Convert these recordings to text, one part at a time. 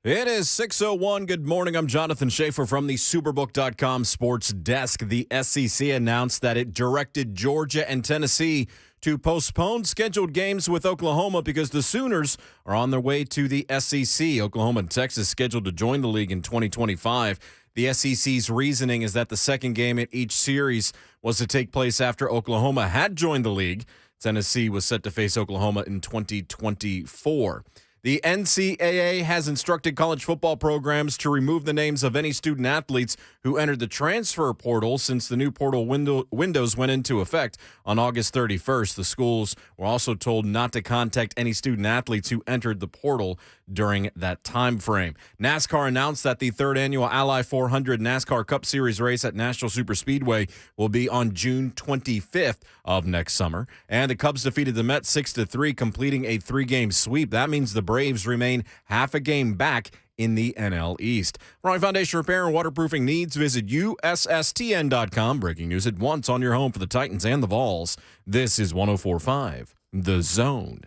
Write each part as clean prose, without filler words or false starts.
It is 6:01. Good morning. I'm Jonathan Schaefer from the Superbook.com sports desk. The SEC announced that it directed Georgia and Tennessee to postpone scheduled games with Oklahoma because the Sooners are on their way to the SEC. Oklahoma and Texas scheduled to join the league in 2025. The SEC's reasoning is that the second game in each series was to take place after Oklahoma had joined the league. Tennessee was set to face Oklahoma in 2024. The NCAA has instructed college football programs to remove the names of any student athletes who entered the transfer portal since the new portal windows went into effect on August 31st. The schools were also told not to contact any student athletes who entered the portal during that time frame. NASCAR announced that the third annual Ally 400 NASCAR Cup Series race at National Superspeedway will be on June 25th of next summer. And the Cubs defeated the Mets 6-3, completing a three-game sweep. That means the Braves remain half a game back in the NL East. For all foundation repair and waterproofing needs, visit USSTN.com. Breaking news at once on your home for the Titans and the Vols. This is 104.5 The Zone.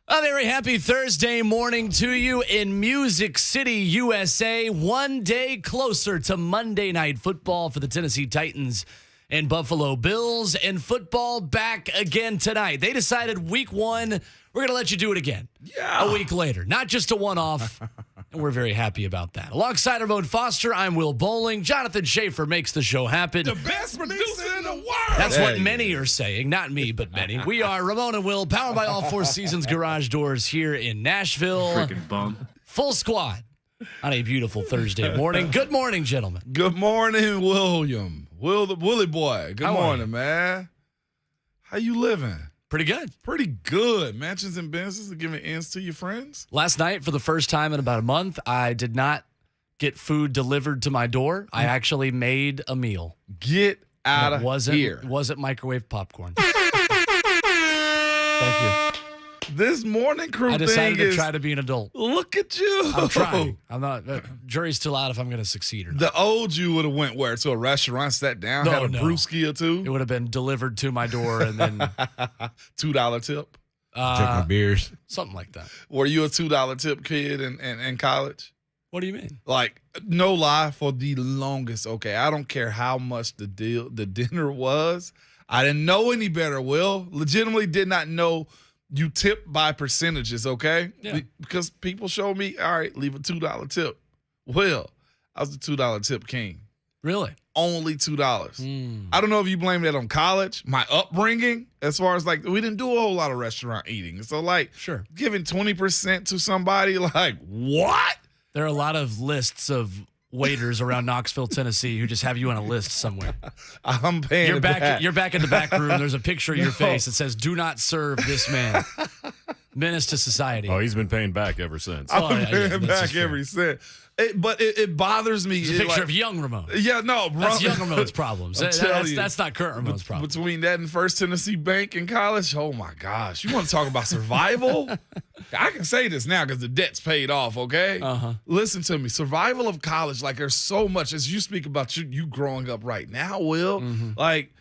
A very happy Thursday morning to you in Music City, USA. One day closer to Monday Night Football for the Tennessee Titans and Buffalo Bills, and football back again tonight. They decided week one, we're going to let you do it again. Yeah. A week later, not just a one-off, and we're very happy about that. Alongside Ramon Foster, I'm Will Bowling. Jonathan Schaefer makes the show happen. The best producer in the world. That's what many are saying. Not me, but many. We are Ramon and Will, powered by All Four Seasons Garage Doors here in Nashville. Freaking bum. Full squad on a beautiful Thursday morning. Good morning, gentlemen. Good morning, William. Will the Willie boy. Good How are morning, you? man. How you living? Pretty good. Pretty good. Mansions and businesses are giving ends to your friends. Last night, for the first time in about a month, I did not get food delivered to my door. I actually made a meal. Get out of here. It wasn't microwave popcorn. Thank you. This morning crew I decided thing to is, try to be an adult. look at you. I'm trying. I'm not. Jury's still out if I'm going to succeed or not. The old you would have went where? To a restaurant, sat down, had a brewski or two? It would have been delivered to my door and then $2 tip. Drinking beers. Something like that. Were you a $2 tip kid in college? What do you mean? Like, no lie, for the longest. Okay, I don't care how much the dinner was. I didn't know any better, Will. Legitimately did not know you tip by percentages, okay? Yeah. Because people showed me, all right, leave a $2 tip. Will, I was the $2 tip king. Really? Only $2. I don't know if you blame that on college, my upbringing, as far as like, we didn't do a whole lot of restaurant eating. So like, Sure. giving 20% to somebody, like, what? There are a lot of lists of waiters around Knoxville, Tennessee, who just have you on a list somewhere. I'm paying You're it back. You're back in the back room. There's a picture of your face that says, "Do not serve this man." Menace to society. Oh, he's been paying back ever since. Oh, I'm yeah, paying this is back fair. every cent. But it bothers me. There's a picture of young Ramon. Yeah, no, bro. That's young Ramon's problems. I'm telling you. That's not current Ramon's problem. Between that and First Tennessee Bank in college, oh my gosh. You want to talk about survival? I can say this now because the debt's paid off, okay? Uh-huh. Listen to me. Survival of college, like there's so much, as you speak about you growing up right now, Will. Like,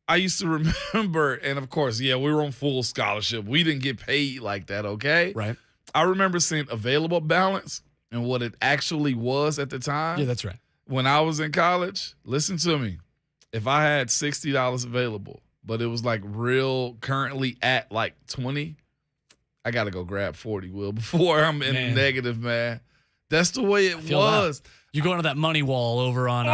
I used to remember, and of course, yeah, we were on full scholarship. We didn't get paid like that, okay? Right. I remember seeing available balance and what it actually was at the time. Yeah, that's right. When I was in college, listen to me. If I had $60 available, but it was like real currently at like 20, I got to go grab 40, Will, before I'm in the negative, man. That's the way it was. You go into that money wall over on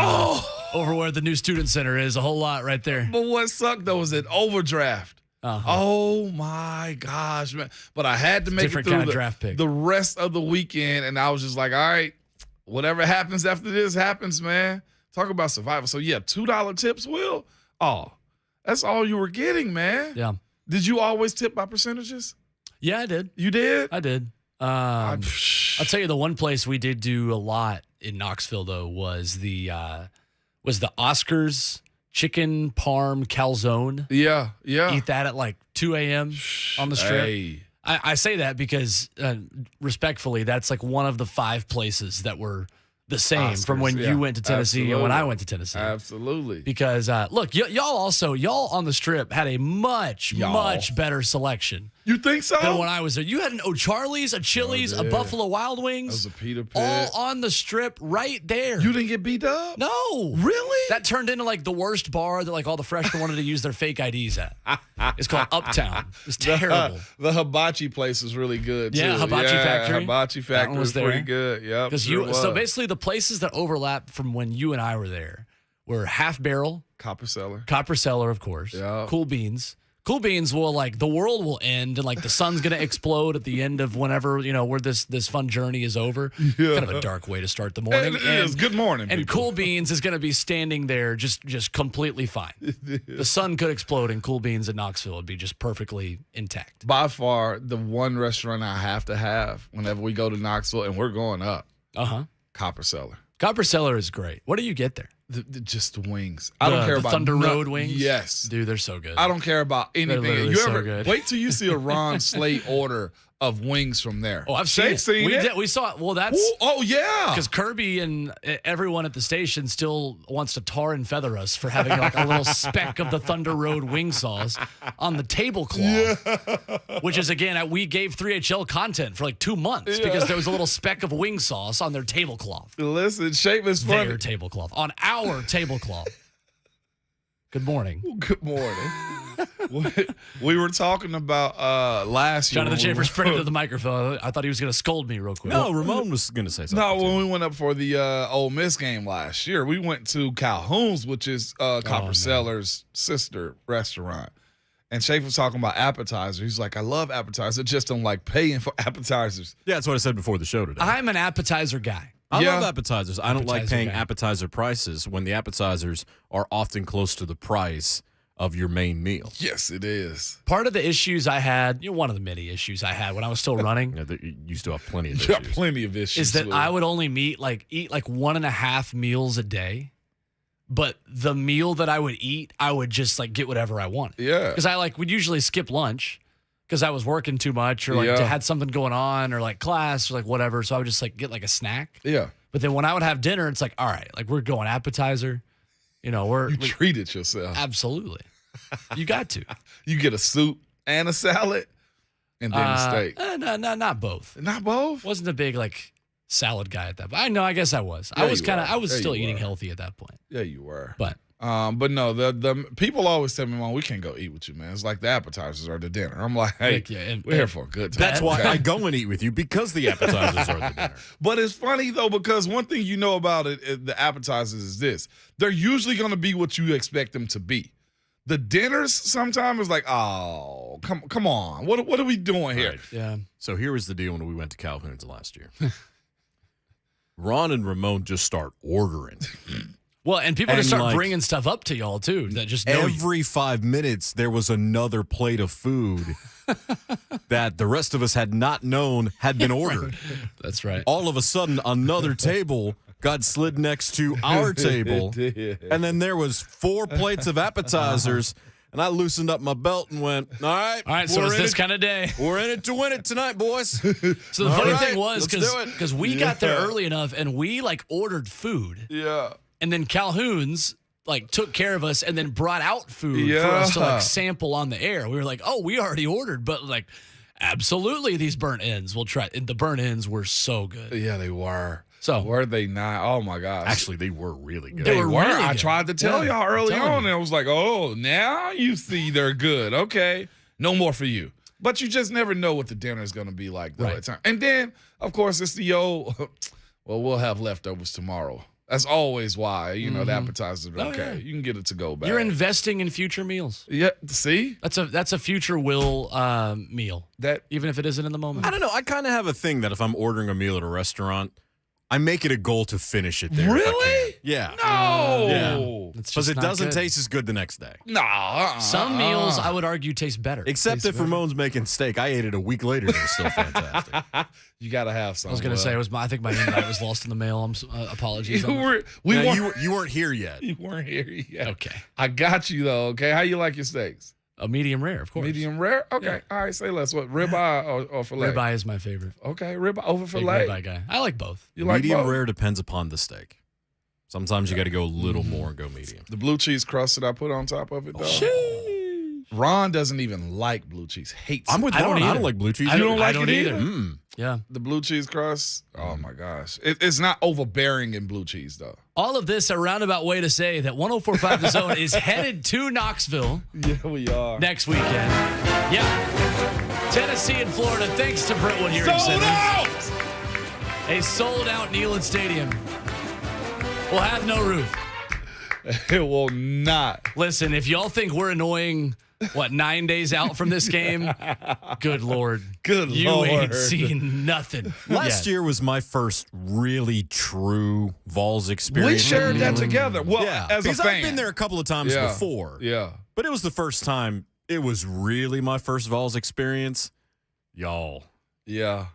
over where the new student center is, a whole lot right there. But what sucked, though, was that overdraft. Oh, my gosh, man. But I had to make Different it through kind of draft pick. the rest of the weekend, and I was just like, all right, whatever happens after this happens, man. Talk about survival. So, yeah, $2 tips, Will. Oh, that's all you were getting, man. Yeah. Did you always tip by percentages? Yeah, I did. You did? I did. I'll tell you, the one place we did do a lot in Knoxville, though, was the Oscars chicken parm calzone. Yeah. Eat that at like 2 a.m. on the strip. Hey. I say that because, respectfully, that's like one of the 5 places that were the same from when Oscars, you went to Tennessee and when I absolutely. went to Tennessee. Absolutely. Because, look, y'all on the Strip had a much better selection You think so? than when I was there. You had an O'Charlie's, a Chili's, a Buffalo Wild That Wings. was a Peter Pit. All on the Strip right there. You didn't get beat up? No. Really? That turned into like the worst bar that like all the freshmen wanted to use their fake IDs at. It's called Uptown. It was terrible. The hibachi place was really good, too. Yeah, Hibachi Factory. Hibachi That Factory one was was there. pretty good. Yep. Because sure so was. basically the places that overlap from when you and I were there were Half Barrel, Copper Cellar. Copper Cellar, of course. Yeah. Cool Beans. Cool Beans will like the world will end and like the sun's gonna explode at the end of whenever where this fun journey is over. Yeah. Kind of a dark way to start the morning. It is. Good morning, And people. Cool Beans is gonna be standing there just completely fine. The sun could explode and Cool Beans in Knoxville would be just perfectly intact. By far, the one restaurant I have to have whenever we go to Knoxville, and we're going up, Copper Cellar. Copper Cellar is great. What do you get there? Just the wings. I don't care the about Thunder Road wings. Yes, Dude, they're so good. I don't care about anything. literally You so ever good. wait till you see a Ron Slate order of wings from there? Oh, I've seen They've it. seen we it. Did, we saw it. Well, that's Oh yeah. because Kirby and everyone at the station still wants to tar and feather us for having like a little speck of the Thunder Road wing sauce on the tablecloth, which is again we gave 3HL content for like 2 months because there was a little speck of wing sauce on their tablecloth. Listen, shape is funny. Their tablecloth on our tablecloth. Good morning. Good morning. We were talking about last year. Jonathan when we Schaefer sprinted to the microphone. I thought he was going to scold me real quick. No, Ramon was going to say something. No, too. when we went up for the Ole Miss game last year, we went to Calhoun's, which is Copper Cellar's sister restaurant. And Schaefer was talking about appetizers. He's like, I love appetizers. I just don't like paying for appetizers. Yeah, that's what I said before the show today. I'm an appetizer guy. I Yeah. love appetizers. I don't like Appetizer paying guy. appetizer prices when the appetizers are often close to the price of your main meal. Yes, it is. Part of the issues I had, one of the many issues I had when I was still running, You still have plenty of You got issues. plenty of issues. is that with I it. would only eat like 1.5 meals a day. But the meal that I would eat, I would just like get whatever I wanted. Yeah. Because I would usually skip lunch because I was working too much or Yeah. had something going on or like class or like whatever. So I would just like get like a snack. Yeah. But then when I would have dinner, it's like, all right, like we're going appetizer. We're You treated yourself. absolutely. You got to. You get a soup and a salad and then a steak. No, not both. Not both? Wasn't a big like salad guy at that point. I guess I was. Yeah, I was you kind of were. I was Yeah, still you eating were. healthy at that point. Yeah, you were. But But no, the people always tell me, "Mom, we can't go eat with you, man. It's like the appetizers or the dinner." I'm like, "Hey, Like, yeah, and- we're here for a good time." That's why I go and eat with you, because the appetizers are the dinner. But it's funny though, because one thing you know about the appetizers is this: they're usually going to be what you expect them to be. The dinners sometimes is like, "Oh, come on, what are we doing here?" Right. yeah. So here was the deal when we went to Calhoun's last year. Ron and Ramon just start ordering. Well, and people And, just start like, bringing stuff up to y'all too that just know you. Every 5 minutes, there was another plate of food that the rest of us had not known had been ordered. That's right. All of a sudden, another table got slid next to our table, and then there was 4 plates of appetizers, and I loosened up my belt and went, all right, All right, so we're it's in this it- kind of day. We're in it to win it tonight, boys. So the All funny right, thing was let's do it. because we got there early enough and we like ordered food, Yeah. and then Calhoun's like took care of us and then brought out food for us to Yeah. like sample on the air. We were like, oh, we already ordered, but like, absolutely, these burnt ends. We'll try. And the burnt ends were so good. Yeah, they were. So Were they not? Oh my gosh. Actually, they were really good. They were really I good. tried to tell Yeah, y'all early I'm telling on, you. and I was like, "Oh, now you see they're good. Okay, no more for you." But you just never know what the dinner is going to be like, though. Right. At time. And then, of course, it's the old. Well, we'll have leftovers tomorrow. That's always why the appetizers are Oh, okay. yeah. You can get it to go back. you're investing in future meals. Yeah. See That's a future will meal, that? even if it isn't in the moment. I don't know. I kind of have a thing that if I'm ordering a meal at a restaurant, I make it a goal to finish it there. if I Really? can. Yeah. No. Yeah. It's Because just it not doesn't good. taste as good the next day. Nah. Some meals I would argue taste better. Except if Ramon's making steak. I ate it a week later and it was still fantastic. You got to have some. I was gonna say I think my invite was lost in the mail. Apologies. on that. Now, you weren't here yet. You weren't here yet. Okay. I got you though. Okay, how you like your steaks? A medium rare, of course. Medium rare? Okay. Yeah. All right, say less. What, ribeye or filet? Ribeye is my favorite. Okay, ribeye over Big filet. ribeye guy. I like both. You like medium both? rare depends upon the steak. Sometimes you got to go a little more and go medium. The blue cheese crust that I put on top of it, though. Ron doesn't even like blue cheese. Hates I'm it. with I don't Ron. I either. don't like blue cheese. You don't I like don't it either. either? Yeah. The blue cheese crust? Oh, my gosh. It's not overbearing in blue cheese, though. All of this a roundabout way to say that 104.5 The Zone is headed to Knoxville Yeah, we are. next weekend. Yeah. Tennessee and Florida, thanks to Brentwood Hearing Center. out! A sold-out Neyland Stadium will have no roof. It will not. Listen, if y'all think we're annoying, 9 days out from this game? Good Lord. Good you Lord. ain't seen nothing. Last year was my first really true Vols experience. We shared that together. Well, Yeah, as a because fan. I've been there a couple of times Yeah. before. Yeah. But it was the first time. It was really my first Vols experience. Y'all. Yeah.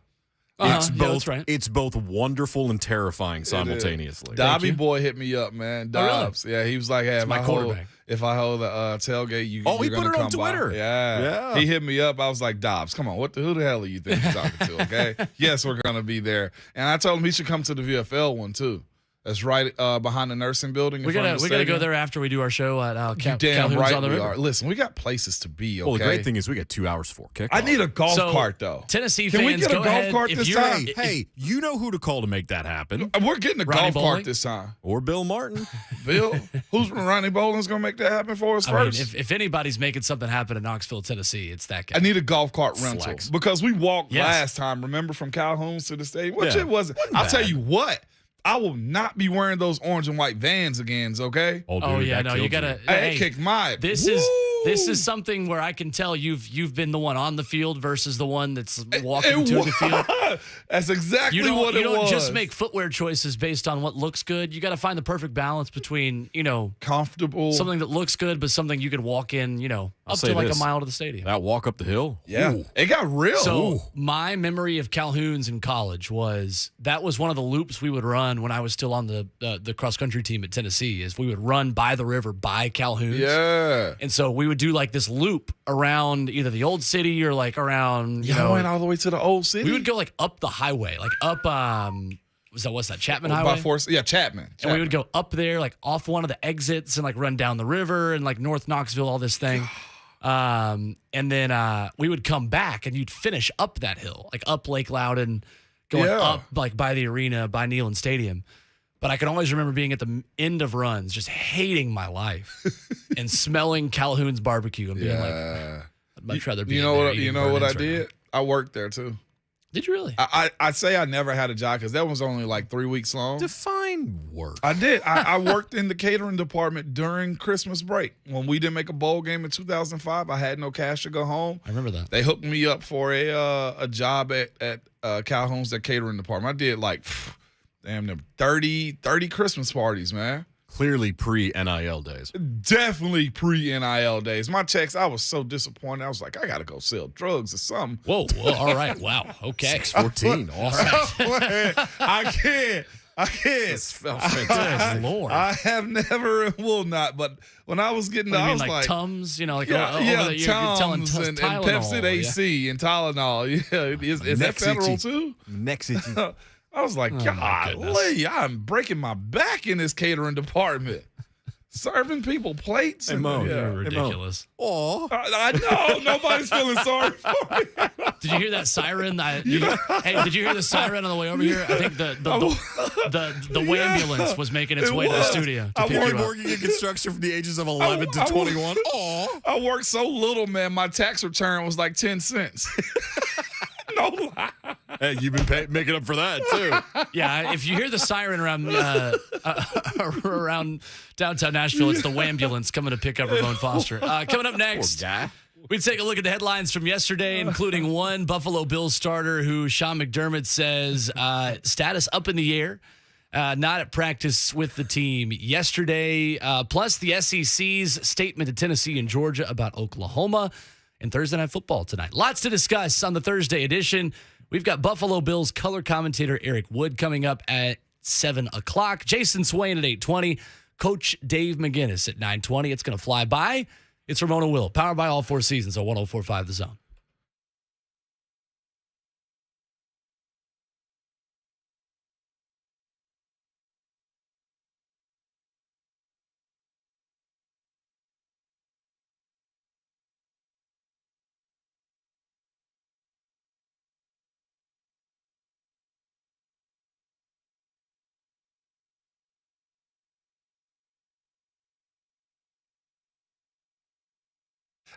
It's Yeah, both. that's right. It's both wonderful and terrifying simultaneously. Dobby boy hit me up, man. Oh, really? Dobbs. Yeah, he was like, hey, my quarterback. if I hold the tailgate, He you're put gonna it on come by. Twitter. Yeah. Yeah. He hit me up. I was like, Dobbs, come on. Who the hell are you think you're talking to, okay? Yes, we're going to be there. And I told him he should come to the VFL one, too. That's right behind the nursing building. We gotta go there after we do our show at You damn Calhoun's right on the we river. are. Listen, we got places to be, okay? Well, the great thing is we got 2 hours for kickoff. I need a golf So, cart, though. Tennessee Can fans, we get a go golf ahead. cart If this you're- time? Hey, you know who to call to make that happen. We're getting a Ronnie golf Bowling? cart this time. Or Bill Martin. Bill, who's Ronnie Bowling's going to make that happen for us I mean, first? if anybody's making something happen in Knoxville, Tennessee, it's that guy. I need a golf cart rental Flex. because we walked Yes. last time. Remember from Calhoun to the stadium, which Yeah. it wasn't. I'll tell you what. I will not be wearing those orange and white Vans again. Okay. Oh yeah, that no, you killed gotta. Hey, it kicked my. This is something where I can tell you've been the one on the field versus the one that's walking to the field. That's exactly You what it don't was. just make footwear choices based on what looks good. You got to find the perfect balance between comfortable. something that looks good, but something you could walk in I'll up say to like this. a mile to the stadium. That walk up the hill. Yeah, Ooh. it got real. So my memory of Calhoun's in college was that was one of the loops we would run when I was still on the cross country team at Tennessee. Is we would run by the river by Calhoun's. yeah. And so we would do like this loop around either the old city or like around Y'all went all the way to the old city. we would go like up the highway, like up what's that Chapman Highway? by force. Yeah, Chapman. And we would go up there, like off one of the exits, and like run down the river and like North Knoxville, all this thing. And then we would come back, and you'd finish up that hill, like up Lake Loudon, going Yeah. up like by the arena, by Neyland Stadium. But I can always remember being at the end of runs, just hating my life, and smelling Calhoun's barbecue and being like, Yeah. I'd much rather be. You in know there what? eating You know what I burnt ends right did? I worked there too. now. Did you really? I say I never had a job because that was only like 3 weeks long. Define work. I did. I worked in the catering department during Christmas break. When we didn't make a bowl game in 2005, I had no cash to go home. I remember that. They hooked me up for a job at Calhoun's, the catering department. I did like, damn, them 30 Christmas parties, man. Clearly pre-NIL days. Definitely pre-NIL days. My checks, I was so disappointed. I was like, I got to go sell drugs or something. Whoa, all right. Wow. Okay. 614. Awesome. I can't. Good Lord. I have never and will not. But when I was getting, What do you I mean, was like like, Tums, like yeah, over the, you're telling Tums and Tylenol, Pepsid yeah. AC and Tylenol. Yeah, is that federal too? Next I was like, my golly, I'm breaking my back in this catering department. Serving people plates. Hey, and, Mo, You're yeah. ridiculous. Oh, I know. Nobody's feeling sorry for me. Did you hear that siren? Hey, did you hear the siren on the way over here? I think the ambulance was making its It way to the was. studio to I pick you up. working in construction from the ages of 11 to I- 21. Oh, I worked so little, man. My tax return was like 10 cents. No lie. hey, you've been making up for that too. Yeah, if you hear the siren around around downtown Nashville, it's the ambulance coming to pick up Ramon Foster. Coming up next, guy. we take a look at the headlines from yesterday, including one Buffalo Bills starter who Sean McDermott says status up in the air, not at practice with the team yesterday, plus the SEC's statement to Tennessee and Georgia about Oklahoma, and Thursday Night Football tonight. Lots to discuss on the Thursday edition. We've got Buffalo Bills color commentator Eric Wood coming up at 7 o'clock. Jayson Swain at 8:20. Coach Dave McGinnis at 9:20. It's going to fly by. It's Ramona Will, powered by All Four Seasons on 104.5 The Zone.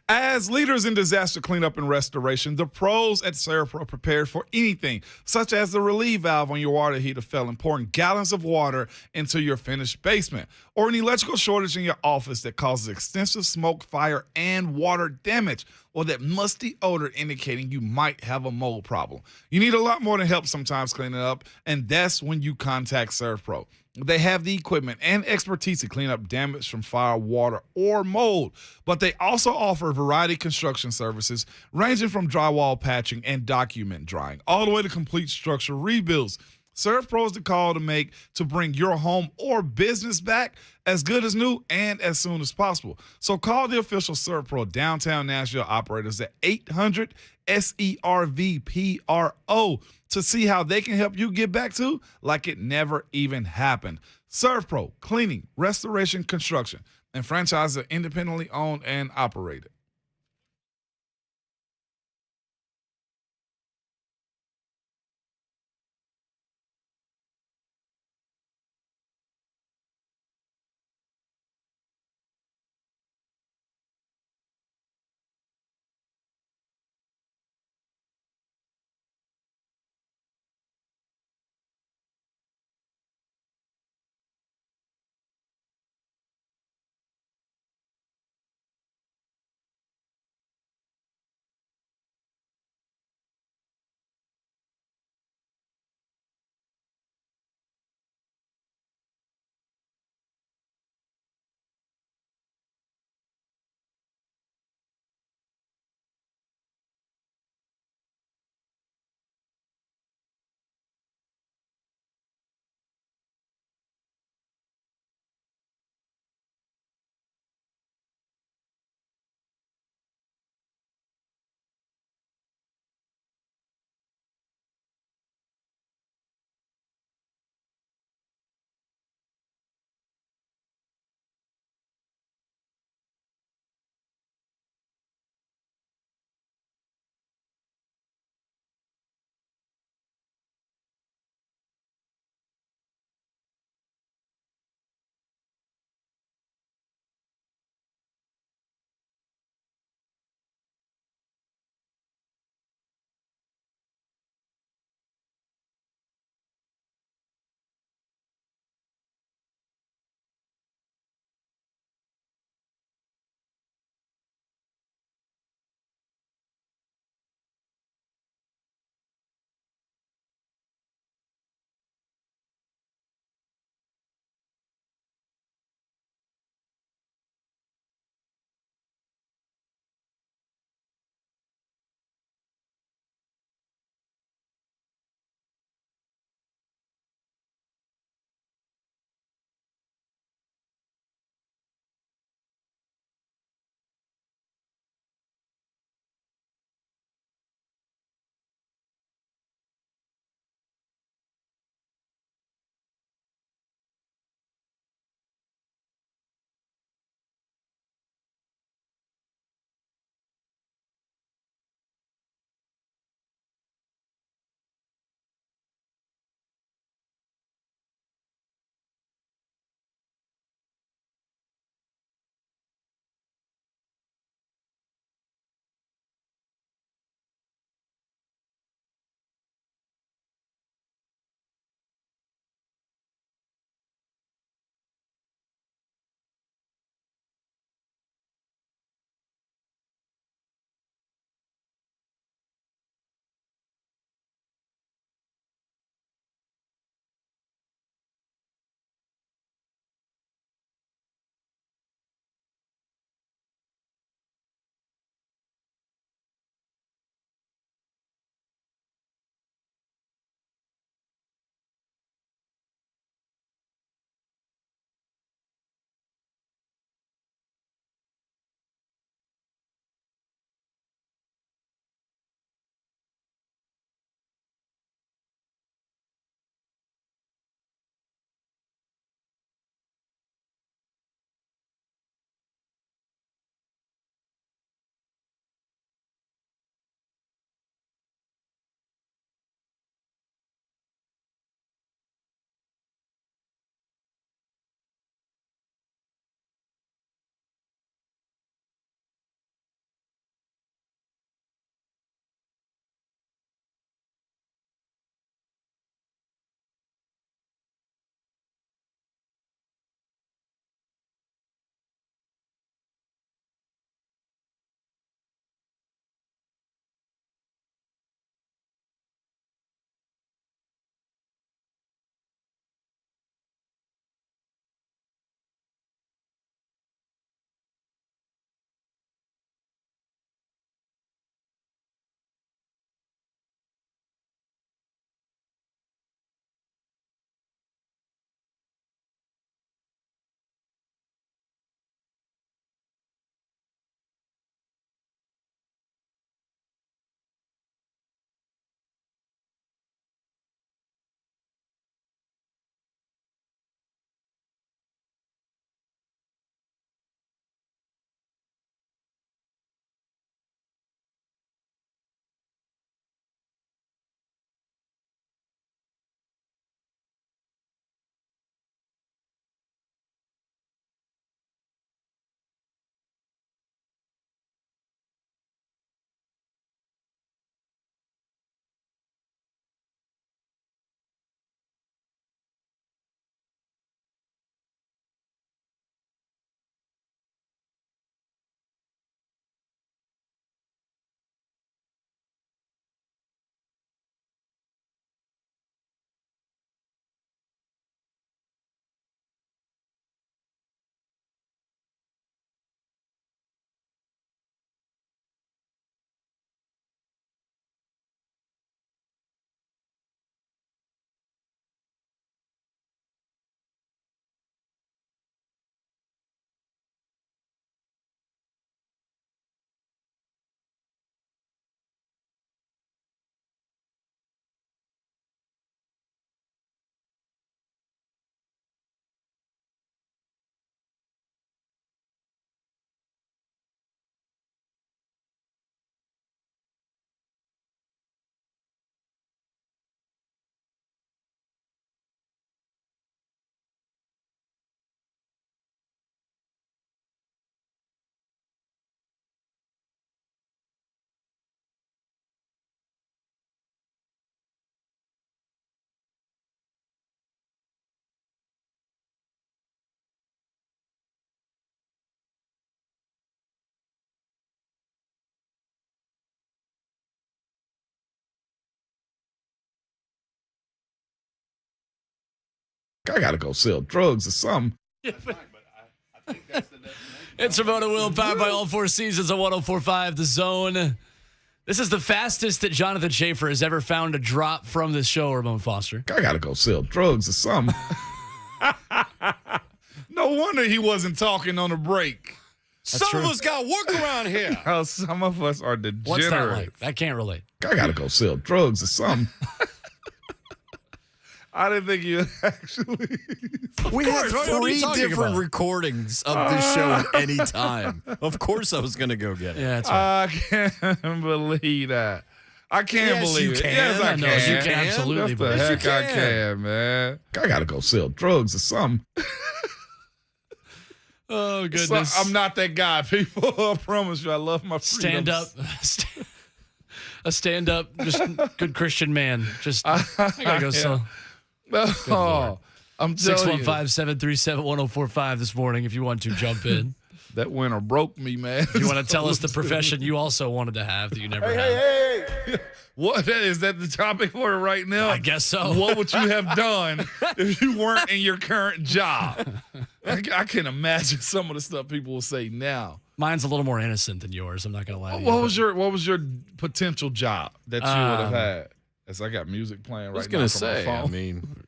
As leaders in disaster cleanup and restoration, the pros at Servpro are prepared for anything, such as the relief valve on your water heater failing, pouring gallons of water into your finished basement, or an electrical shortage in your office that causes extensive smoke, fire, and water damage, or that musty odor indicating you might have a mold problem. You need a lot more than help sometimes cleaning up, and that's when you contact Servpro. They have the equipment and expertise to clean up damage from fire, water, or mold, but they also offer a variety of construction services ranging from drywall patching and document drying, all the way to complete structure rebuilds. Servpro is the call to make to bring your home or business back as good as new and as soon as possible. So call the official Servpro downtown Nashville operators at 800-SERVPRO to see how they can help you get back to like it never even happened. Servpro, cleaning, restoration, construction, and franchises are independently owned and operated. I got to go sell drugs or something. It's Ramona Will, powered by all four seasons of 104.5 The Zone. This is the fastest that Jonathan Schaefer has ever found a drop from this show, Ramon Foster. I got to go sell drugs or something. No wonder he wasn't talking on a break. Some of us got work around here. Oh, some of us are degenerates. What's that like? I can't relate. I got to go sell drugs or something. I didn't think you actually. We had What are you 3 talking different about? recordings of this show at any time. Of course I was going to go get it. Yeah, that's right. I can't believe that. I can't Yes, believe you it. can. Yes, I No, can. you can absolutely That's the believe it. heck You I can. can, man. I got to go sell drugs or something. Oh, So, goodness. I'm not that guy, people. I promise you. I love my freedoms. Stand up. A stand up, just good Christian man. Just, I gotta go. So, Oh, I'm telling you. 615-737-1045 this morning if you want to jump in. That winter broke me, man. You want to tell us the profession you also wanted to have that you never had? What is that the topic for right now? I guess so. What would you have done if you weren't in your current job? I can imagine some of the stuff people will say now. Mine's a little more innocent than yours. I'm not gonna lie to you. What was your potential job that you would have had? As I got music playing right now. I was going to from my say, I phone. mean,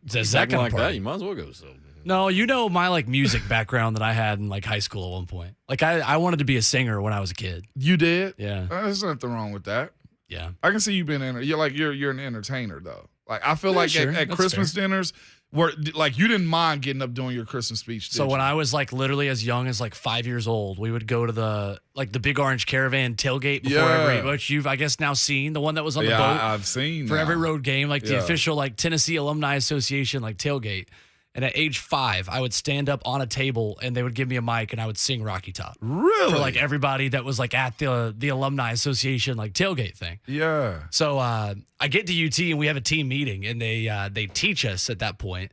Is that acting kind like of that, you might as well go sell. No, you know my like music background that I had in like high school at one point. Like I wanted to be a singer when I was a kid. You did? Yeah. There's nothing wrong with that. Yeah. I can see you being you're an entertainer though. Like I feel like sure. at That's Christmas dinners, where like you didn't mind getting up doing your Christmas speech. So when I was like literally as young as like 5 years old, we would go to the Big Orange Caravan tailgate before every, which you've I guess now seen, the one that was on the boat I've seen for now. every road game, like the Yeah. official like Tennessee Alumni Association like tailgate. And at age 5, I would stand up on a table and they would give me a mic and I would sing Rocky Top Really? for like everybody that was like at the Alumni Association like tailgate thing. Yeah. So I get to UT and we have a team meeting and they teach us at that point.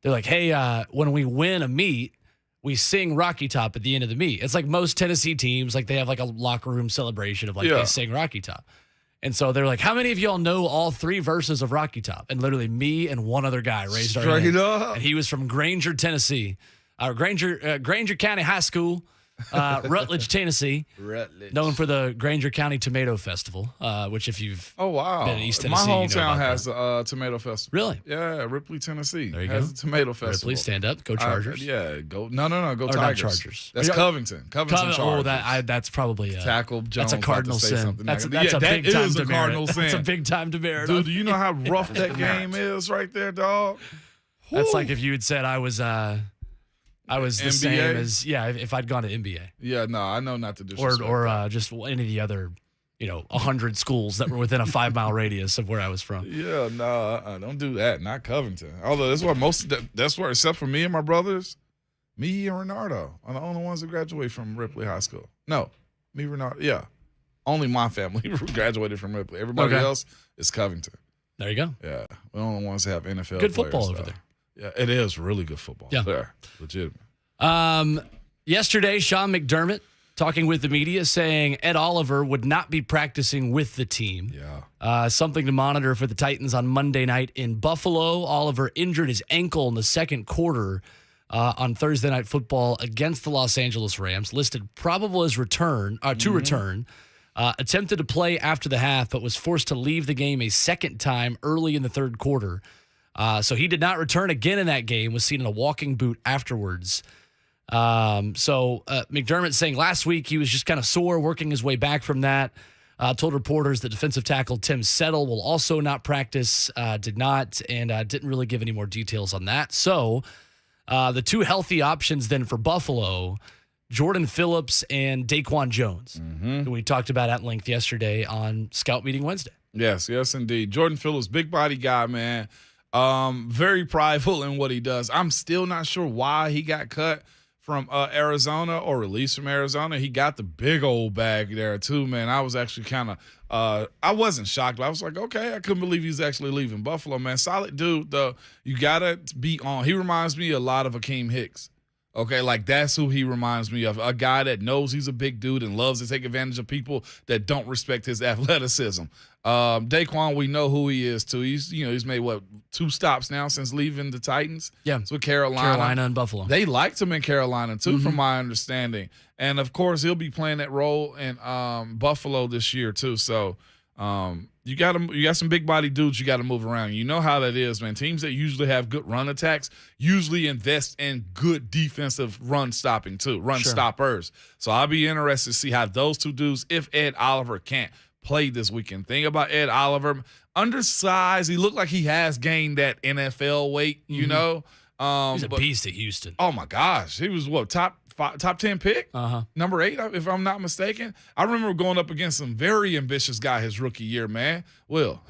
They're like, hey, when we win a meet, we sing Rocky Top at the end of the meet. It's like most Tennessee teams, like they have like a locker room celebration of like they sing Rocky Top. And so they're like, how many of y'all know all 3 verses of Rocky Top? And literally me and one other guy raised our hand. Straight up. And he was from Granger, Tennessee, Granger County High School, Rutledge, Tennessee, known for the Granger County Tomato Festival, which if you've Oh wow. been in East My Tennessee, you know hometown about has a tomato festival. Really? Yeah, Ripley, Tennessee. There you has go. a tomato festival. Ripley, stand up, go Chargers. Yeah, go. No, go Or not Tigers. Chargers. That's Yeah. Covington. Covington Chargers. That's probably Tackle Jones. that's a about to cardinal say sin. something That's negative. a big time is a demerit. cardinal sin. That's a big time demerit. Dude, do you know how rough that game is right there, dog? That's Whew. like if you had said I was the NBA? same as if I'd gone to NBA Yeah, no, I know not to disrespect. or just any of the other 100 schools that were within a 5-mile radius of where I was from. Yeah, no, don't do that. Not Covington. Although that's where that's where, except for me and my brothers, me and Renardo are the only ones that graduate from Ripley High School. No, me, Renardo. Yeah, only my family graduated from Ripley. Everybody Okay. else is Covington. There you go. Yeah, we're the only ones that have NFL. Good players, football over though. there. Yeah, it is really good football. Yeah. There, legitimate. Yesterday, Sean McDermott talking with the media saying Ed Oliver would not be practicing with the team. Yeah. Something to monitor for the Titans on Monday night in Buffalo. Oliver injured his ankle in the second quarter on Thursday Night Football against the Los Angeles Rams. Listed probable as return. Attempted to play after the half, but was forced to leave the game a second time early in the third quarter. So he did not return again in that game, was seen in a walking boot afterwards. McDermott saying last week he was just kind of sore, working his way back from that. Told reporters that defensive tackle Tim Settle will also not practice, did not, and didn't really give any more details on that. So the 2 healthy options then for Buffalo, Jordan Phillips and Daequan Jones, who we talked about at length yesterday on Scout Meeting Wednesday. Yes, indeed. Jordan Phillips, big body guy, man. Very prideful in what he does. I'm still not sure why he got cut from Arizona or released from Arizona. He got the big old bag there too, man. I was actually kind of I wasn't shocked, but I was like, okay, I couldn't believe he's actually leaving Buffalo, man. Solid dude, though. You gotta be on. He reminds me a lot of Akeem Hicks. Okay, like that's who he reminds me of. A guy that knows he's a big dude and loves to take advantage of people that don't respect his athleticism. Daequan, we know who he is too. He's made 2 stops now since leaving the Titans. Yeah, with Carolina and Buffalo. They liked him in Carolina too, from my understanding. And of course, he'll be playing that role in Buffalo this year too. So you got some big body dudes you got to move around. You know how that is, man. Teams that usually have good run attacks usually invest in good defensive run stopping too, stoppers. So I'll be interested to see how those 2 dudes, if Ed Oliver can't play this weekend. Thing about Ed Oliver, undersized. He looked like he has gained that NFL weight, you know. He's a beast at Houston. Oh my gosh, he was top 10 pick, number 8, if I'm not mistaken. I remember going up against some very ambitious guy his rookie year, man. Well,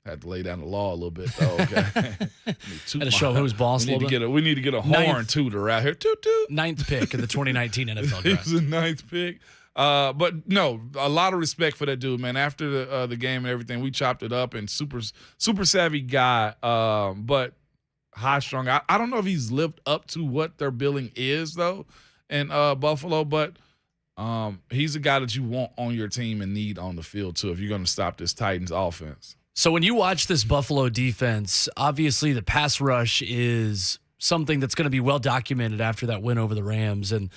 had to lay down the law a little bit though. Okay, had to show who's boss. We need to get a horn tutor out here. Toot toot. 9th pick in the 2019 NFL draft. He was the 9th pick. But no, a lot of respect for that dude, man. After the game and everything, we chopped it up, and super savvy guy. But high strung. I don't know if he's lived up to what their billing is though in Buffalo, but he's a guy that you want on your team and need on the field too if you're going to stop this Titans offense. So when you watch this Buffalo defense, obviously the pass rush is something that's going to be well documented after that win over the Rams, and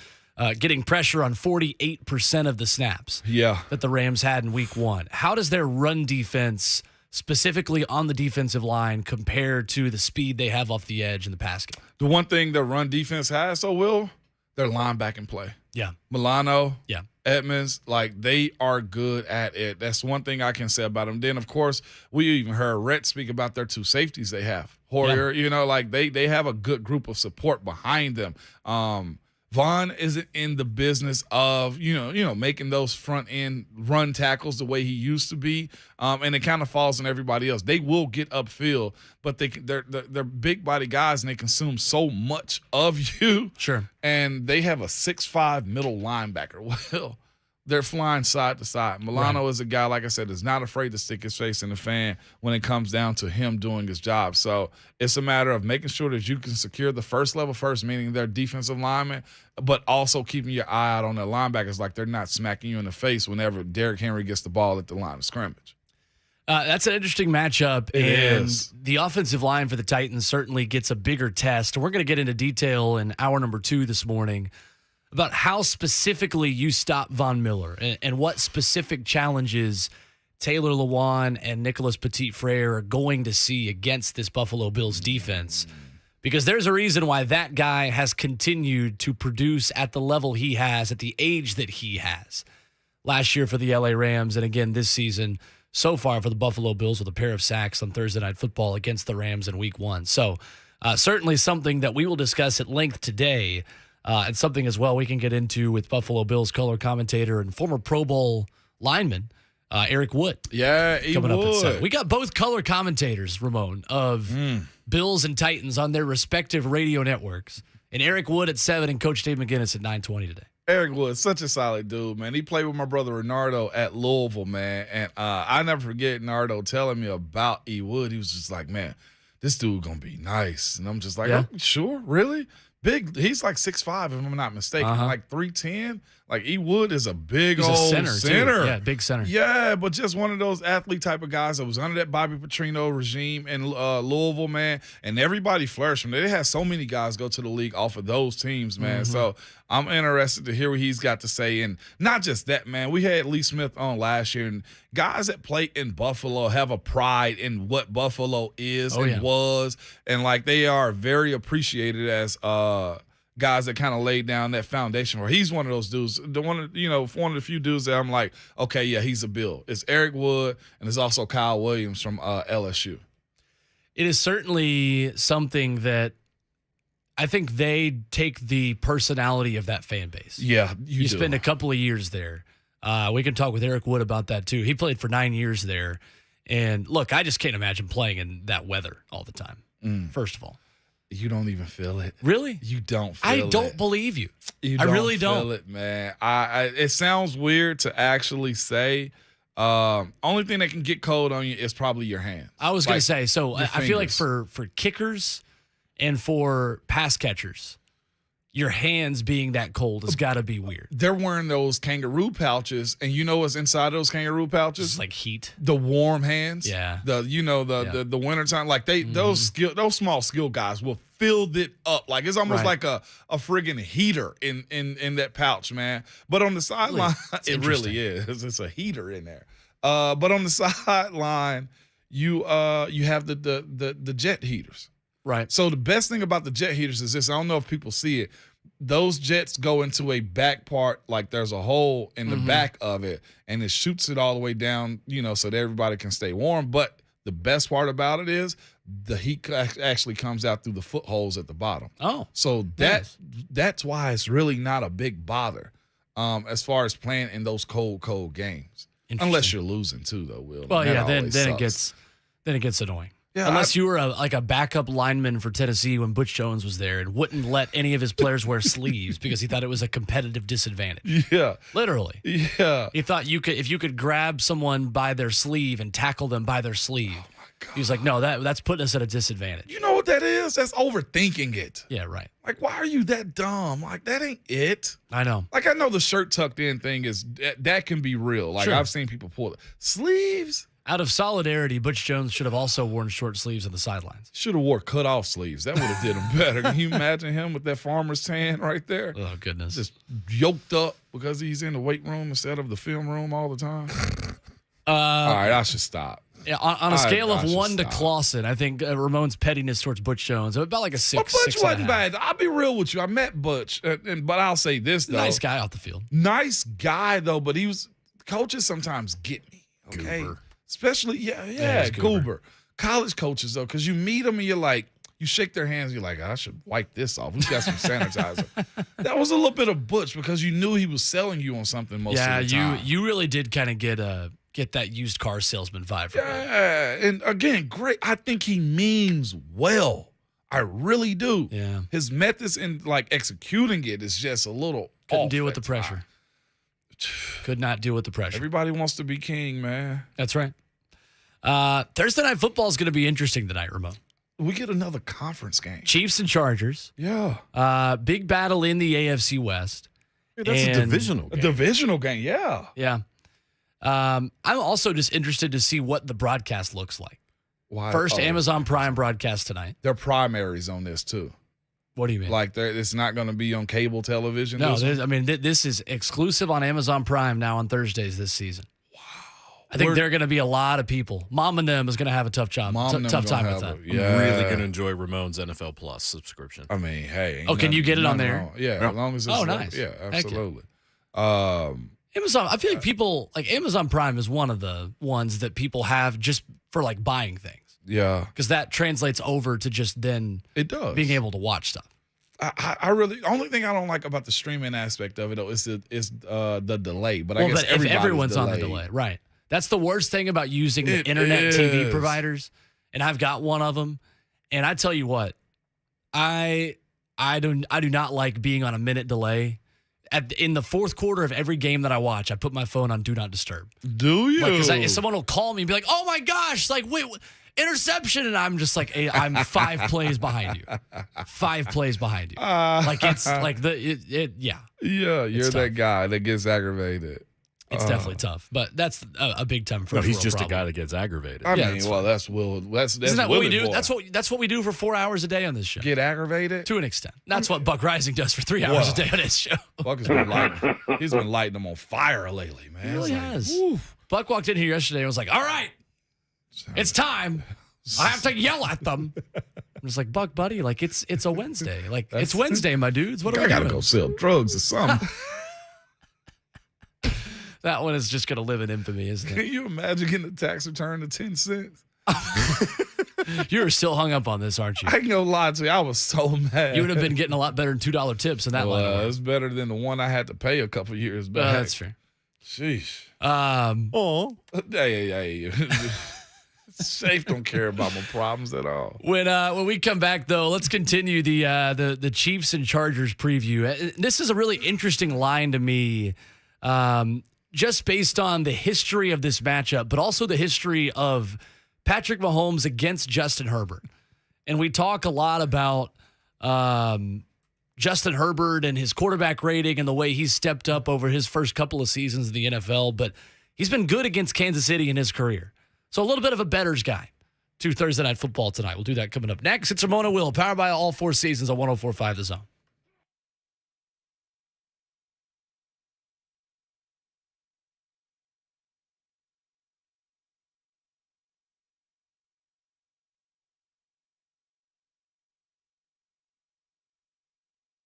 getting pressure on 48% of the snaps that the Rams had in week 1. How does their run defense, specifically on the defensive line, compared to the speed they have off the edge in the pass game? The one thing the run defense has, their linebacking play. Yeah. Milano. Yeah. Edmonds, like they are good at it. That's one thing I can say about them. Then, of course, we even heard Rhett speak about their 2 safeties they have. Hoyer, like they have a good group of support behind them. Vaughn isn't in the business of, making those front end run tackles the way he used to be. And it kind of falls on everybody else. They will get upfield, but they're big body guys and they consume so much of you. Sure. And they have a 6'5" middle linebacker. Well, they're flying side to side. Milano is a guy, like I said, is not afraid to stick his face in the fan when it comes down to him doing his job. So it's a matter of making sure that you can secure the first level first, meaning their defensive linemen, but also keeping your eye out on their linebackers like they're not smacking you in the face whenever Derrick Henry gets the ball at the line of scrimmage. That's an interesting matchup. It is. The offensive line for the Titans certainly gets a bigger test. We're going to get into detail in hour number 2 this morning about how specifically you stop Von Miller and what specific challenges Taylor Lewan and Nicholas Petit-Frere are going to see against this Buffalo Bills defense. Because there's a reason why that guy has continued to produce at the level he has, at the age that he has. Last year for the LA Rams, and again this season so far for the Buffalo Bills with a pair of sacks on Thursday Night Football against the Rams in Week 1. So certainly something that we will discuss at length today. And something as well we can get into with Buffalo Bills color commentator and former Pro Bowl lineman, Eric Wood. Yeah, coming up at 7. We got both color commentators, Ramon, of Bills and Titans on their respective radio networks. And Eric Wood at 7 and Coach Dave McGinnis at 9:20 today. Eric Wood, such a solid dude, man. He played with my brother Renardo at Louisville, man. And I never forget Renardo telling me about E. Wood. He was just like, man, this dude going to be nice. And I'm just like, oh, sure, really? Big, he's like 6'5", if I'm not mistaken, like 310. Like E. Wood is a big he's old a center. Yeah, big center. Yeah, but just one of those athlete type of guys that was under that Bobby Petrino regime in Louisville, man. And everybody flourished from there. They had so many guys go to the league off of those teams, man. So I'm interested to hear what he's got to say. And not just that, man. We had Lee Smith on last year, and guys that play in Buffalo have a pride in what Buffalo is was, and like they are very appreciated as guys that kind of laid down that foundation for. He's one of those dudes, one of the few dudes that I'm like, okay, yeah, he's a Bill. It's Eric Wood, and there's also Kyle Williams from LSU. It is certainly something that I think they take the personality of that fan base. Yeah, you do. Spend a couple of years there. We can talk with Eric Wood about that too. He played for 9 years there. And look, I just can't imagine playing in that weather all the time, first of all. You don't even feel it. Really? You don't feel it. I don't believe you. I really don't don't. Feel it, man. It sounds weird to actually say. Only thing that can get cold on you is probably your hands. I was going to say, so I feel like fingers. for kickers and for pass catchers, your hands being that cold has got to be weird. They're wearing those kangaroo pouches, and you know what's inside those kangaroo pouches? Just like heat. The warm hands. Yeah. The wintertime. Like those small skill guys will fill it up. Like it's almost like a friggin' heater in that pouch, man. But on the sideline, it really is. It's a heater in there. But on the sideline, you have the jet heaters. Right. So the best thing about the jet heaters is this. I don't know if people see it. Those jets go into a back part, like there's a hole in the back of it, and it shoots it all the way down, so that everybody can stay warm. But the best part about it is the heat actually comes out through the footholes at the bottom. Oh. So that's why it's really not a big bother as far as playing in those cold games. Unless you're losing too, though, Will. Well, yeah, then it gets annoying. Yeah, unless you were a backup lineman for Tennessee when Butch Jones was there and wouldn't let any of his players wear sleeves because he thought it was a competitive disadvantage. Yeah. Literally. Yeah. He thought if you could grab someone by their sleeve and tackle them by their sleeve. Oh my God. He was like, no, that's putting us at a disadvantage. You know what that is? That's overthinking it. Yeah, right. Like, why are you that dumb? Like, that ain't it. I know. Like, I know the shirt tucked in thing that can be real. Like, Sure. I've seen people pull it. Sleeves? Out of solidarity, Butch Jones should have also worn short sleeves on the sidelines. Should have wore cut-off sleeves. That would have did him better. Can you imagine him with that farmer's tan right there? Oh, goodness. Just yoked up because he's in the weight room instead of the film room all the time. All right, I should stop. Yeah, on a scale of 1 to stop. Clausen, I think Ramon's pettiness towards Butch Jones, about like a 6. But Butch 6.5. wasn't bad. I'll be real with you. I met Butch, but I'll say this, though. Nice guy off the field. Nice guy, though, but coaches sometimes get me, okay? Goober. Especially, he's Goober. College coaches, though, because you meet them and you're like, you shake their hands, you're like, I should wipe this off. We've got some sanitizer. That was a little bit of Butch because you knew he was selling you on something most of the time. You really did kind of get that used car salesman vibe from him. Yeah, and again, great. I think he means well. I really do. Yeah. His methods in executing it is just a little Couldn't off deal with the at pressure. Could not deal with the pressure. Everybody wants to be king, man. That's right. Thursday Night Football is going to be interesting tonight, Ramon. We get another conference game. Chiefs and Chargers. Yeah. Big battle in the AFC West. Yeah, that's a divisional game. A divisional game, yeah. Yeah. I'm also just interested to see what the broadcast looks like. Why? First Amazon Prime broadcast tonight. There are primaries on this, too. What do you mean? Like, it's not going to be on cable television? No, this is exclusive on Amazon Prime now on Thursdays this season. Wow. I think there are going to be a lot of people. Mom and them is going to have a tough job, tough time with that. Yeah. I'm really going to enjoy Ramon's NFL Plus subscription. I mean, hey. Can you get it on there? Wrong. Yeah, as long as it's nice. Yeah, absolutely. Amazon, I feel like people, Amazon Prime is one of the ones that people have just for buying things. Yeah. Because that translates over to just then it does. being able to watch stuff. I really, the only thing I don't like about the streaming aspect of it, though, is the delay. But I guess if everyone's on the delay, right. That's the worst thing about using the internet TV providers, and I've got one of them. And I tell you what, I do not like being on a minute delay. In the fourth quarter of every game that I watch, I put my phone on Do Not Disturb. Do you? Because someone will call me and be like, "Oh my gosh!" Wait, interception, and I'm just like, hey, I'm 5 plays behind you. 5 plays behind you. It's like yeah. Yeah, you're that guy that gets aggravated. It's definitely tough, but that's a big time for. No, he's just a guy that gets aggravated. I mean, well, that's Will. That's Isn't that what we do? Boy. That's what we do for 4 hours a day on this show. Get aggravated to an extent. That's what Buck Rising does for 3 hours a day on his show. Buck has been lighting them on fire lately, man. He really has. Oof. Buck walked in here yesterday and was like, "All right, it's time. I have to yell at them." I'm just like, "Buck, buddy, it's a Wednesday. It's Wednesday, my dudes. What are we doing? I gotta go sell drugs or something." That one is just going to live in infamy, isn't it? Can you imagine getting a tax return to 10 cents? You're still hung up on this, aren't you? I ain't gonna lie to you. I was so mad. You would have been getting a lot better than $2 tips in that line. It's better than the one I had to pay a couple years back. That's fair. Sheesh. Hey. Safe don't care about my problems at all. When we come back, though, let's continue the Chiefs and Chargers preview. This is a really interesting line to me. Just based on the history of this matchup, but also the history of Patrick Mahomes against Justin Herbert. And we talk a lot about Justin Herbert and his quarterback rating and the way he's stepped up over his first couple of seasons in the NFL, but he's been good against Kansas City in his career. So a little bit of a better's guy to Thursday Night Football tonight. We'll do that coming up next. It's Ramona Will, powered by all 4 seasons on 104.5 The Zone.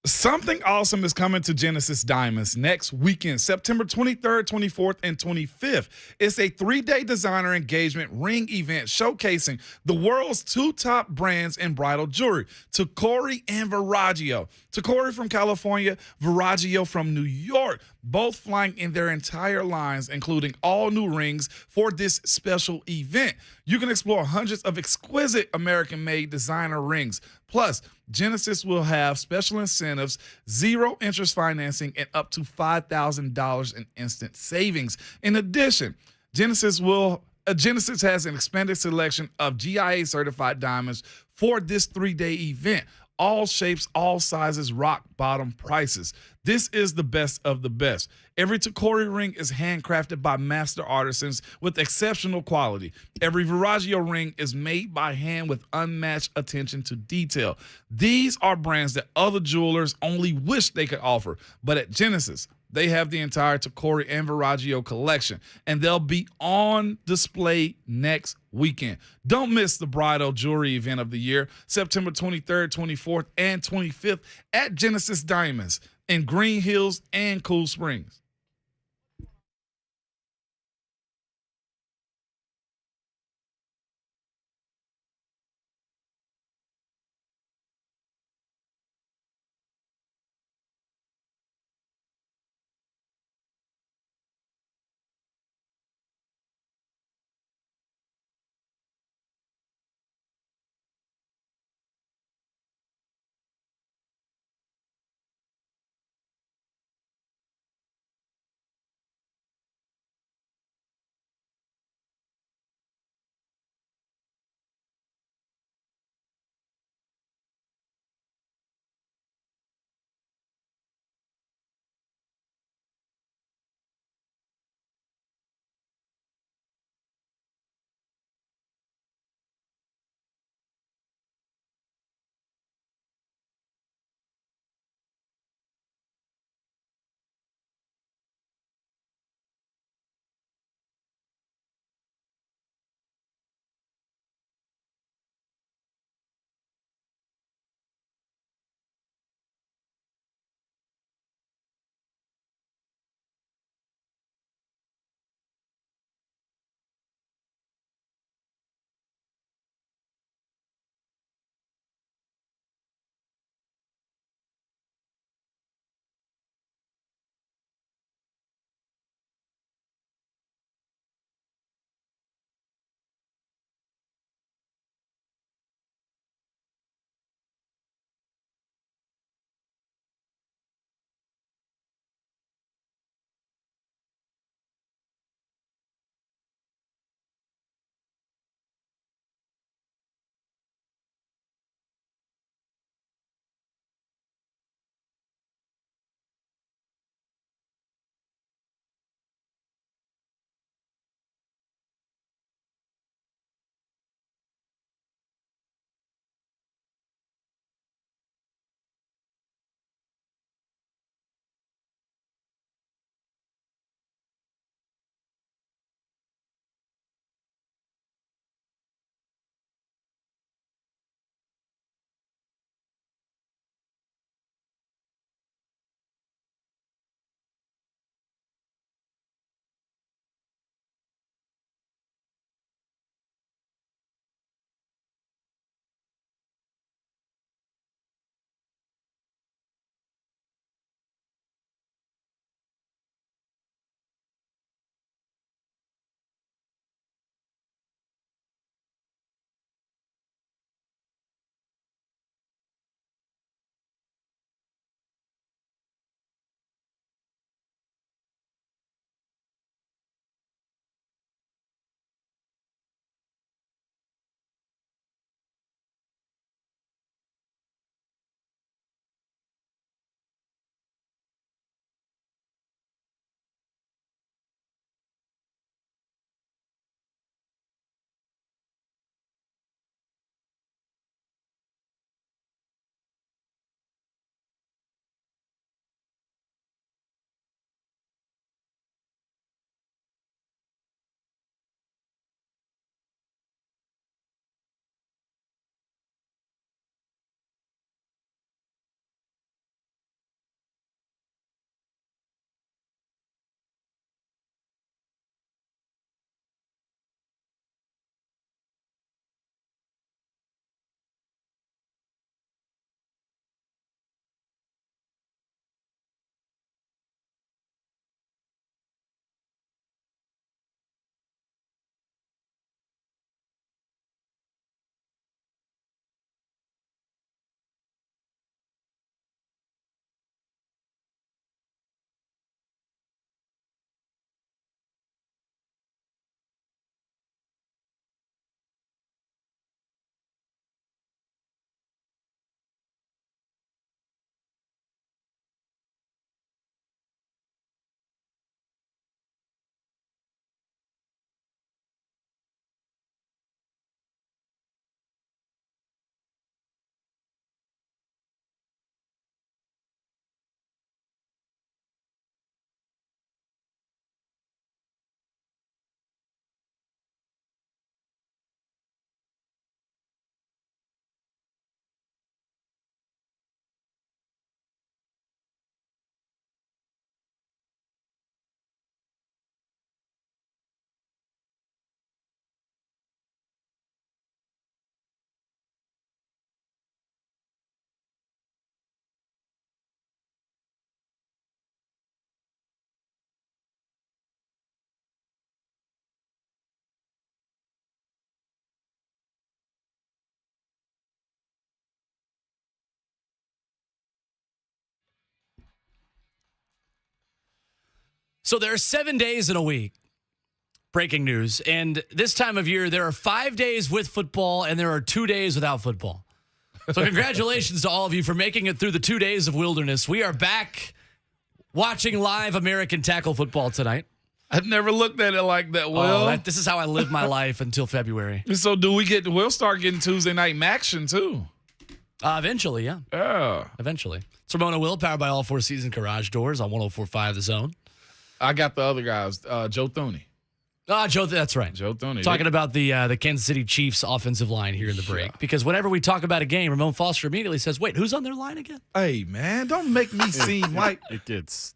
Something awesome is coming to Genesis Diamonds next weekend, September 23rd, 24th, and 25th. It's a 3-day designer engagement ring event showcasing the world's 2 top brands in bridal jewelry, Tacori and Verragio. Tacori from California, Verragio from New York, both flying in their entire lines, including all new rings for this special event. You can explore hundreds of exquisite American-made designer rings. Plus, Genesis will have special incentives, 0 interest financing, and up to $5,000 in instant savings. In addition, Genesis has an expanded selection of GIA-certified diamonds for this 3-day event. All shapes, all sizes, rock bottom prices. This is the best of the best. Every Tacori ring is handcrafted by master artisans with exceptional quality. Every Verragio ring is made by hand with unmatched attention to detail. These are brands that other jewelers only wish they could offer. But at Genesis, they have the entire Tacori and Verragio collection, and they'll be on display next weekend. Don't miss the bridal jewelry event of the year, September 23rd, 24th, and 25th at Genesis Diamonds in Green Hills and Cool Springs. So there are 7 days in a week. Breaking news. And this time of year, there are 5 days with football and there are 2 days without football. So congratulations to all of you for making it through the 2 days of wilderness. We are back watching live American tackle football tonight. I've never looked at it like that, Will. This is how I live my life until February. So we'll start getting Tuesday night action too. Eventually, yeah. Yeah. Eventually. It's Ramona Will, powered by All Four Seasons Garage Doors on 104.5 The Zone. I got the other guys, Joe Thuney. Joe, that's right. Joe Thuney. Talking about the Kansas City Chiefs offensive line here in the break. Yeah. Because whenever we talk about a game, Ramon Foster immediately says, wait, who's on their line again? Hey, man, don't make me seem like It's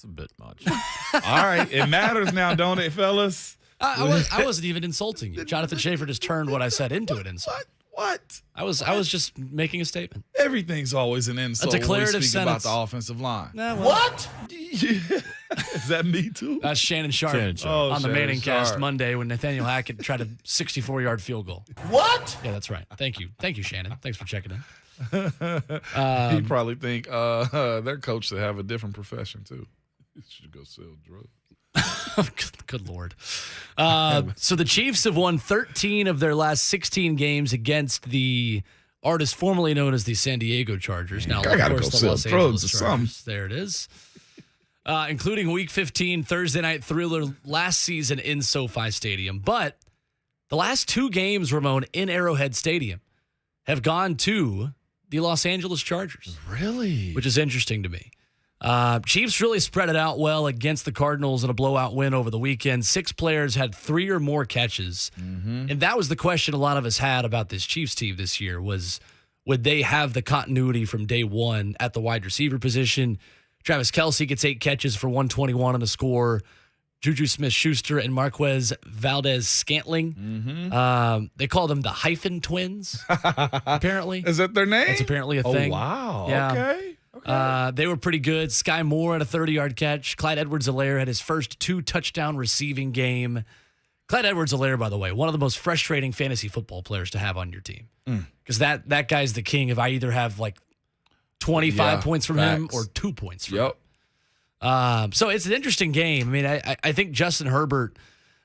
a bit much. All right, it matters now, don't it, fellas? I wasn't even insulting you. Jonathan Schaefer just turned what I said into an insult. What? I was just making a statement. Everything's always an insult when we declarative speak sentence. about the offensive line. Nah, well, What? Is that me too? That's Shannon Sharp Shannon Sharp. on the Shannon Manning Cast Sharp. Monday when Nathaniel Hackett tried a 64-yard field goal. What? Yeah, that's right. Thank you, Shannon. Thanks for checking in. He probably think their coach should have a different profession too. He should go sell drugs. Good Lord. So the Chiefs have won 13 of their last 16 games against the artist formerly known as the San Diego Chargers. Now, I of gotta course, go the sell Los drugs Angeles or Chargers. something. There it is. Including Week 15 Thursday night thriller last season in SoFi Stadium. But the last 2 games, Ramon, in Arrowhead Stadium have gone to the Los Angeles Chargers. Really? Which is interesting to me. Chiefs really spread it out well against the Cardinals in a blowout win over the weekend. 6 players had 3 or more catches. And that was the question a lot of us had about this Chiefs team this year was, would they have the continuity from day one at the wide receiver position? Travis Kelce gets 8 catches for 121 on the score. Juju Smith-Schuster and Marquez Valdez-Scantling. They call them the hyphen twins, apparently. Is that their name? That's apparently a thing. Oh, wow. Yeah. Okay. They were pretty good. Sky Moore had a 30-yard catch. Clyde Edwards-Helaire had his first 2-touchdown receiving game. Clyde Edwards-Helaire, by the way, one of the most frustrating fantasy football players to have on your team. Because that guy's the king if I either have like 25 points from him or 2 points from him. So it's an interesting game. I mean, I think Justin Herbert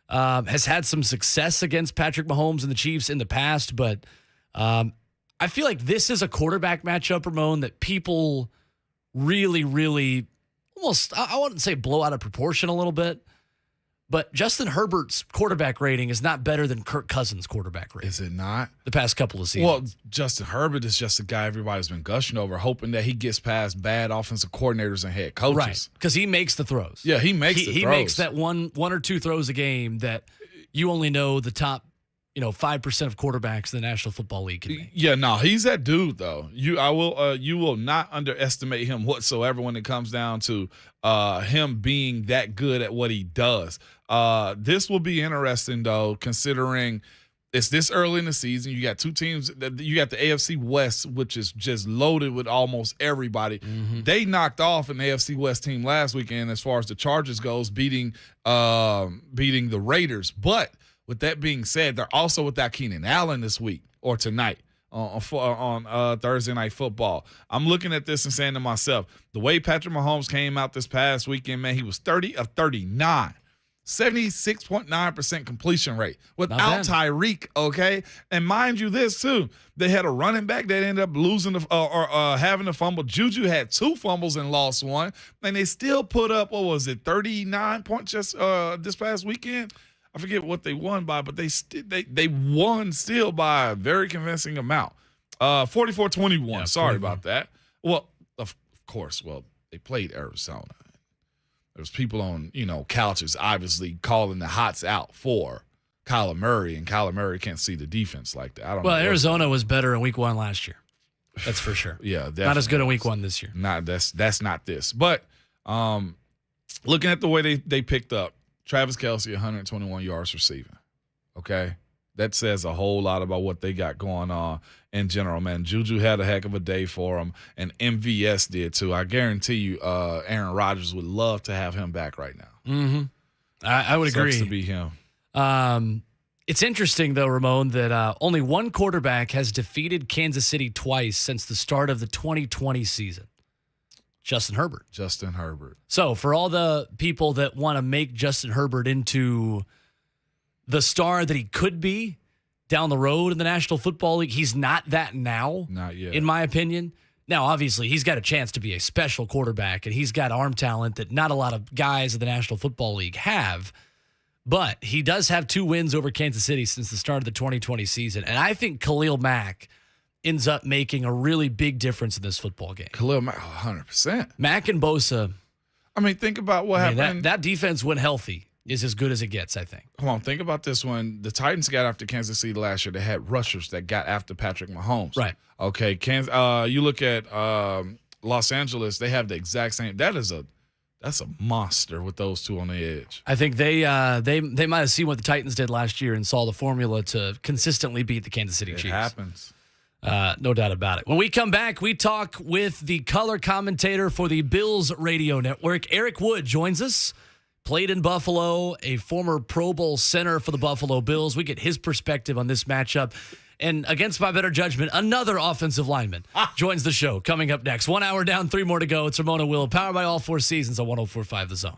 has had some success against Patrick Mahomes and the Chiefs in the past, but I feel like this is a quarterback matchup, Ramon, that people really, really almost, I wouldn't say blow out of proportion a little bit, but Justin Herbert's quarterback rating is not better than Kirk Cousins' quarterback rating. Is it not? The past couple of seasons. Well, Justin Herbert is just a guy everybody's been gushing over, hoping that he gets past bad offensive coordinators and head coaches. Right, because he makes the throws. Yeah, he makes the throws. He makes that one or two throws a game that you only know the top 5% of quarterbacks in the National Football League can make. Yeah, no, he's that dude though. You will not underestimate him whatsoever when it comes down to him being that good at what he does. This will be interesting though, considering it's this early in the season. You got 2 teams. You got the AFC West, which is just loaded with almost everybody. They knocked off an AFC West team last weekend as far as the Chargers goes, beating the Raiders. But with that being said, they're also without Keenan Allen this week or tonight on Thursday Night Football. I'm looking at this and saying to myself, the way Patrick Mahomes came out this past weekend, man, he was 30 of 39. 76.9% completion rate without Tyreek, okay? And mind you this, too. They had a running back that ended up losing having a fumble. Juju had 2 fumbles and lost 1. And they still put up, 39 points just this past weekend? I forget what they won by, but they won still by a very convincing amount. 44-21. Yeah, Sorry about that. Well, of course, they played Arizona. There was people on, couches obviously calling the hots out for Kyler Murray, and Kyler Murray can't see the defense like that. I don't know. Well, Arizona was better in week 1 last year. That's for sure. Yeah, definitely. Not as good in week 1 this year. That's not this. But looking at the way they picked up, Travis Kelce, 121 yards receiving. Okay? That says a whole lot about what they got going on in general, man. Juju had a heck of a day for him, and MVS did too. I guarantee you Aaron Rodgers would love to have him back right now. I would agree. Sucks to be him. It's interesting, though, Ramon, that only one quarterback has defeated Kansas City twice since the start of the 2020 season. Justin Herbert. Justin Herbert. So for all the people that want to make Justin Herbert into the star that he could be down the road in the National Football League, he's not that now. Not yet. In my opinion. Now, obviously, he's got a chance to be a special quarterback, and he's got arm talent that not a lot of guys in the National Football League have. But he does have 2 wins over Kansas City since the start of the 2020 season. And I think Khalil Mack ends up making a really big difference in this football game. Khalil Mack, 100%. Mack and Bosa. I mean, think about what happened. That defense, when healthy, is as good as it gets, I think. Come on, think about this. When the Titans got after Kansas City last year, they had rushers that got after Patrick Mahomes. Right. Okay, you look at Los Angeles, they have the exact same. That's a monster with those 2 on the edge. I think they might have seen what the Titans did last year and saw the formula to consistently beat the Kansas City Chiefs. It happens. No doubt about it. When we come back, we talk with the color commentator for the Bills radio network. Eric Wood joins us. Played in Buffalo, a former Pro Bowl center for the Buffalo Bills. We get his perspective on this matchup. And against my better judgment, another offensive lineman joins the show. Coming up next. 1 hour down, 3 more to go. It's Ramona Will, powered by all 4 seasons on 104.5 The Zone.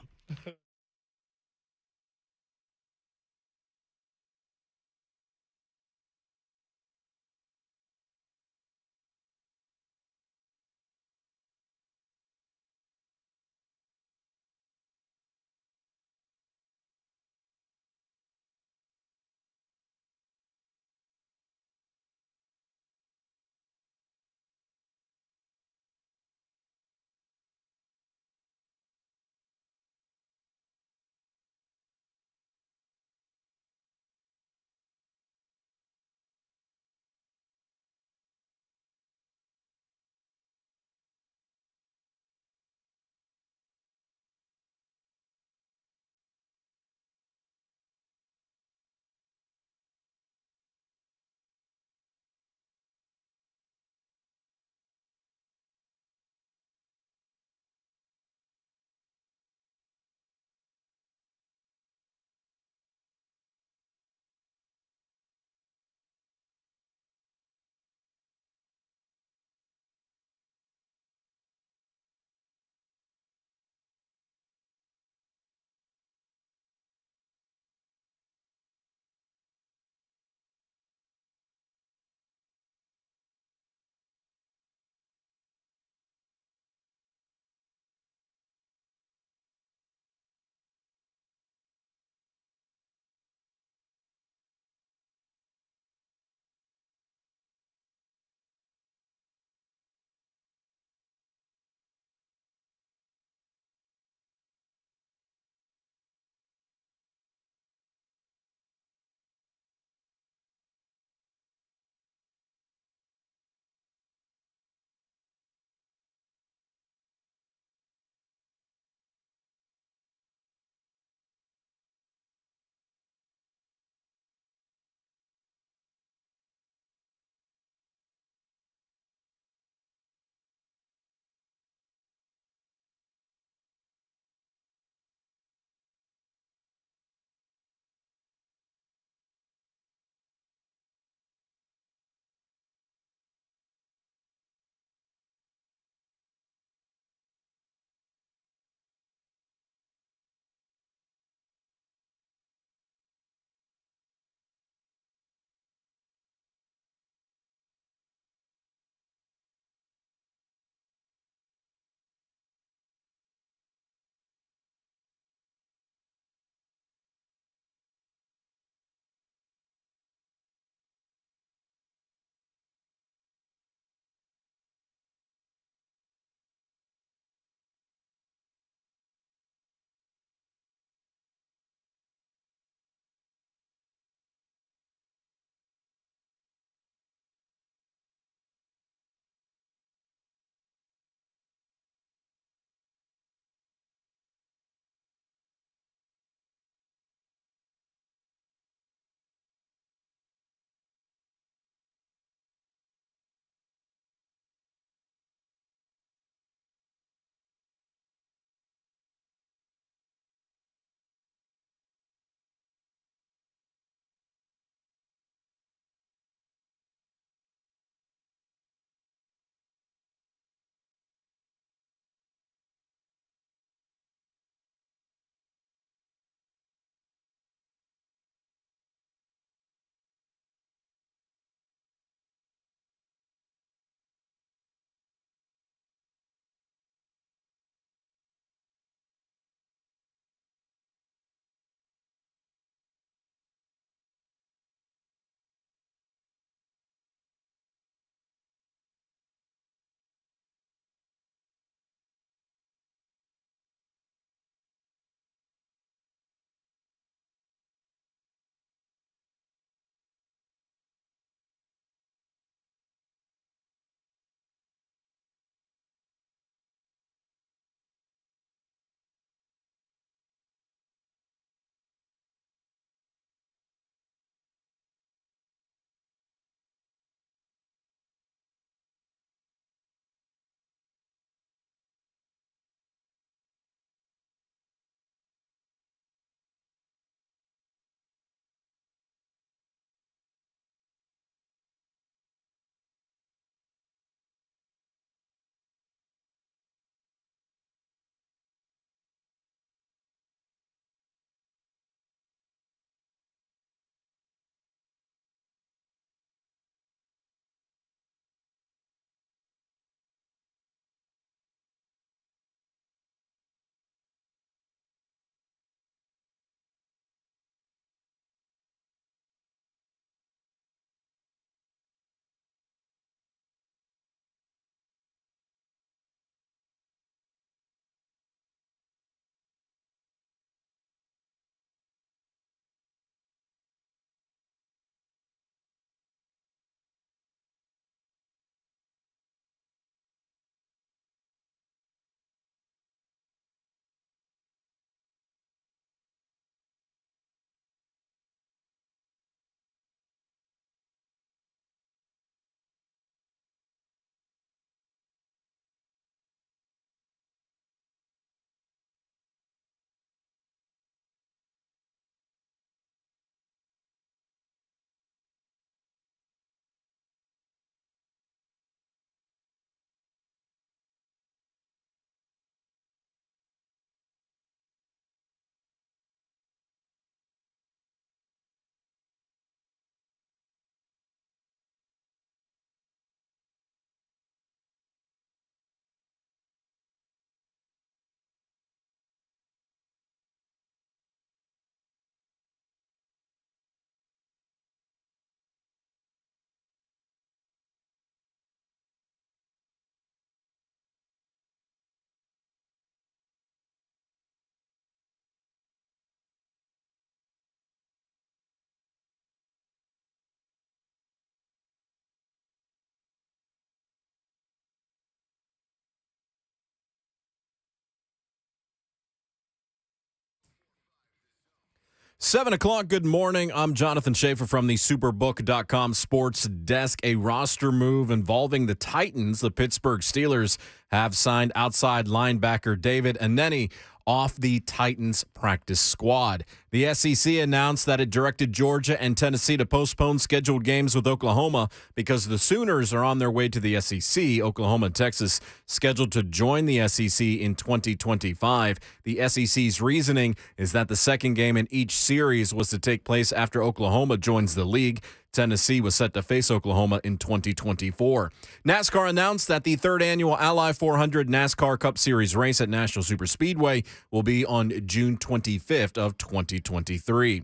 7 o'clock, good morning. I'm Jonathan Schaefer from the Superbook.com sports desk. A roster move involving the Titans. The Pittsburgh Steelers have signed outside linebacker David Anneni off the Titans practice squad. The SEC announced that it directed Georgia and Tennessee to postpone scheduled games with Oklahoma because the Sooners are on their way to the SEC. Oklahoma and Texas scheduled to join the SEC in 2025. The SEC's reasoning is that the second game in each series was to take place after Oklahoma joins the league. Tennessee was set to face Oklahoma in 2024. NASCAR announced that the third annual Ally 400 NASCAR Cup Series race at National Superspeedway will be on June 25th of 2023.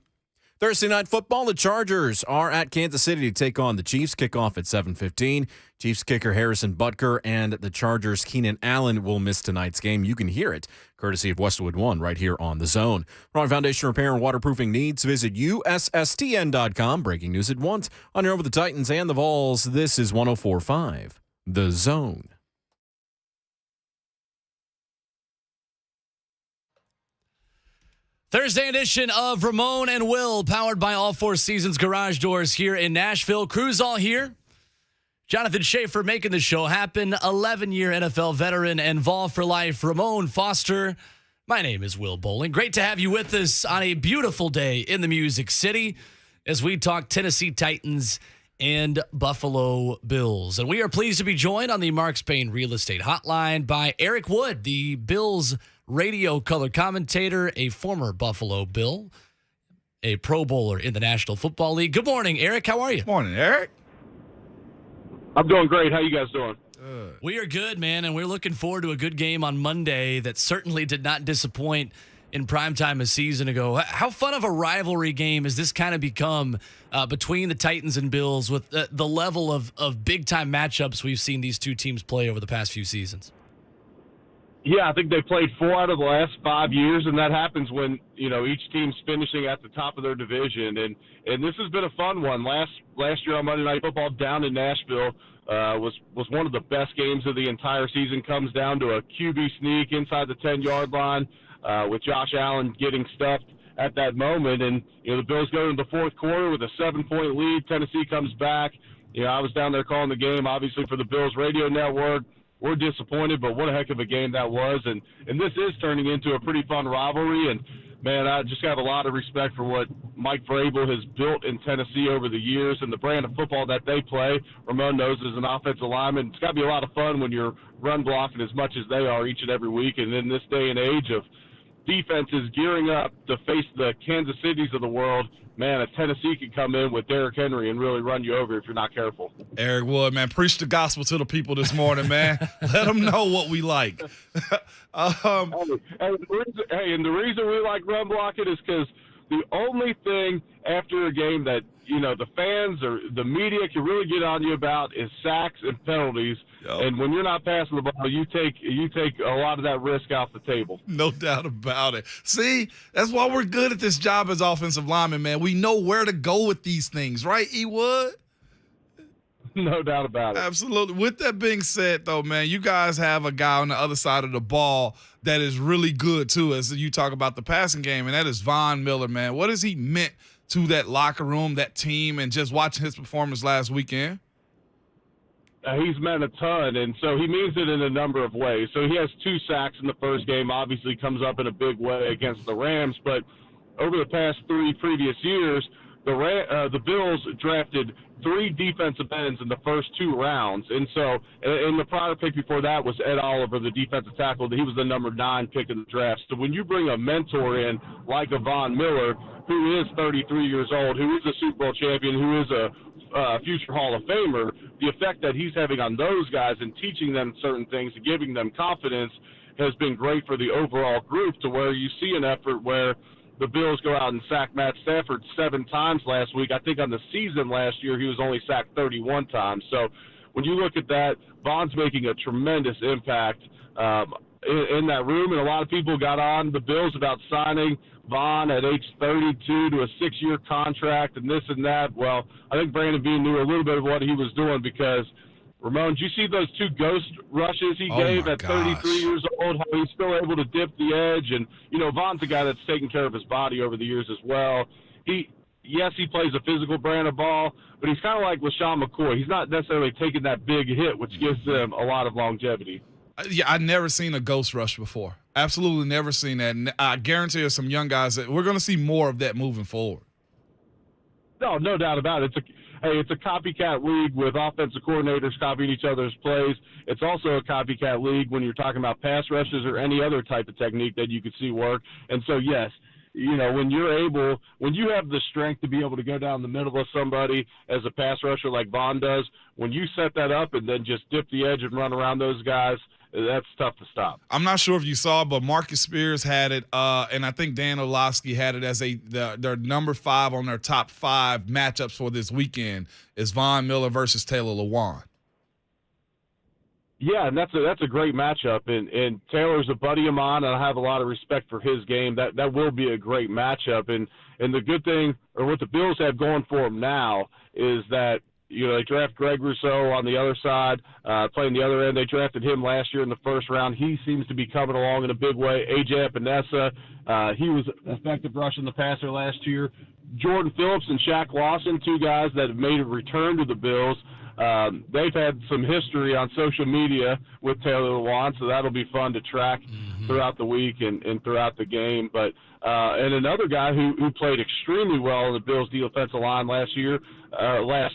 Thursday night football, the Chargers are at Kansas City to take on the Chiefs. Kickoff at 7:15. Chiefs kicker Harrison Butker and the Chargers' Keenan Allen will miss tonight's game. You can hear it courtesy of Westwood One right here on The Zone. For foundation repair and waterproofing needs, visit USSTN.com. Breaking news at once on your Over the Titans and the Vols. This is 104.5 The Zone. Thursday edition of Ramon and Will, powered by All Four Seasons Garage Doors here in Nashville. Crew's all here. Jonathan Schaefer making the show happen. 11-year NFL veteran and Vol for life, Ramon Foster. My name is Will Bowling. Great to have you with us on a beautiful day in the Music City as we talk Tennessee Titans and Buffalo Bills. And we are pleased to be joined on the Mark Spain Real Estate Hotline by Eric Wood, the Bills radio color commentator, a former Buffalo Bill, a Pro Bowler in the National Football League. Good morning, Eric. How are you? Morning, Eric. I'm doing great. How you guys doing? We are good, man, and we're looking forward to a good game on Monday that certainly did not disappoint in primetime a season ago. How fun of a rivalry game has this kind of become between the Titans and Bills with the level of big-time matchups we've seen these two teams play over the past few seasons? Yeah, I think they played 4 out of the last 5 years, and that happens when, each team's finishing at the top of their division. And this has been a fun one. Last year on Monday Night Football down in Nashville was one of the best games of the entire season. Comes down to a QB sneak inside the 10-yard line with Josh Allen getting stuffed at that moment. And, the Bills go into the fourth quarter with a 7-point lead. Tennessee comes back. I was down there calling the game, obviously, for the Bills radio network. We're disappointed, but what a heck of a game that was. And this is turning into a pretty fun rivalry. And, man, I just have a lot of respect for what Mike Vrabel has built in Tennessee over the years and the brand of football that they play. Ramon knows as an offensive lineman, it's got to be a lot of fun when you're run blocking as much as they are each and every week. And in this day and age of defenses gearing up to face the Kansas Cities of the world, man, if Tennessee can come in with Derrick Henry and really run you over if you're not careful. Eric Wood, man, preach the gospel to the people this morning, man. Let them know what we like. And the reason we like run blocking is because the only thing after a game that, the fans or the media can really get on you about is sacks and penalties. Yep. And when you're not passing the ball, you take a lot of that risk off the table. No doubt about it. See, that's why we're good at this job as offensive linemen, man. We know where to go with these things, right, E. Wood? No doubt about it. Absolutely. With that being said, though, man, you guys have a guy on the other side of the ball that is really good, too, as you talk about the passing game, and that is Von Miller, man. What has he meant to that locker room, that team, and just watching his performance last weekend? He's meant a ton, and so he means it in a number of ways. So he has 2 sacks in the first game, obviously comes up in a big way against the Rams, but over the past 3 previous years, the Bills drafted 3 defensive ends in the first 2 rounds. And so in the prior pick before that was Ed Oliver, the defensive tackle. He was the number 9 pick in the draft. So when you bring a mentor in like a Von Miller, who is 33 years old, who is a Super Bowl champion, who is a future Hall of Famer, the effect that he's having on those guys and teaching them certain things and giving them confidence has been great for the overall group, to where you see an effort where the Bills go out and sack Matt Stafford 7 times last week. I think on the season last year he was only sacked 31 times. So when you look at that, Von's making a tremendous impact in that room. And a lot of people got on the Bills about signing Von at age 32 to a 6-year contract and this and that. Well, I think Brandon Beane knew a little bit of what he was doing, because Ramon, did you see those 2 ghost rushes he gave at 33 years old? How he's still able to dip the edge, and Von's a guy that's taken care of his body over the years as well. Yes, he plays a physical brand of ball, but he's kind of like LaShawn McCoy. He's not necessarily taking that big hit, which gives him a lot of longevity. Yeah, I've never seen a ghost rush before. Absolutely never seen that. And I guarantee there's some young guys that we're going to see more of that moving forward. No doubt about it. It's a copycat league with offensive coordinators copying each other's plays. It's also a copycat league when you're talking about pass rushes or any other type of technique that you could see work. And so, yes, when you have the strength to be able to go down the middle of somebody as a pass rusher like Vaughn does, when you set that up and then just dip the edge and run around those guys, that's tough to stop. I'm not sure if you saw, but Marcus Spears had it, and I think Dan Orlovsky had it as their number 5 on their top 5 matchups for this weekend is Von Miller versus Taylor Lewan. Yeah, and that's a great matchup, and Taylor's a buddy of mine, and I have a lot of respect for his game. That will be a great matchup, and the good thing, or what the Bills have going for them now, is that they draft Greg Rousseau on the other side, playing the other end. They drafted him last year in the first round. He seems to be coming along in a big way. A.J. Epinesa, he was effective rushing the passer last year. Jordan Phillips and Shaq Lawson, 2 guys that have made a return to the Bills. They've had some history on social media with Taylor Lewan, so that'll be fun to track throughout the week and throughout the game. But and another guy who played extremely well in the Bills' defensive line last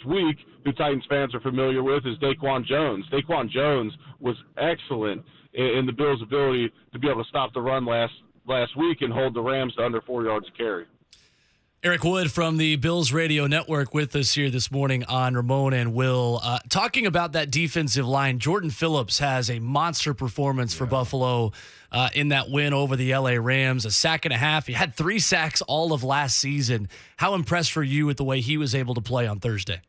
week, who Titans fans are familiar with, is Daequan Jones. Daequan Jones was excellent in the Bills' ability to be able to stop the run last week and hold the Rams to under 4 yards a carry. Eric Wood from the Bills Radio Network with us here this morning on Ramon and Will. Talking about that defensive line, Jordan Phillips has a monster performance for Buffalo in that win over the LA Rams, 1.5 sacks. He had 3 sacks all of last season. How impressed were you with the way he was able to play on Thursday?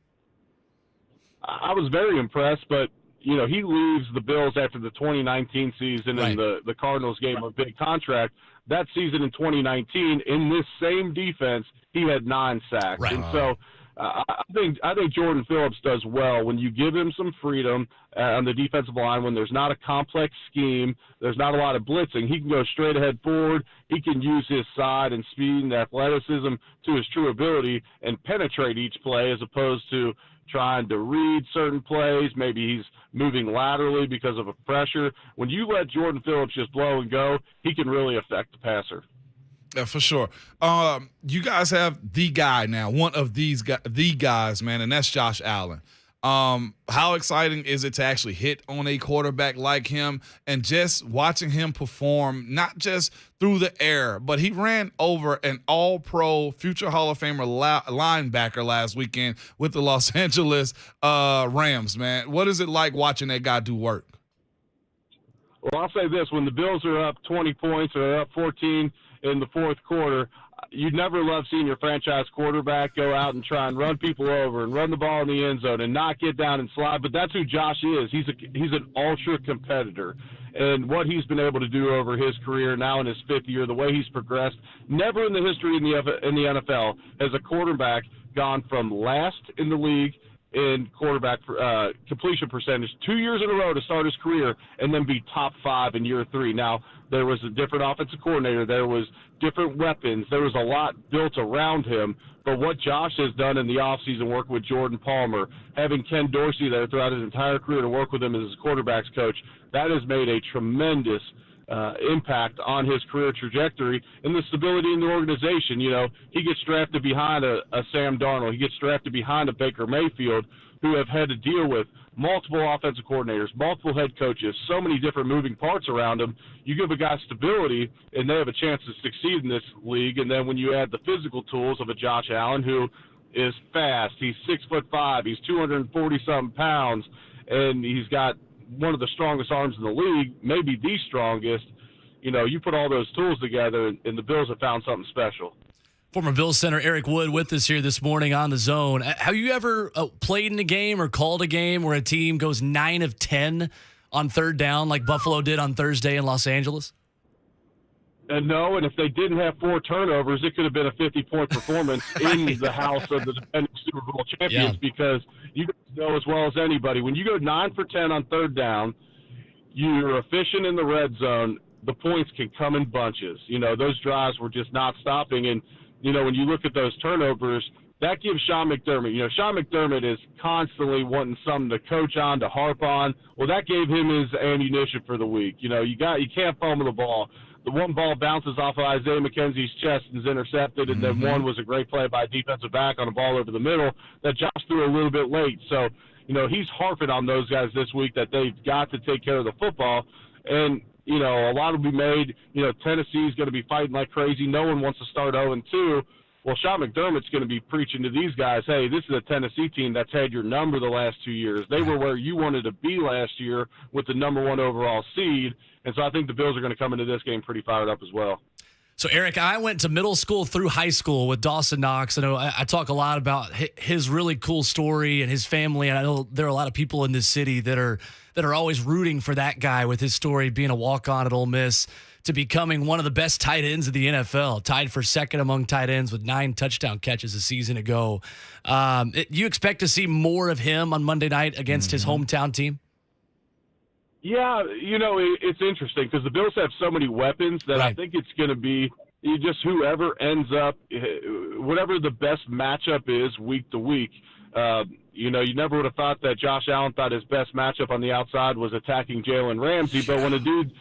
I was very impressed, but he leaves the Bills after the 2019 season and the Cardinals gave him a big contract. That season in 2019, in this same defense, he had 9 sacks. Right. And so I think Jordan Phillips does well when you give him some freedom on the defensive line, when there's not a complex scheme, there's not a lot of blitzing. He can go straight ahead forward. He can use his side and speed and athleticism to his true ability and penetrate each play, as opposed to trying to read certain plays. Maybe he's moving laterally because of a pressure. When you let Jordan Phillips just blow and go, he can really affect the passer. Yeah, for sure. You guys have the guy now, one of the guys, man, and that's Josh Allen. How exciting is it to actually hit on a quarterback like him, and just watching him perform, not just through the air, but he ran over an all-pro future Hall of Famer linebacker last weekend with the Los Angeles Rams, man. What is it like watching that guy do work? Well, I'll say this. When the Bills are up 20 points or they're up 14 in the fourth quarter, you'd never love seeing your franchise quarterback go out and try and run people over and run the ball in the end zone and not get down and slide. But that's who Josh is. He's an ultra competitor. And what he's been able to do over his career now in his 5th year, the way he's progressed, never in the history in the NFL has a quarterback gone from last in the league in quarterback completion percentage 2 years in a row to start his career and then be top 5 in year 3. Now, there was a different offensive coordinator. There was different weapons. There was a lot built around him. But what Josh has done in the offseason, working with Jordan Palmer, having Ken Dorsey there throughout his entire career to work with him as his quarterback's coach, that has made a tremendous impact on his career trajectory and the stability in the organization. You know, he gets drafted behind a Sam Darnold. He gets drafted behind a Baker Mayfield, who have had to deal with multiple offensive coordinators, multiple head coaches, so many different moving parts around him. You give a guy stability, and they have a chance to succeed in this league. And then when you add the physical tools of a Josh Allen, who is fast, he's 6'5", he's 240-something pounds, and he's got one of the strongest arms in the league, maybe the strongest. You know, you put all those tools together, and the Bills have found something special. Former Bills center Eric Wood with us here this morning on The Zone. Have you ever played in a game or called a game where a team goes 9 of 10 on third down like Buffalo did on Thursday in Los Angeles? No, and if they didn't have 4 turnovers, it could have been a 50-point performance in the house of the defending Super Bowl champions because you know as well as anybody, when you go 9 for 10 on third down, you're efficient in the red zone, the points can come in bunches. You know, those drives were just not stopping. And, you know, when you look at those turnovers, that gives Sean McDermott, you know, Sean McDermott is constantly wanting something to coach on, to harp on. Well, that gave him his ammunition for the week. You know, you can't fumble the ball. The one ball bounces off of Isaiah McKenzie's chest and is intercepted, and then one was a great play by a defensive back on a ball over the middle that Josh threw a little bit late. So, you know, he's harping on those guys this week that they've got to take care of the football. And, you know, a lot will be made. You know, Tennessee's going to be fighting like crazy. No one wants to start 0-2. Well, Sean McDermott's going to be preaching to these guys, hey, this is a Tennessee team that's had your number the last 2 years. They were where you wanted to be last year with the number 1 overall seed. And so I think the Bills are going to come into this game pretty fired up as well. So, Eric, I went to middle school through high school with Dawson Knox. I know I talk a lot about his really cool story and his family. And I know there are a lot of people in this city that are always rooting for that guy with his story being a walk-on at Ole Miss to becoming one of the best tight ends of the NFL, tied for second among tight ends with 9 touchdown catches a season ago. You expect to see more of him on Monday night against his hometown team? Yeah, you know, it's interesting because the Bills have so many weapons that I think it's going to be just whoever ends up, whatever the best matchup is week to week. You know, you never would have thought that Josh Allen thought his best matchup on the outside was attacking Jalen Ramsey, but when a dude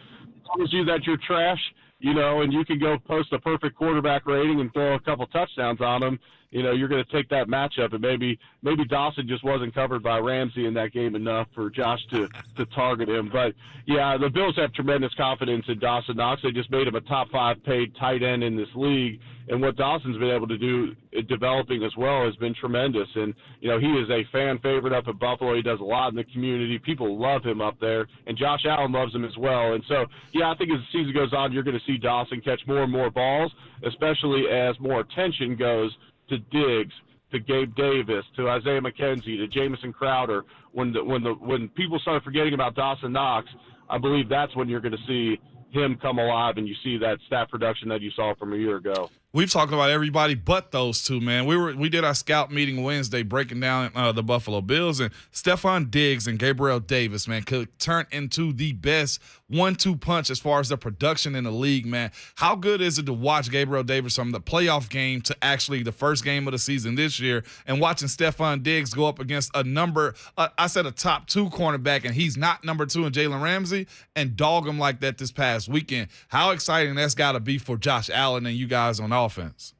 tells you that you're trash, you know, and you can go post a perfect quarterback rating and throw a couple touchdowns on him, you know, you're going to take that matchup. And maybe Dawson just wasn't covered by Ramsey in that game enough for Josh to target him. But, yeah, the Bills have tremendous confidence in Dawson Knox. They just made him a top 5 paid tight end in this league. And what Dawson's been able to do developing as well has been tremendous. And, you know, he is a fan favorite up at Buffalo. He does a lot in the community. People love him up there. And Josh Allen loves him as well. And so, yeah, I think as the season goes on, you're going to see Dawson catch more and more balls, especially as more attention goes to Diggs, to Gabe Davis, to Isaiah McKenzie, to Jamison Crowder. When people start forgetting about Dawson Knox, I believe that's when you're going to see him come alive and you see that stat production that you saw from a year ago. We've talked about everybody but those two, man. We did our scout meeting Wednesday breaking down the Buffalo Bills, and Stephon Diggs and Gabriel Davis, man, could turn into the best 1-2 punch as far as the production in the league, man. How good is it to watch Gabriel Davis from the playoff game to actually the first game of the season this year, and watching Stephon Diggs go up against a top 2 cornerback, and he's not number 2 in Jalen Ramsey, and dog him like that this past weekend. How exciting that's got to be for Josh Allen and you guys on offense.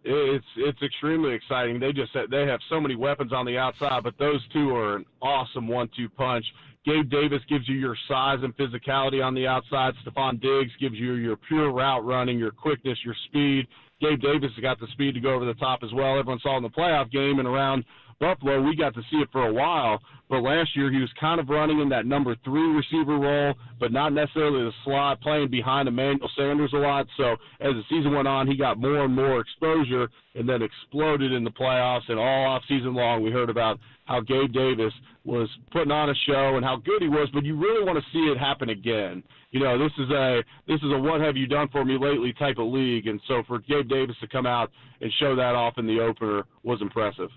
It's extremely exciting. They have so many weapons on the outside, but those two are an awesome 1-2 punch. Gabe Davis gives you your size and physicality on the outside. Stephon Diggs gives you your pure route running, your quickness, your speed. Gabe Davis has got the speed to go over the top as well. Everyone saw in the playoff game and around Buffalo, we got to see it for a while. But last year he was kind of running in that number 3 receiver role, but not necessarily the slot, playing behind Emmanuel Sanders a lot. So as the season went on, he got more and more exposure and then exploded in the playoffs. And all offseason long we heard about how Gabe Davis was putting on a show and how good he was, but you really want to see it happen again. You know, this is a what have you done for me lately type of league. And so for Gabe Davis to come out and show that off in the opener was impressive.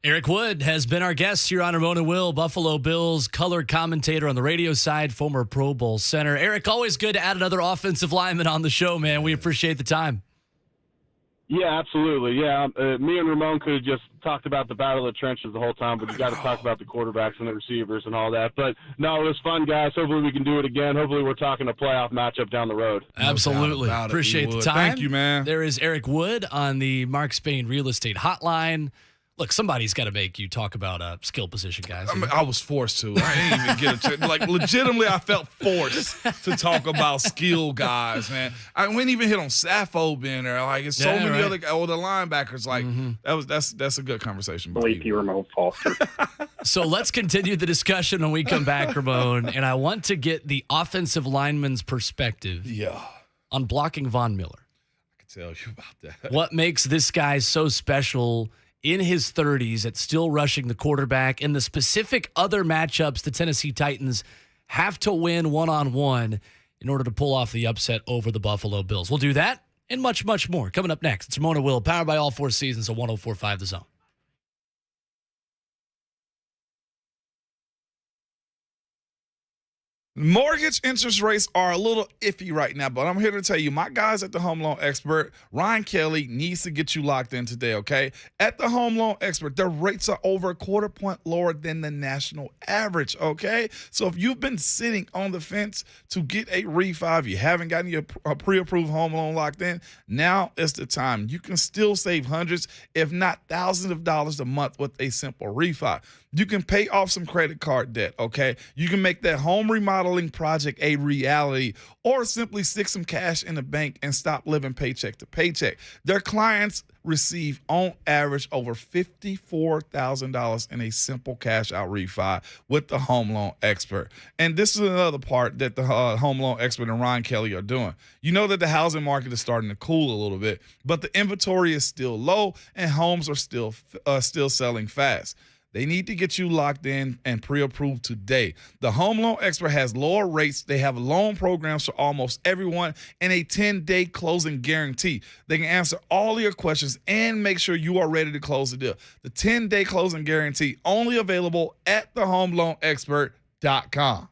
Eric Wood has been our guest here on Ramona Will, Buffalo Bills color commentator on the radio side, former Pro Bowl center. Eric, always good to add another offensive lineman on the show, man. We appreciate the time. Yeah, absolutely. Yeah, me and Ramon could have just talked about the battle of the trenches the whole time, but you got to talk about the quarterbacks and the receivers and all that. But no, it was fun, guys. Hopefully we can do it again. Hopefully we're talking a playoff matchup down the road. Absolutely. Appreciate the time. Thank you, man. There is Eric Wood on the Mark Spain Real Estate Hotline. Look, somebody's got to make you talk about a skill position, guys. I was forced to. I didn't even get a chance. Like, legitimately, I felt forced to talk about skill guys, man. I wouldn't even hit on Sappho being there. Like, it's so many other older linebackers. Like, that's a good conversation. Believe you, Ramon Foster. So let's continue the discussion when we come back, Ramon. And I want to get the offensive lineman's perspective on blocking Von Miller. I can tell you about that. What makes this guy so special in his 30s at still rushing the quarterback, and the specific other matchups the Tennessee Titans have to win one-on-one in order to pull off the upset over the Buffalo Bills. We'll do that and much, much more. Coming up next, it's Ramona Will, powered by All Four Seasons of 104.5 The Zone. Mortgage interest rates are a little iffy right now, but I'm here to tell you, my guys at the Home Loan Expert, Ryan Kelly, needs to get you locked in today, okay? At the Home Loan Expert, their rates are over a quarter point lower than the national average, okay? So if you've been sitting on the fence to get a refi, if you haven't gotten your pre-approved home loan locked in, now is the time. You can still save hundreds, if not thousands of dollars a month with a simple refi. You can pay off some credit card debt, okay? You can make that home remodeling project a reality, or simply stick some cash in the bank and stop living paycheck to paycheck. Their clients receive, on average, over $54,000 in a simple cash out refi with the Home Loan Expert. And this is another part that the Home Loan Expert and Ryan Kelly are doing. You know that the housing market is starting to cool a little bit, but the inventory is still low and homes are still selling fast. They need to get you locked in and pre-approved today. The Home Loan Expert has lower rates. They have loan programs for almost everyone and a 10-day closing guarantee. They can answer all your questions and make sure you are ready to close the deal. The 10-day closing guarantee only available at thehomeloanexpert.com.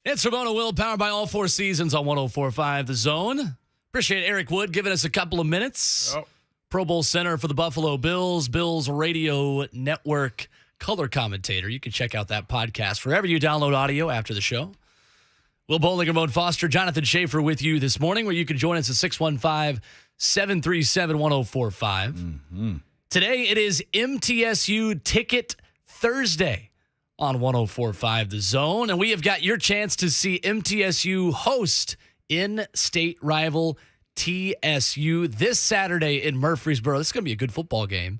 It's Ramona Will, powered by All Four Seasons on 104.5 The Zone. Appreciate Eric Wood giving us a couple of minutes. Yep. Pro Bowl center for the Buffalo Bills, Bills Radio Network color commentator. You can check out that podcast wherever you download audio after the show. Will Bowling, Ramon Foster, Jonathan Schaefer with you this morning, where you can join us at 615-737-1045. Today it is MTSU Ticket Thursday on 104.5 The Zone, and we have got your chance to see MTSU host in-state rival TSU this Saturday in Murfreesboro. This is going to be a good football game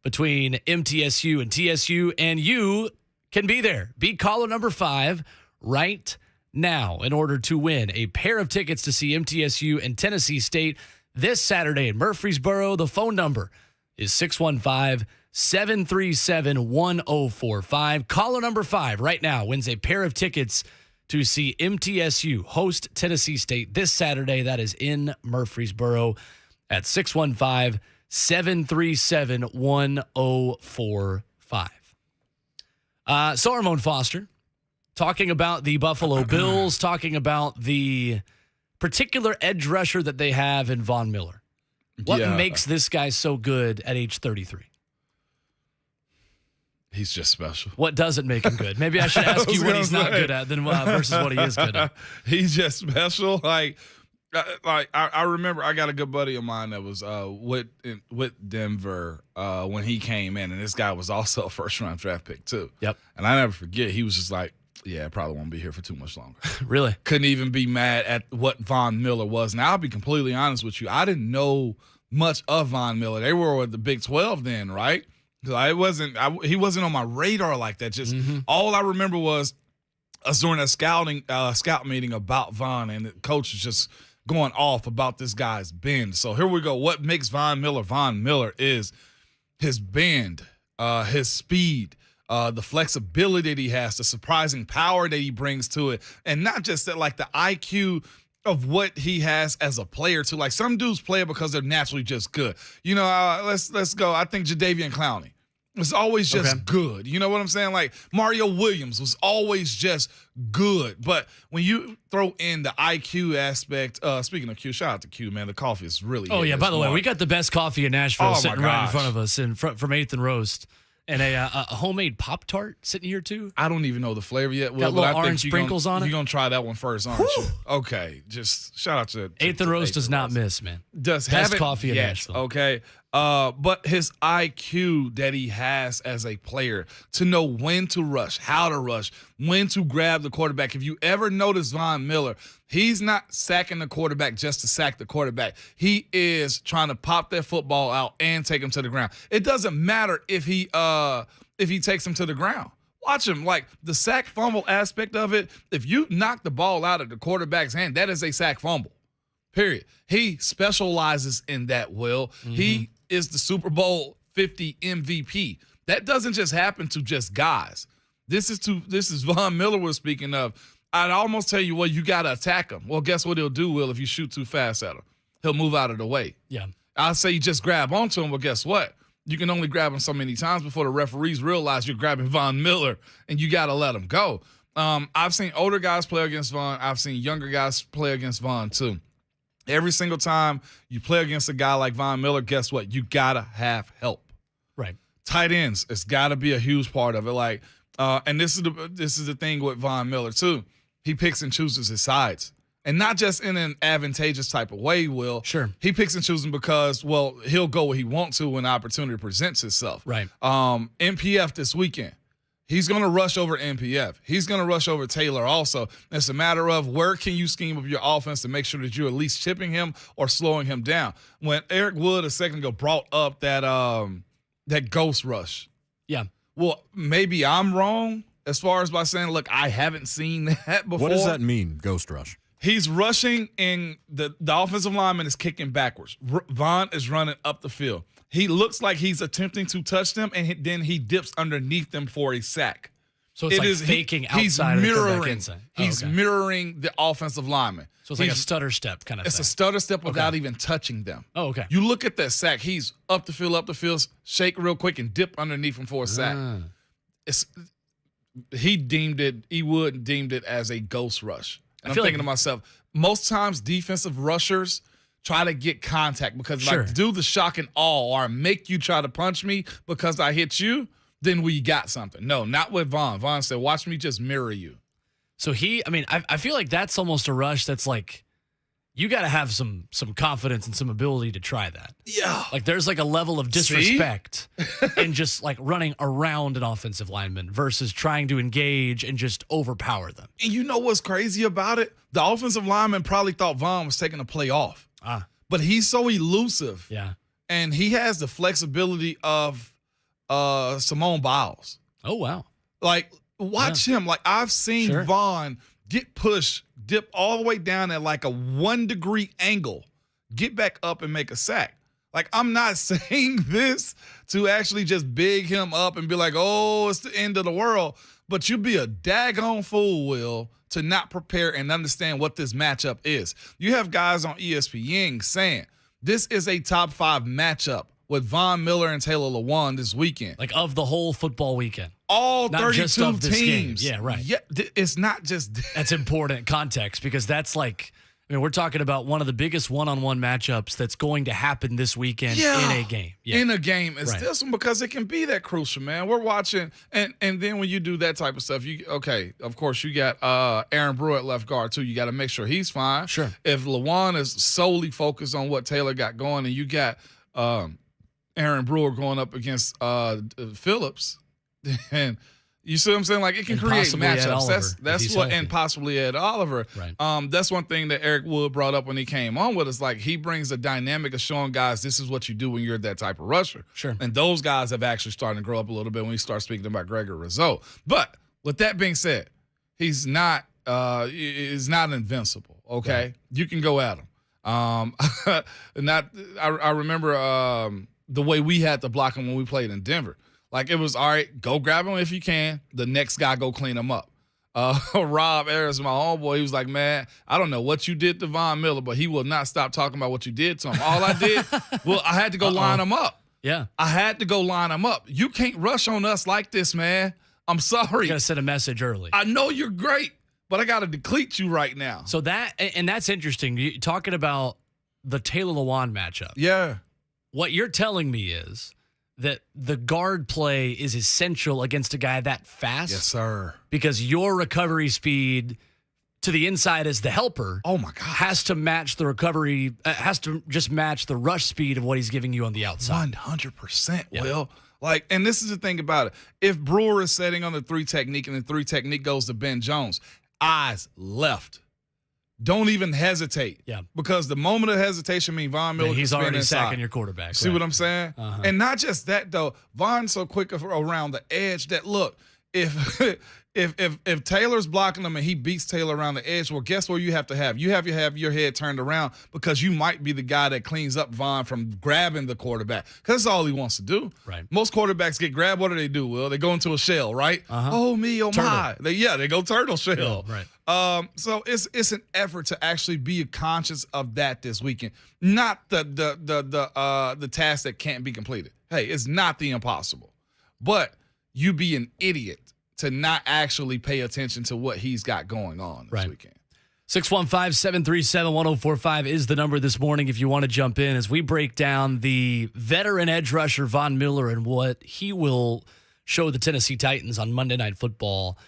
between MTSU and TSU, and you can be there. Be caller number 5 right now in order to win a pair of tickets to see MTSU and Tennessee State this Saturday in Murfreesboro. The phone number is 615-737-1045. Caller number 5 right now wins a pair of tickets to see MTSU host Tennessee State this Saturday. That is in Murfreesboro at 615-737-1045. So Ramon Foster, talking about the Buffalo Bills, talking about the particular edge rusher that they have in Von Miller. What makes this guy so good at age 33? He's just special. What doesn't make him good? Maybe I should ask you what he's not good at than versus what he is good at. He's just special. Like I remember I got a good buddy of mine that was with Denver when he came in, and this guy was also a first-round draft pick too. Yep. And I never forget, he was just like, yeah, I probably won't be here for too much longer. Really? Couldn't even be mad at what Von Miller was. Now, I'll be completely honest with you. I didn't know much of Von Miller. They were with the Big 12 then, right? Because he wasn't on my radar like that. Just all I remember was us doing a scout meeting about Von, and the coach was just going off about this guy's bend. So here we go. What makes Von Miller Von Miller is his bend, his speed, the flexibility that he has, the surprising power that he brings to it, and not just that, like the IQ of what he has as a player too. Like some dudes play it because they're naturally just good. You know, let's go. I think Jadeveon Clowney was always just good. You know what I'm saying? Like Mario Williams was always just good. But when you throw in the IQ aspect, speaking of Q, shout out to Q, man. The coffee is really Oh, yeah. By the way, we got the best coffee in Nashville sitting right in front of us from 8th and Roast. And a homemade Pop-Tart sitting here, too. I don't even know the flavor yet. Got little orange sprinkles on it. You're going to try that one first, aren't you? Okay. Just shout out to 8th and Roast does not miss, man. Best coffee in Nashville. Okay. But his IQ that he has as a player to know when to rush, how to rush, when to grab the quarterback. If you ever notice Von Miller, he's not sacking the quarterback just to sack the quarterback. He is trying to pop that football out and take him to the ground. It doesn't matter if he takes him to the ground. Watch him. Like the sack fumble aspect of it, if you knock the ball out of the quarterback's hand, that is a sack fumble. Period. He specializes in that, Will. He is the Super Bowl 50 MVP. That doesn't just happen to just guys. This is Von Miller we're speaking of. I'd almost tell you, well, you got to attack him. Well, guess what he'll do, Will, if you shoot too fast at him? He'll move out of the way. Yeah. I'll say you just grab onto him, but guess what? You can only grab him so many times before the referees realize you're grabbing Von Miller, and you got to let him go. I've seen older guys play against Von. I've seen younger guys play against Von, too. Every single time you play against a guy like Von Miller, guess what? You got to have help. Right. Tight ends, it's got to be a huge part of it. Like, and this is the thing with Von Miller, too. He picks and chooses his sides. And not just in an advantageous type of way, Will. Sure. He picks and chooses because, well, he'll go where he wants to when the opportunity presents itself. Right. MPF this weekend. He's going to rush over MPF. He's going to rush over Taylor also. It's a matter of where can you scheme up your offense to make sure that you're at least chipping him or slowing him down. When Eric Wood a second ago brought up that ghost rush. Yeah. Well, maybe I'm wrong as far as by saying, look, I haven't seen that before. What does that mean, ghost rush? He's rushing and the offensive lineman is kicking backwards. Von is running up the field. He looks like he's attempting to touch them, and then he dips underneath them for a sack. So it's faking outside and come back inside. He's mirroring the offensive lineman. So it's like a stutter step kind of thing. It's a stutter step without even touching them. Oh, okay. You look at that sack. He's up the field, shake real quick, and dip underneath him for a sack. he deemed it as a ghost rush. And I'm feel thinking like- to myself, most times defensive rushers try to get contact because Sure. like do the shock and awe or make you try to punch me because I hit you, then we got something. No, not with Vaughn. Vaughn said, watch me just mirror you. So I feel like that's almost a rush that's like, you got to have some confidence and some ability to try that. Yeah. Like there's like a level of disrespect in just like running around an offensive lineman versus trying to engage and just overpower them. And you know what's crazy about it? The offensive lineman probably thought Vaughn was taking a play off. But he's so elusive. Yeah. And he has the flexibility of Simone Biles. Oh, wow. Like, watch him. Like, I've seen Sure. Vaughn get pushed, dip all the way down at like a 1 degree angle, get back up and make a sack. Like, I'm not saying this to actually just big him up and be like, oh, it's the end of the world. But you'd be a daggone fool, Will, to not prepare and understand what this matchup is. You have guys on ESPN saying this is a top 5 matchup with Von Miller and Taylor Lewan this weekend. Like of the whole football weekend. All Not 32 just of this game. teams. Yeah, right. Yeah, it's not just That's important context because that's like, I mean, we're talking about one of the biggest one-on-one matchups that's going to happen this weekend in a game. Yeah. In a game. It's Right. this one because it can be that crucial, man. We're watching, and then when you do that type of stuff, of course, you got Aaron Brewer at left guard, too. You got to make sure he's fine. Sure. If Lewan is solely focused on what Taylor got going, and you got Aaron Brewer going up against Phillips, and you see what I'm saying? Like, it can And create possibly Ed matchups. Oliver, if That's he's what, healthy. and possibly Ed Oliver. Right. That's one thing that Eric Wood brought up when he came on with us. Like, he brings a dynamic of showing guys this is what you do when you're that type of rusher. Sure. And those guys have actually started to grow up a little bit when we start speaking about Gregory Rizzo. But with that being said, he's not invincible. Okay, Right. You can go at him. I remember the way we had to block him when we played in Denver. Like, it was, all right, go grab him if you can. The next guy go clean him up. Rob Ayers, my homeboy, he was like, man, I don't know what you did to Von Miller, but he will not stop talking about what you did to him. All I did, I had to go line him up. Yeah. I had to go line him up. You can't rush on us like this, man. I'm sorry. You got to send a message early. I know you're great, but I got to deplete you right now. So that's interesting. You talking about the Taylor Lewan matchup. Yeah. What you're telling me is that the guard play is essential against a guy that fast. Yes, sir. Because your recovery speed to the inside as the helper Oh, my God. has to match the recovery, has to just match the rush speed of what he's giving you on the outside. 100%, Yeah. Will. Like, and this is the thing about it. If Brewer is setting on the 3 technique and the 3 technique goes to Ben Jones, eyes left. Don't even hesitate. Yeah. Because the moment of hesitation means Von Miller Yeah, he's can spin already inside. sacking your quarterback. See right. what I'm saying? Uh-huh. And not just that, though. Von's so quick around the edge that, look, if Taylor's blocking him and he beats Taylor around the edge, well, guess what you have to have? You have to have your head turned around because you might be the guy that cleans up Von from grabbing the quarterback because that's all he wants to do. Right. Most quarterbacks get grabbed. What do? Will they go into a shell, right? Uh-huh. Oh, me, oh, Turtle. my. They go turtle shell. Yeah, right. So it's an effort to actually be conscious of that this weekend, not the task that can't be completed. Hey, it's not the impossible, but you be an idiot to not actually pay attention to what he's got going on this Right. weekend. 615-737-1045 is the number this morning if you want to jump in as we break down the veteran edge rusher Von Miller and what he will show the Tennessee Titans on Monday Night Football.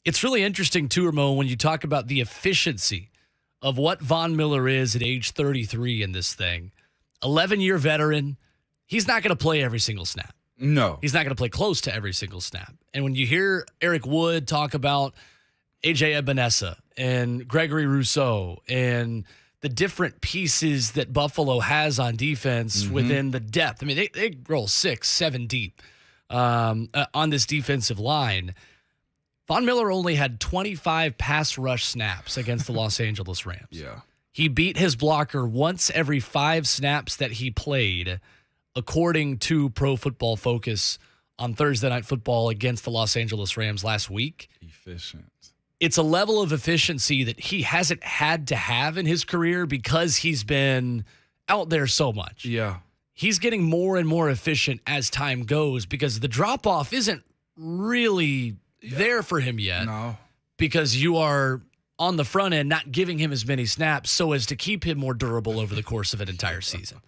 It's really interesting, too, Ramon, when you talk about the efficiency of what Von Miller is at age 33 in this thing. 11-year veteran. He's not going to play every single snap. No. He's not going to play close to every single snap. And when you hear Eric Wood talk about A.J. Ebenesa and Gregory Rousseau and the different pieces that Buffalo has on defense within the depth, I mean, they roll 6, 7 deep on this defensive line. Von Miller only had 25 pass rush snaps against the Los Angeles Rams. Yeah. He beat his blocker once every 5 snaps that he played, according to Pro Football Focus on Thursday Night Football against the Los Angeles Rams last week. Efficient. It's a level of efficiency that he hasn't had to have in his career because he's been out there so much. Yeah. He's getting more and more efficient as time goes because the drop-off isn't really there for him yet. No. Because you are on the front end not giving him as many snaps so as to keep him more durable over the course of an entire season.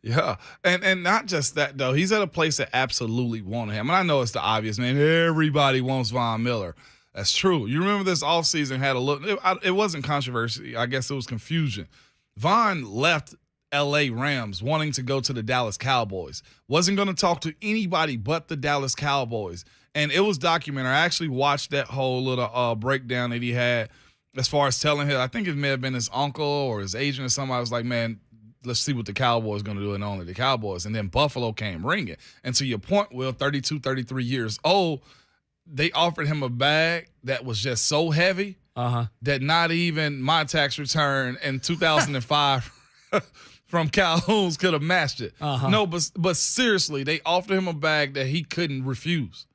Yeah, and not just that, though. He's at a place that absolutely wanted him. And I know it's the obvious, man. Everybody wants Von Miller. That's true. You remember this offseason had a little – it wasn't controversy. I guess it was confusion. Von left L.A. Rams wanting to go to the Dallas Cowboys. Wasn't going to talk to anybody but the Dallas Cowboys. And it was documented. I actually watched that whole little breakdown that he had as far as telling him. I think it may have been his uncle or his agent or somebody was like, man, let's see what the Cowboys going to do, and only the Cowboys. And then Buffalo came ringing. And to your point, Will, 32, 33 years old, they offered him a bag that was just so heavy that not even my tax return in 2005 from Calhoun's could have matched it. No, but seriously, they offered him a bag that he couldn't refuse.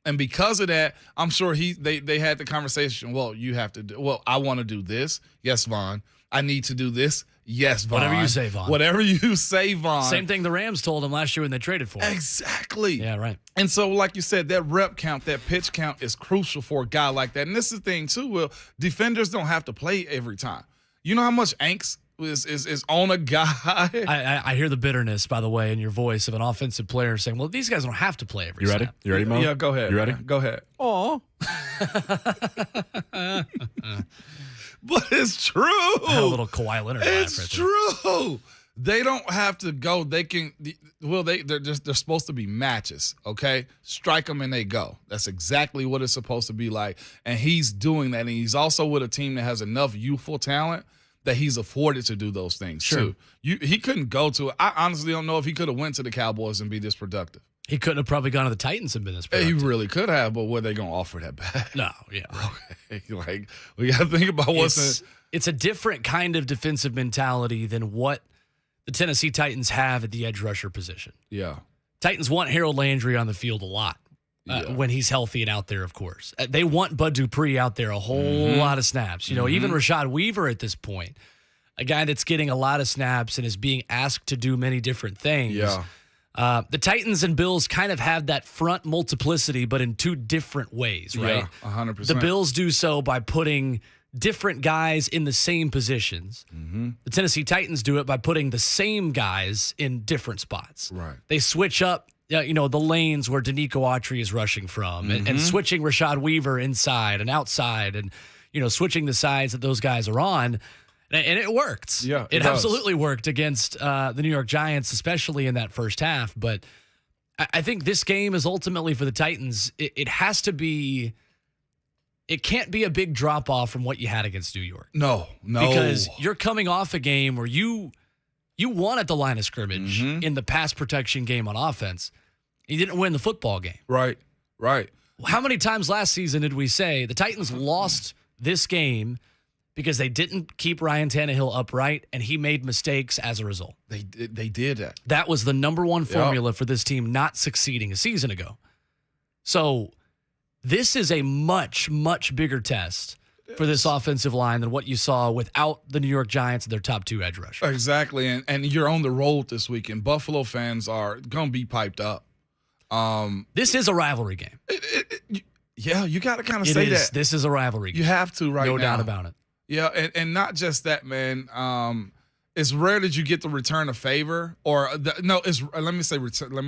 And because of that, I'm sure they had the conversation, well, you have to do, well, I want to do this. Yes, Von. I need to do this. Yes, Von. Whatever you say, Von. Whatever you say, Von. Same thing the Rams told him last year when they traded for him. Exactly. Yeah, right. And so, like you said, that rep count, that pitch count is crucial for a guy like that. And this is the thing, too, Will. Defenders don't have to play every time. You know how much angst is on a guy? I hear the bitterness, by the way, in your voice of an offensive player saying, well, these guys don't have to play every snap. You ready, Mo? Yeah, go ahead. You ready? Man. Go ahead. Aw. But it's true. I had a little Kawhi Leonard laugh It's right there. true. They don't have to go. They can. Well, they're supposed to be matches. Okay, strike them and they go. That's exactly what it's supposed to be like. And he's doing that. And he's also with a team that has enough youthful talent that he's afforded to do those things too. He couldn't go to. I honestly don't know if he could have went to the Cowboys and be this productive. He couldn't have probably gone to the Titans and been this He productive. really could have, but were they going to offer that back? No, yeah. Okay, like we got to think about what's. It's a different kind of defensive mentality than what the Tennessee Titans have at the edge rusher position. Yeah. Titans want Harold Landry on the field a lot when he's healthy and out there, of course. They want Bud Dupree out there a whole lot of snaps. You know, even Rashad Weaver at this point, a guy that's getting a lot of snaps and is being asked to do many different things. Yeah. The Titans and Bills kind of have that front multiplicity, but in two different ways, right? Yeah, 100%. The Bills do so by putting different guys in the same positions. The Tennessee Titans do it by putting the same guys in different spots. Right. They switch up, the lanes where Daequan Jones is rushing from and switching Rashad Weaver inside and outside and, switching the sides that those guys are on. And it worked. Yeah, it does. absolutely worked against the New York Giants, especially in that first half. But I think this game is ultimately for the Titans. It has to be. It can't be a big drop off from what you had against New York. No. Because you're coming off a game where you won at the line of scrimmage in the pass protection game on offense. You didn't win the football game. Right. How many times last season did we say the Titans lost this game because they didn't keep Ryan Tannehill upright, and he made mistakes as a result? They did that. That was the number one formula for this team not succeeding a season ago. So this is a much, much bigger test for this offensive line than what you saw without the New York Giants and their top two edge rushers. Exactly, and you're on the road this weekend. Buffalo fans are going to be piped up. This is a rivalry game. Yeah, you got to kind of say that. This is a rivalry game. You have to now. No doubt about it. Yeah, and not just that, man. It's rare that you get the return a favor, let me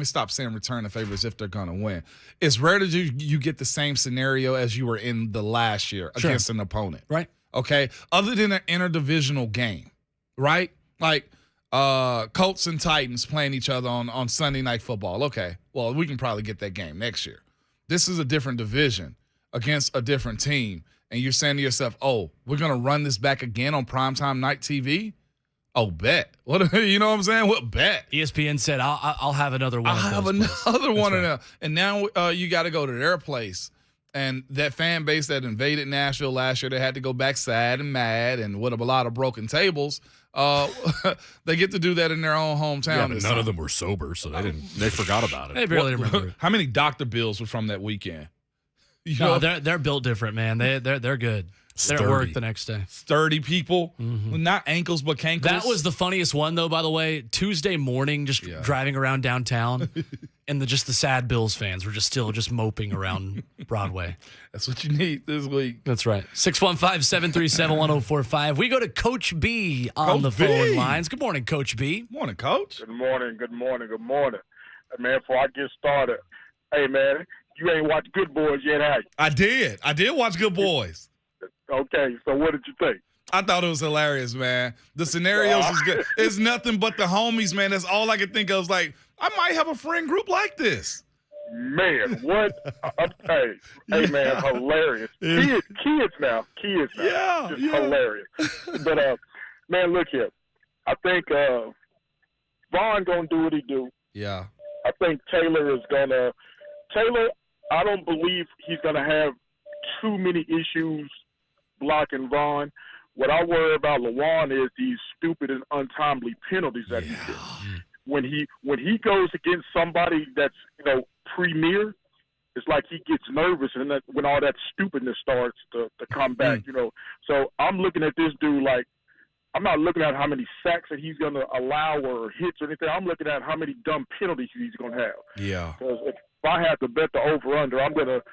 stop saying return a favor as if they're gonna win. It's rare that you get the same scenario as you were in the last year against an opponent, right? Okay, other than an interdivisional game, right? Like Colts and Titans playing each other on Sunday Night Football. Okay, well we can probably get that game next year. This is a different division against a different team. And you're saying to yourself, oh, we're going to run this back again on primetime night TV? Oh, bet. What, you know what I'm saying? What bet? ESPN said, I'll have another one. I'll have another one of them. And now you got to go to their place. And that fan base that invaded Nashville last year, they had to go back sad and mad and with a lot of broken tables. They get to do that in their own hometown. Yeah, but none of them were sober, so they forgot about it. They barely remember it. How many doctor bills were from that weekend? They're built different, man. They're good. They're at work the next day. Sturdy people, not ankles but cankles. That was the funniest one, though. By the way, Tuesday morning, just driving around downtown, and just the sad Bills fans were just still moping around Broadway. That's what you need this week. That's right. 615-737-1045. We go to Coach B on the Coach B. phone lines. Good morning, Coach B. Morning, Coach. Good morning, good morning, good morning. Hey, man, before I get started, hey, man, you ain't watched Good Boys yet, have you? I did watch Good Boys. Okay, so what did you think? I thought it was hilarious, man. The scenarios was good. It's nothing but the homies, man. That's all I could think of. Was like, I might have a friend group like this. Man, what? Hey, man, hilarious. Kids now. Yeah, Just yeah. hilarious. But, man, look here. I think Vaughn going to do what he do. Yeah. I think Taylor, I don't believe he's going to have too many issues blocking Vaughn. What I worry about LaJuan is these stupid and untimely penalties that he gets. When he goes against somebody that's, premier, it's like he gets nervous and when all that stupidness starts to come back, So I'm looking at this dude like, I'm not looking at how many sacks that he's going to allow or hits or anything. I'm looking at how many dumb penalties he's going to have. Yeah. Because if I have to bet the over/under, I'm gonna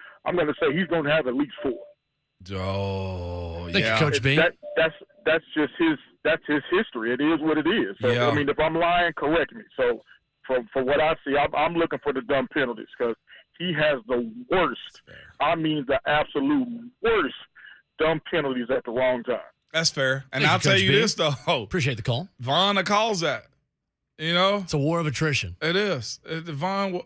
say he's going to have at least 4. Oh, Thank yeah. you, Coach B. That's just his history. It is what it is. So Yeah. I mean, if I'm lying, correct me. So from what I see, I'm looking for the dumb penalties because he has the worst. I mean, the absolute worst dumb penalties at the wrong time. That's fair. And Thank I'll you, tell Coach you B. this, though. Appreciate the call. Vaughn calls that. It's a war of attrition. It is. Vaughn,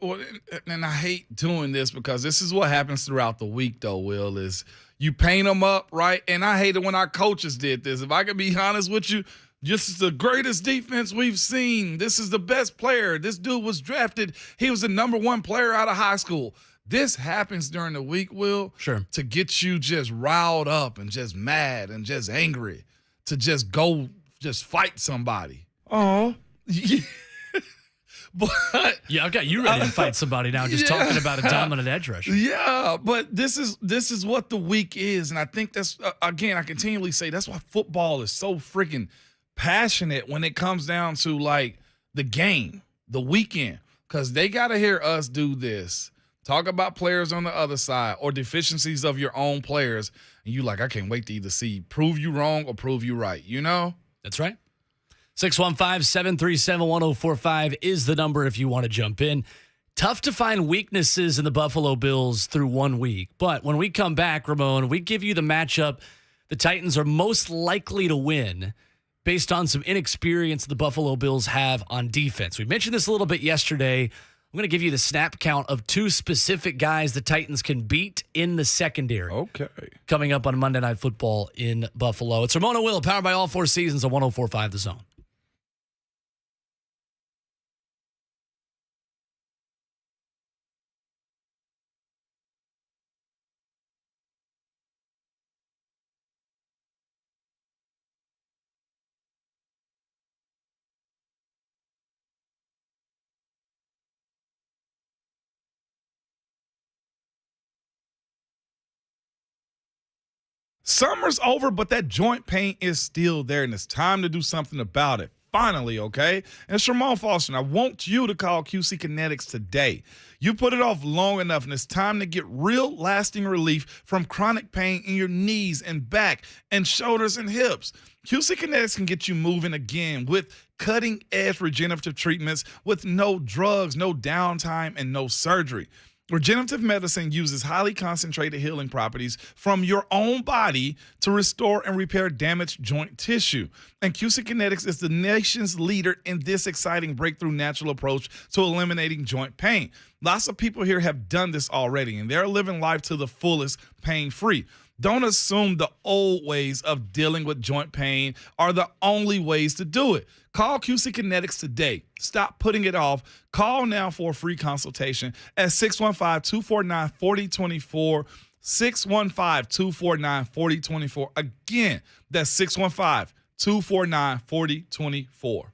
and I hate doing this because this is what happens throughout the week, though, Will, is you paint them up, right? And I hate it when our coaches did this. If I can be honest with you, this is the greatest defense we've seen. This is the best player. This dude was drafted. He was the number 1 player out of high school. This happens during the week, Will, Sure, to get you just riled up and just mad and just angry to just go just fight somebody. Oh. But yeah, I've got you ready to fight somebody now. Just talking about a dominant edge rusher. yeah, but this is what the week is, and I think that's again, I continually say that's why football is so freaking passionate when it comes down to like the game, the weekend, because they got to hear us do this. Talk about players on the other side or deficiencies of your own players, and you like, I can't wait to either see prove you wrong or prove you right. That's right. 615-737-1045 is the number if you want to jump in. Tough to find weaknesses in the Buffalo Bills through 1 week. But when we come back, Ramon, we give you the matchup the Titans are most likely to win based on some inexperience the Buffalo Bills have on defense. We mentioned this a little bit yesterday. I'm going to give you the snap count of 2 specific guys the Titans can beat in the secondary. Okay. Coming up on Monday Night Football in Buffalo. It's Ramona Will, powered by all 4 seasons on 104.5 The Zone. Summer's over, but that joint pain is still there, and it's time to do something about it. Finally, okay? And it's Ramon Foster, and I want you to call QC Kinetics today. You put it off long enough, and it's time to get real lasting relief from chronic pain in your knees and back and shoulders and hips. QC Kinetics can get you moving again with cutting-edge regenerative treatments with no drugs, no downtime, and no surgery. Regenerative medicine uses highly concentrated healing properties from your own body to restore and repair damaged joint tissue. And QC Kinetics is the nation's leader in this exciting breakthrough natural approach to eliminating joint pain. Lots of people here have done this already, and they're living life to the fullest, pain-free. Don't assume the old ways of dealing with joint pain are the only ways to do it. Call QC Kinetics today. Stop putting it off. Call now for a free consultation at 615-249-4024. 615-249-4024. Again, that's 615-249-4024.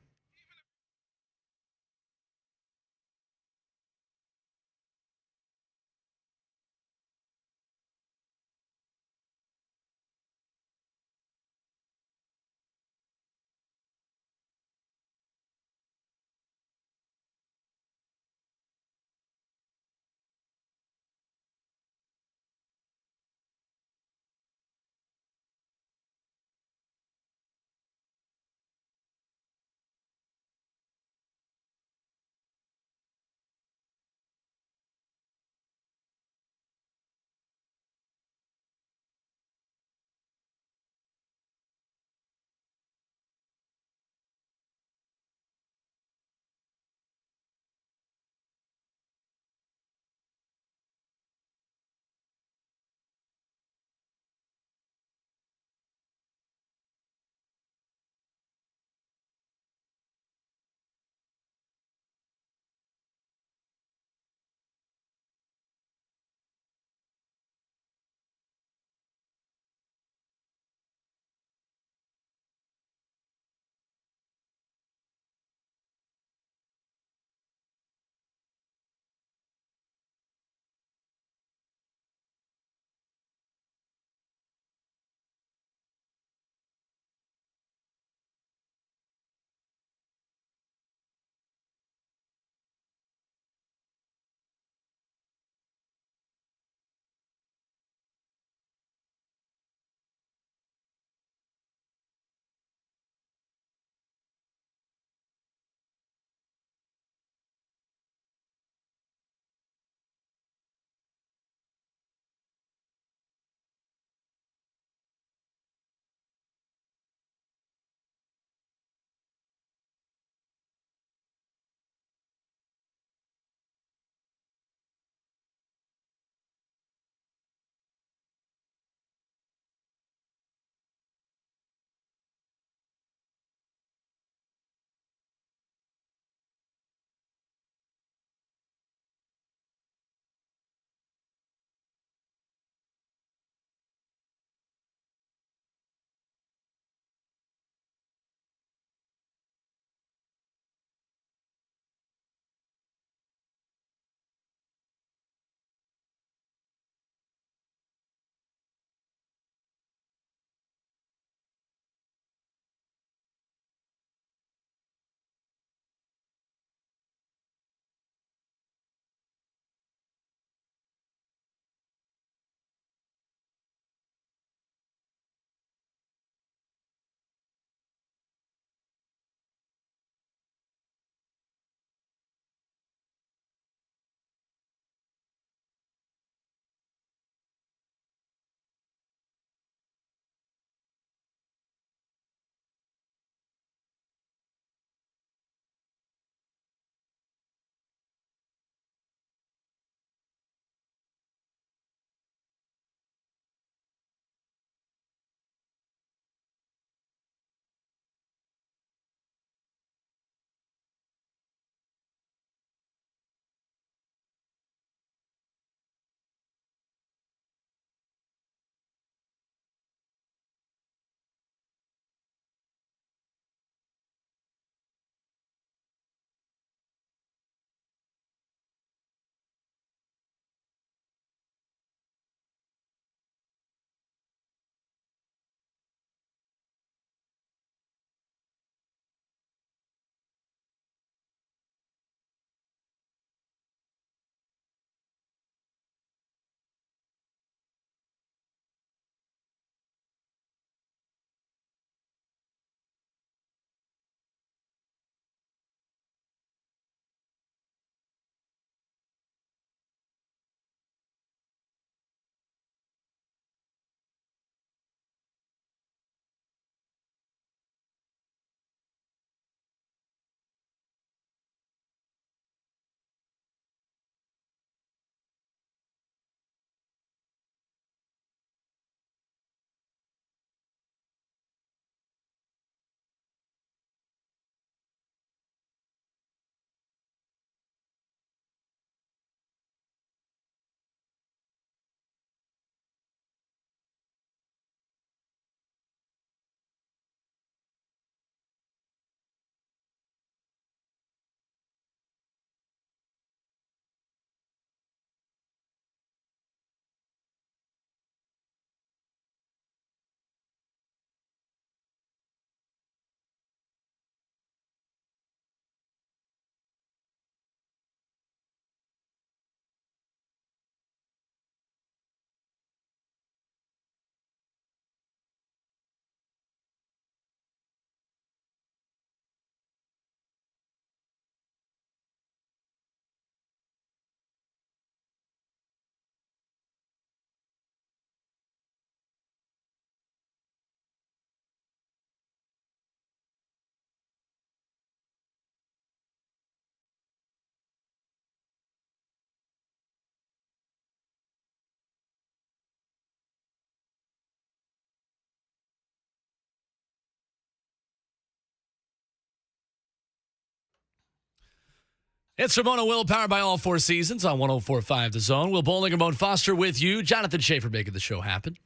It's Ramona Will, powered by All Four Seasons on 104.5 The Zone. Will Bowling and Ramon Foster with you. Jonathan Schaefer making the show happen.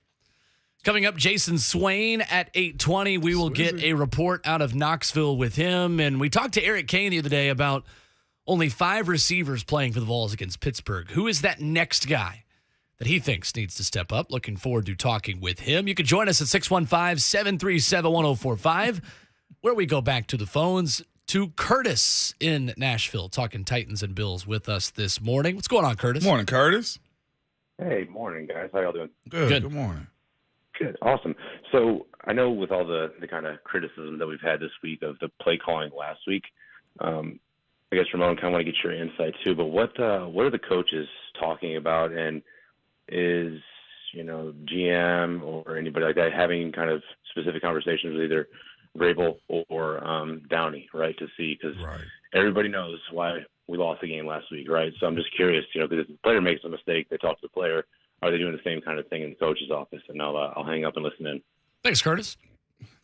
Coming up, Jayson Swain at 8:20. We will get a report out of Knoxville with him. And we talked to Eric Kane the other day about only 5 receivers playing for the Vols against Pittsburgh. Who is that next guy that he thinks needs to step up? Looking forward to talking with him. You can join us at 615-737-1045, where we go back to the phones to Curtis in Nashville, talking Titans and Bills with us this morning. What's going on, Curtis? Morning, Curtis. Hey, morning, guys. How y'all doing? Good morning. Good. Awesome. So I know with all the kind of criticism that we've had this week of the play calling last week, I guess, Ramon, kind of want to get your insight too, but what are the coaches talking about, and is, GM or anybody like that having kind of specific conversations with either Vrabel or Downey, right, to see, because everybody knows why we lost the game last week, right? So I'm just curious, because if the player makes a mistake, they talk to the player. Are they doing the same kind of thing in the coach's office? And I'll hang up and listen in. Thanks, Curtis.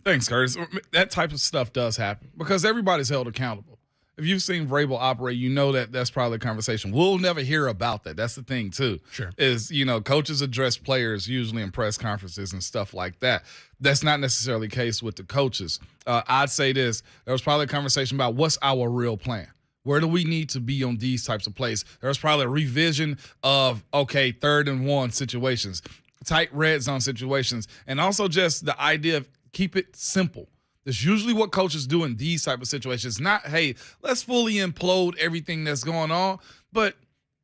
That type of stuff does happen because everybody's held accountable. If you've seen Vrabel operate, you know that's probably a conversation. We'll never hear about that. That's the thing, too. Sure. Is, coaches address players usually in press conferences and stuff like that. That's not necessarily the case with the coaches. I'd say this. There was probably a conversation about what's our real plan. Where do we need to be on these types of plays? There's probably a revision of, 3rd and 1 situations, tight red zone situations, and also just the idea of keep it simple. That's usually what coaches do in these type of situations. Not, hey, let's fully implode everything that's going on. But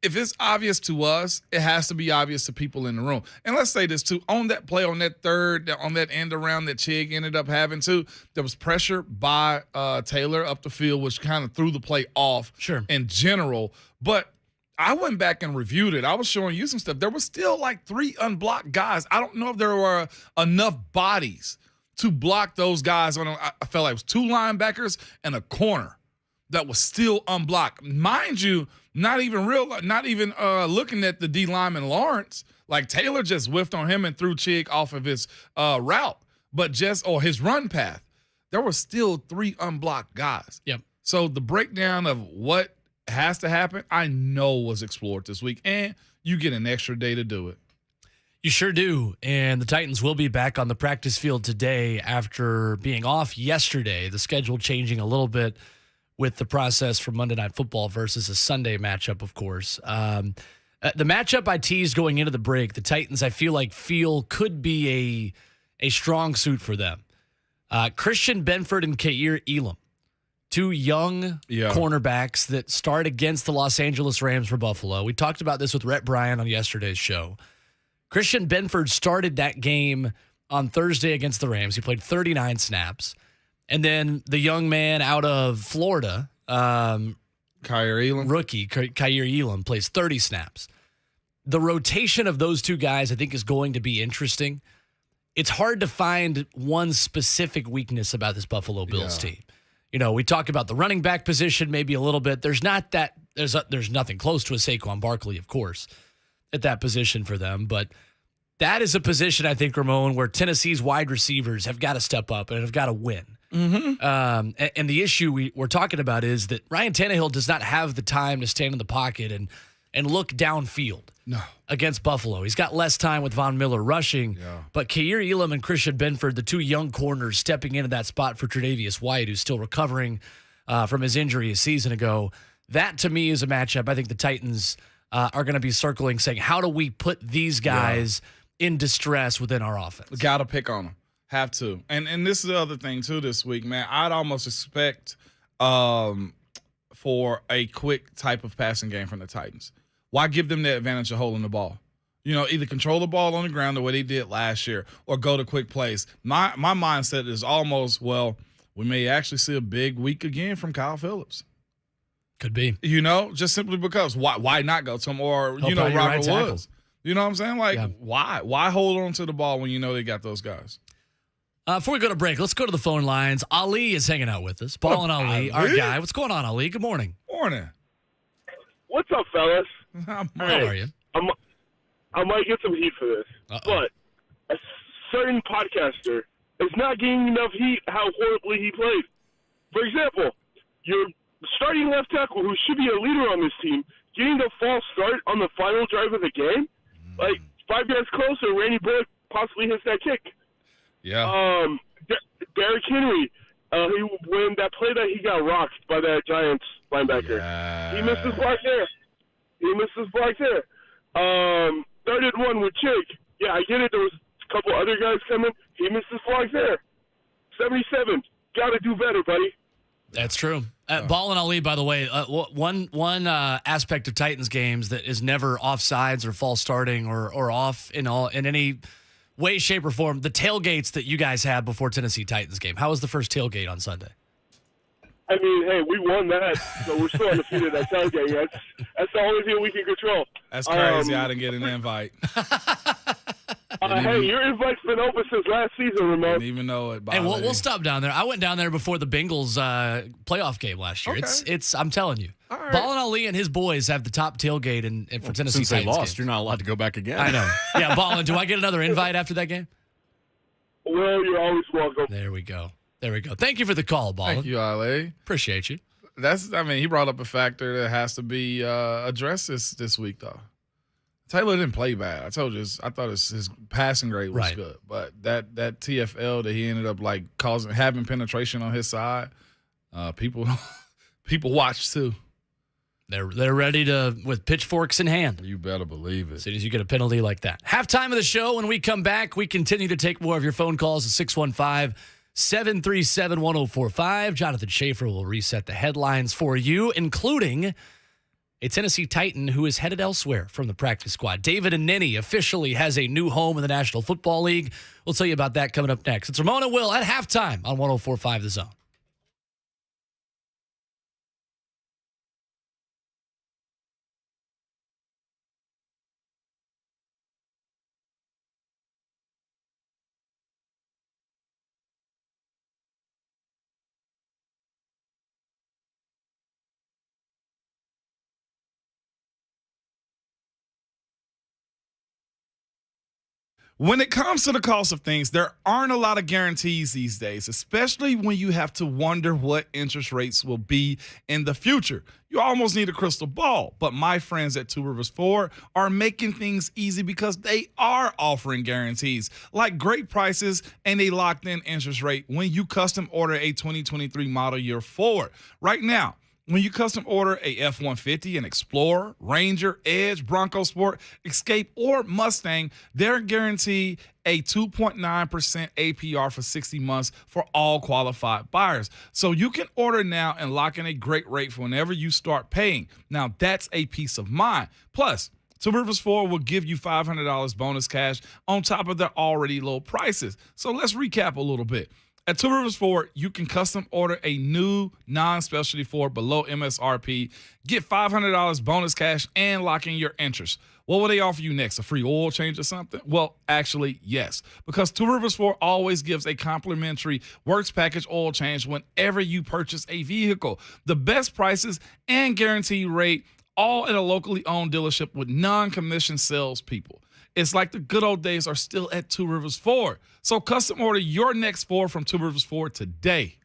if it's obvious to us, it has to be obvious to people in the room. And let's say this, too. On that play, on that end around that Chig ended up having, too, there was pressure by Taylor up the field, which kind of threw the play off in general. But I went back and reviewed it. I was showing you some stuff. There was still like 3 unblocked guys. I don't know if there were enough bodies to block those guys. I felt like it was 2 linebackers and a corner that was still unblocked. Mind you, not even looking at the D lineman Lawrence. Like Taylor just whiffed on him and threw Chig off of his route, or his run path. There were still 3 unblocked guys. Yep. So the breakdown of what has to happen, I know was explored this week, and you get an extra day to do it. You sure do. And the Titans will be back on the practice field today after being off yesterday. The schedule changing a little bit with the process for Monday Night Football versus a Sunday matchup, of course. The matchup I teased going into the break, the Titans, I feel could be a strong suit for them. Christian Benford and Kair Elam, 2 young cornerbacks that start against the Los Angeles Rams for Buffalo. We talked about this with Rhett Bryan on yesterday's show. Christian Benford started that game on Thursday against the Rams. He played 39 snaps. And then the young man out of Florida, Kair Elam. Rookie Kair Elam, plays 30 snaps. The rotation of those 2 guys, I think, is going to be interesting. It's hard to find one specific weakness about this Buffalo Bills team. We talk about the running back position maybe a little bit. There's nothing close to a Saquon Barkley, of course, at that position for them. But that is a position, I think, Ramon, where Tennessee's wide receivers have got to step up and have got to win. Mm-hmm. And the issue we're talking about is that Ryan Tannehill does not have the time to stand in the pocket and look downfield against Buffalo. He's got less time with Von Miller rushing, but Kair Elam and Christian Benford, the 2 young corners stepping into that spot for Tre'Davious White, who's still recovering from his injury a season ago. That, to me, is a matchup I think the Titans are going to be circling, saying, how do we put these guys in distress within our offense? Got to pick on them. Have to. And this is the other thing, too, this week, man. I'd almost expect for a quick type of passing game from the Titans. Why give them the advantage of holding the ball? Either control the ball on the ground the way they did last year or go to quick plays. My mindset is almost, we may actually see a big week again from Kyle Phillips. Could be. Just simply because why not go to him? Or, Robert Woods. You know what I'm saying? Why hold on to the ball when they got those guys? Before we go to break, let's go to the phone lines. Ali is hanging out with us. Paul and Ali, our guy. What's going on, Ali? Good morning. Morning. What's up, fellas? How are you? I might get some heat for this, but a certain podcaster is not getting enough heat how horribly he played. For example, your starting left tackle, who should be a leader on this team, getting the false start on the final drive of the game. Like, 5 yards closer, Randy Bullock possibly hits that kick. Yeah. Derrick Henry, when that play that he got rocked by that Giants linebacker, he missed his block there. Third and 1 with Chick. Yeah, I get it. There was a couple other guys coming. He missed his block there. 77. Got to do better, buddy. That's true. Ball and Ali, by the way, one aspect of Titans games that is never offsides or false starting or off in any way, shape, or form. The tailgates that you guys had before Tennessee Titans game. How was the first tailgate on Sunday? I mean, hey, we won that, so we're still undefeated at tailgate. That's the only thing we can control. That's crazy. I didn't get an invite. Hey, your invite's been open since last season, Ramon. Didn't even know it. Hey, we'll stop down there. I went down there before the Bengals playoff game last year. Okay. It's I'm telling you. All right. Ball and Ali and his boys have the top tailgate for Tennessee Since they Titans lost, games. you're not allowed to go back again. I know. Yeah, Ball, do I get another invite after that game? Well, you're always welcome. There we go. Thank you for the call, Ball. Thank you, Ale. Appreciate you. He brought up a factor that has to be addressed this week, though. Taylor didn't play bad. I told you, I thought his passing grade was good, but that TFL that he ended up having penetration on his side, people watch too. They're ready with pitchforks in hand. You better believe it. As soon as you get a penalty like that. Halftime of the show. When we come back, we continue to take more of your phone calls at 615-737-1045. Jonathan Schaefer will reset the headlines for you, including a Tennessee Titan who is headed elsewhere from the practice squad. David Anneni officially has a new home in the National Football League. We'll tell you about that coming up next. It's Ramon and Will at halftime on 104.5 The Zone. When it comes to the cost of things, there aren't a lot of guarantees these days, especially when you have to wonder what interest rates will be in the future. You almost need a crystal ball, but my friends at Two Rivers Ford are making things easy because they are offering guarantees, like great prices and a locked-in interest rate when you custom order a 2023 model year Ford. Right now, when you custom order a F-150, an Explorer, Ranger, Edge, Bronco Sport, Escape, or Mustang, they're guaranteed a 2.9% APR for 60 months for all qualified buyers. So you can order now and lock in a great rate for whenever you start paying. Now, that's a peace of mind. Plus, Two Rivers Ford will give you $500 bonus cash on top of their already low prices. So let's recap a little bit. At Two Rivers Ford, you can custom order a new non-specialty Ford below MSRP, get $500 bonus cash, and lock in your interest. What will they offer you next? A free oil change or something? Well, actually, yes. Because Two Rivers Ford always gives a complimentary Works Package oil change whenever you purchase a vehicle. The best prices and guaranteed rate, all at a locally owned dealership with non-commissioned salespeople. It's like the good old days are still at Two Rivers Ford. So custom order your next Ford from Two Rivers Ford today.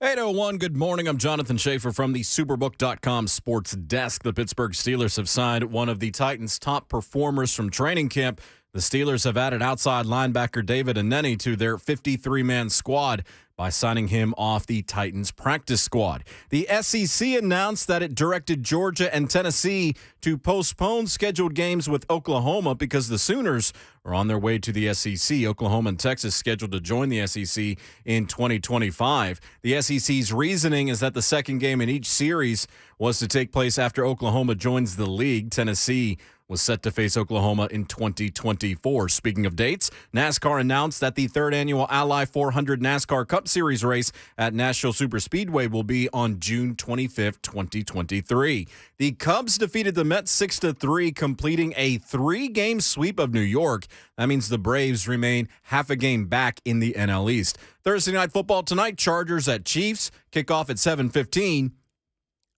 8:01, good morning. I'm Jonathan Schaefer from the Superbook.com sports desk. The Pittsburgh Steelers have signed one of the Titans' top performers from training camp. The Steelers have added outside linebacker David Anneni to their 53-man squad by signing him off the Titans practice squad. The SEC announced that it directed Georgia and Tennessee to postpone scheduled games with Oklahoma because the Sooners are on their way to the SEC. Oklahoma and Texas scheduled to join the SEC in 2025. The SEC's reasoning is that the second game in each series was to take place after Oklahoma joins the league. Tennessee was set to face Oklahoma in 2024. Speaking of dates, NASCAR announced that the third annual Ally 400 NASCAR Cup Series race at Nashville Superspeedway will be on June 25th, 2023. The Cubs defeated the Mets 6-3, completing a 3-game sweep of New York. That means the Braves remain half a game back in the NL East. Thursday Night Football tonight, Chargers at Chiefs, kickoff at 7:15.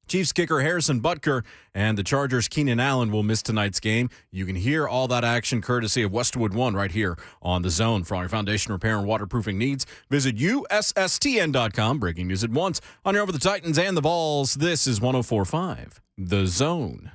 Chiefs kicker Harrison Butker and the Chargers' Keenan Allen will miss tonight's game. You can hear all that action courtesy of Westwood One right here on The Zone. For all your foundation repair and waterproofing needs, visit USSTN.com. Breaking news at once on your Over the Titans and the Vols. This is 104.5 The Zone.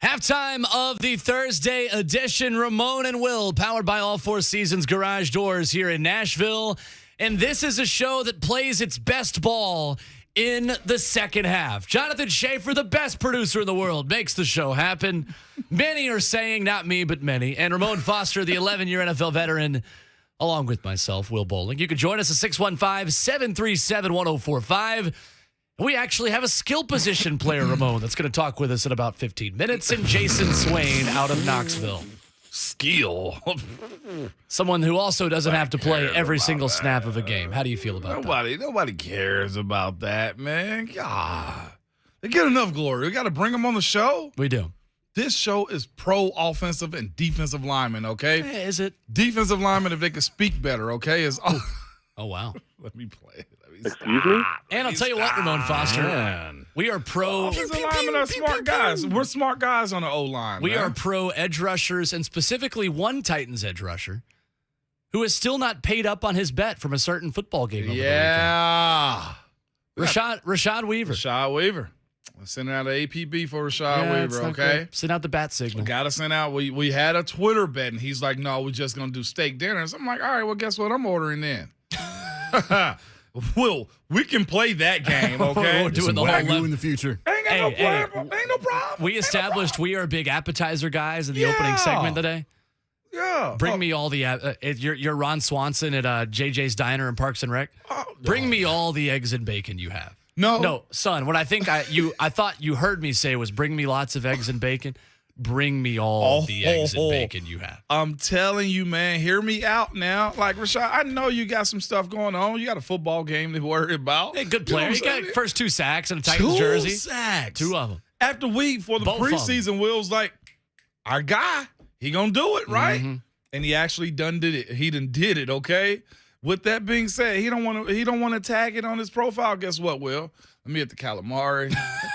Halftime of the Thursday edition, Ramon and Will, powered by All Four Seasons Garage Doors here in Nashville. And this is a show that plays its best ball in the second half. Jonathan Schaefer, the best producer in the world, makes the show happen. Many are saying, not me, but many. And Ramon Foster, the 11-year NFL veteran, along with myself, Will Bowling. You can join us at 615-737-1045. We actually have a skill position player, Ramon, that's going to talk with us in about 15 minutes, and Jayson Swain out of Knoxville. Skill. Someone who also doesn't have to play every single snap of a game. How do you feel about that? Nobody cares about that, man. God. They get enough glory. We got to bring them on the show. We do. This show is pro offensive and defensive linemen, okay? Hey, is it? Defensive linemen, if they could speak better, okay? Oh, wow. Let me play. Excuse me? And I'll tell you what, Ramon Foster. Man. We are pro. Offensive linemen are smart guys. We're smart guys on the O-line. We are pro edge rushers, and specifically one Titans edge rusher who is still not paid up on his bet from a certain football game over Yeah. the weekend. Rashad Weaver. Rashad Weaver. Let's send out an APB for Rashad It's Weaver, not okay? great. Send out the bat signal. We got to send out. We had a Twitter bet, and he's like, no, we're just going to do steak dinners. I'm like, all right, well, guess what I'm ordering then? Will, we can play that game, okay? We're doing the whole Wagyu in the future. Ain't got no problem. Ain't no problem. We established we are big appetizer guys in the opening segment today. Yeah. Bring me all the you're Ron Swanson at JJ's Diner in Parks and Rec. Bring me all the eggs and bacon you have. No, son. What I thought you heard me say was bring me lots of eggs and bacon. Bring me all the eggs and bacon you have. I'm telling you, man, hear me out now. Like, Rashad, I know you got some stuff going on. You got a football game to worry about. Hey, good player. You He got first 2 sacks in a Titans jersey. 2 sacks. 2 of them. After week for the Both of them. preseason, Will's like, our guy, he gonna do it, right? Mm-hmm. And he actually did it. He done did it, okay? With that being said, he don't want to tag it on his profile. Guess what, Will? Let me get the calamari.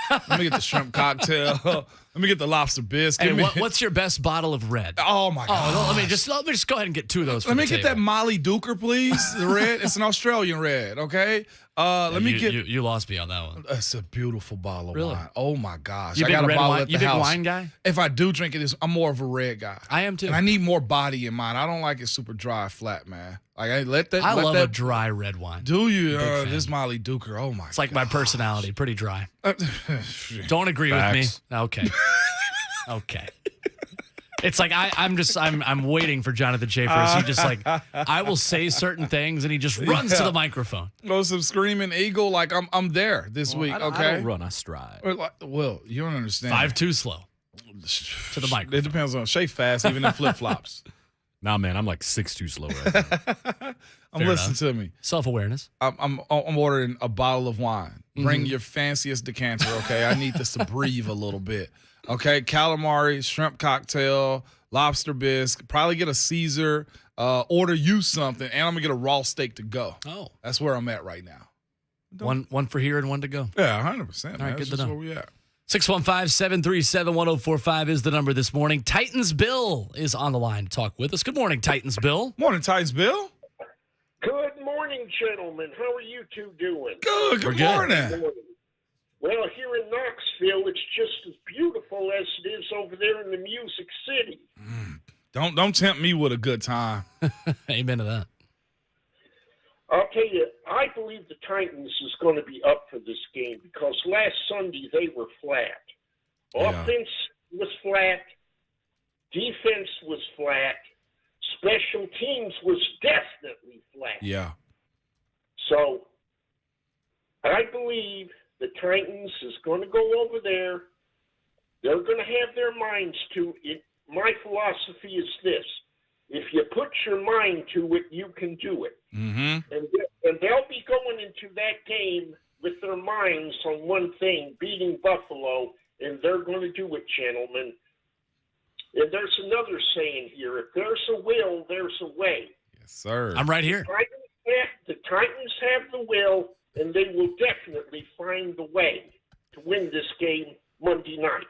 Let me get the shrimp cocktail. Let me get the lobster biscuit. Hey, what's your best bottle of red? Oh my god! Oh, let me just go ahead and get 2 of those. Let me get that Molly Duker, please. The red. It's an Australian red, okay? Let me get. You lost me on that one. It's a beautiful bottle of Really? wine. Oh my gosh! You I big got a red bottle wine? at the You big house. wine guy? If I do drink it, I'm more of a red guy. I am too. And I need more body in mine. I don't like it super dry, flat, man. Like I let that. I let love that, a dry red wine. Do you? fan. This Molly Duker. Oh my! It's like my personality, pretty dry. God. Don't agree with Facts. me. Okay. Okay. It's like I'm waiting for Jonathan Schaefer. Is he just like I will say certain things and he just runs to the microphone. Oh, some screaming eagle. Like I'm there this week. I don't run, I stride. Well, you don't understand. 5'2" slow. To the microphone. It depends on shape fast, even in flip flops. Nah, man, I'm like 6'2" slow right now. Listen to me. Self-awareness. I'm ordering a bottle of wine. Bring your fanciest decanter, okay? I need this to breathe a little bit. Okay, calamari, shrimp cocktail, lobster bisque. Probably get a Caesar. Order you something, and I'm gonna get a raw steak to go. Oh, That's where I'm at right now. one for here and one to go. Yeah, 100%. All right, Man. good That's to just know. where we at. 615-737-1045 is the number this morning. Titans Bill is on the line to talk with us. Good morning, Titans Bill. Morning, Titans Bill. Good morning, gentlemen. How are you two doing? Good. Good morning. Well, here in Knoxville, it's just as beautiful as it is over there in the Music City. Don't tempt me with a good time. Amen to that. I'll tell you, I believe the Titans is going to be up for this game because last Sunday they were flat. Yeah. Offense was flat. Defense was flat. Special teams was definitely flat. Yeah. So I believe the Titans is going to go over there. They're going to have their minds to it. My philosophy is this. If you put your mind to it, you can do it. Mm-hmm. And they'll be going into that game with their minds on one thing, beating Buffalo, and they're going to do it, gentlemen. And there's another saying here, if there's a will, there's a way. Yes, sir. I'm right here. The Titans have the will, and they will definitely find the way to win this game Monday night.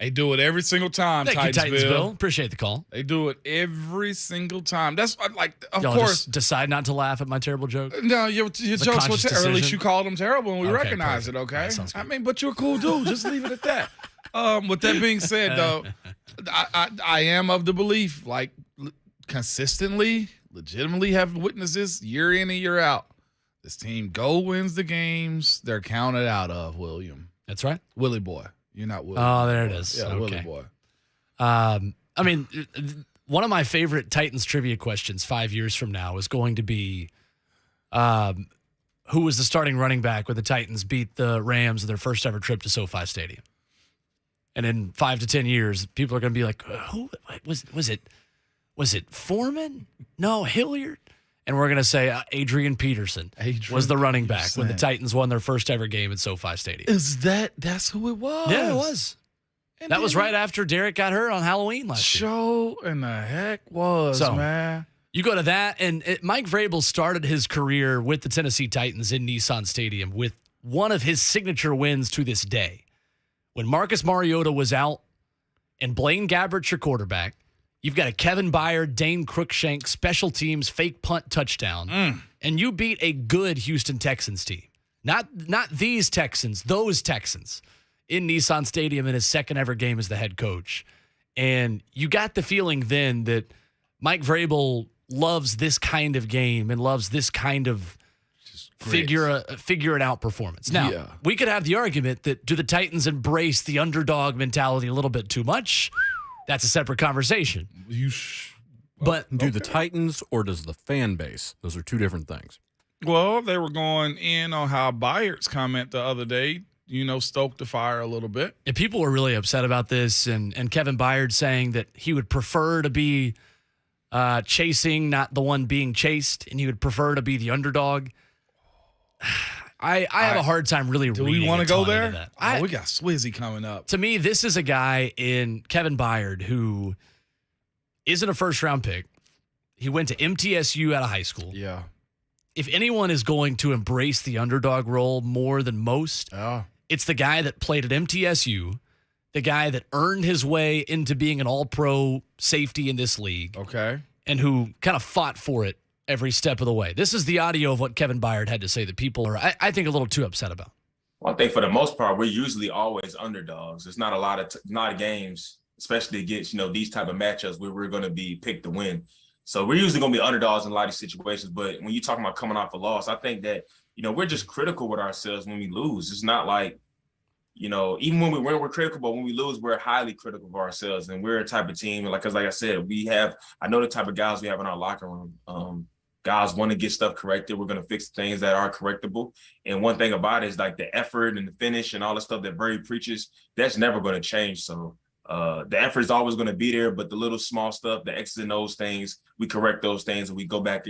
They do it every single time, Thank you, Titans Bill. Bill. Appreciate the call. They do it every single time. That's like, of Y'all course. just decide not to laugh at my terrible joke? No, your jokes were conscious terrible. At least decision? you called them terrible, and we Okay, recognize perfect. it. Okay, That sounds good. I mean, but you're a cool dude. Just leave it at that. With that being said, though, I am of the belief, like consistently, legitimately have witnessed this year in and year out. This team wins the games they're counted out of. William, That's right. Willie boy, you're not Willie. Oh, there it is. Yeah, Okay. Willie boy. I mean, one of my favorite Titans trivia questions 5 years from now is going to be who was the starting running back when the Titans beat the Rams in their first ever trip to SoFi Stadium? And in 5 to 10 years, people are going to be like, who was it? Was it Foreman? No, Hilliard? And we're going to say Adrian Peterson was the running back when the Titans won their first ever game at SoFi Stadium. That's who it was? Yeah, it was. And That was then right after Derek got hurt on Halloween last year. Show in the heck was, So, man. You go to that, and Mike Vrabel started his career with the Tennessee Titans in Nissan Stadium with one of his signature wins to this day. When Marcus Mariota was out and Blaine Gabbert's your quarterback, you've got a Kevin Byard, Dane Cruikshank, special teams, fake punt touchdown, and you beat a good Houston Texans team. Not these Texans, those Texans in Nissan Stadium in his second ever game as the head coach. And you got the feeling then that Mike Vrabel loves this kind of game and loves this kind of figure it out performance. Now, we could have the argument that do the Titans embrace the underdog mentality a little bit too much? That's a separate conversation. But do the Titans or does the fan base? Those are two different things. Well, they were going in on how Byard's comment the other day, stoked the fire a little bit. And people were really upset about this, and Kevin Byard saying that he would prefer to be chasing, not the one being chased, and he would prefer to be the underdog. I have a hard time really reading. Do we want to go there? That. We got Swizzy coming up. To me, this is a guy in Kevin Byard who isn't a first-round pick. He went to MTSU out of high school. Yeah. If anyone is going to embrace the underdog role more than most, it's the guy that played at MTSU, the guy that earned his way into being an all-pro safety in this league. Okay. And who kind of fought for it every step of the way. This is the audio of what Kevin Byard had to say that people are, I think, a little too upset about. Well, I think for the most part, we're usually always underdogs. There's not a lot of games, especially against, these type of matchups where we're going to be picked to win. So we're usually going to be underdogs in a lot of situations. But when you're talking about coming off a loss, I think that, we're just critical with ourselves when we lose. It's not like, even when we win, we're critical, but when we lose, we're highly critical of ourselves. And we're a type of team, like I said, I know the type of guys we have in our locker room. Guys want to get stuff corrected. We're going to fix things that are correctable. And one thing about it is like the effort and the finish and all the stuff that Brady preaches, that's never going to change. So the effort is always going to be there, but the little small stuff, the X's and those things, we correct those things and we go back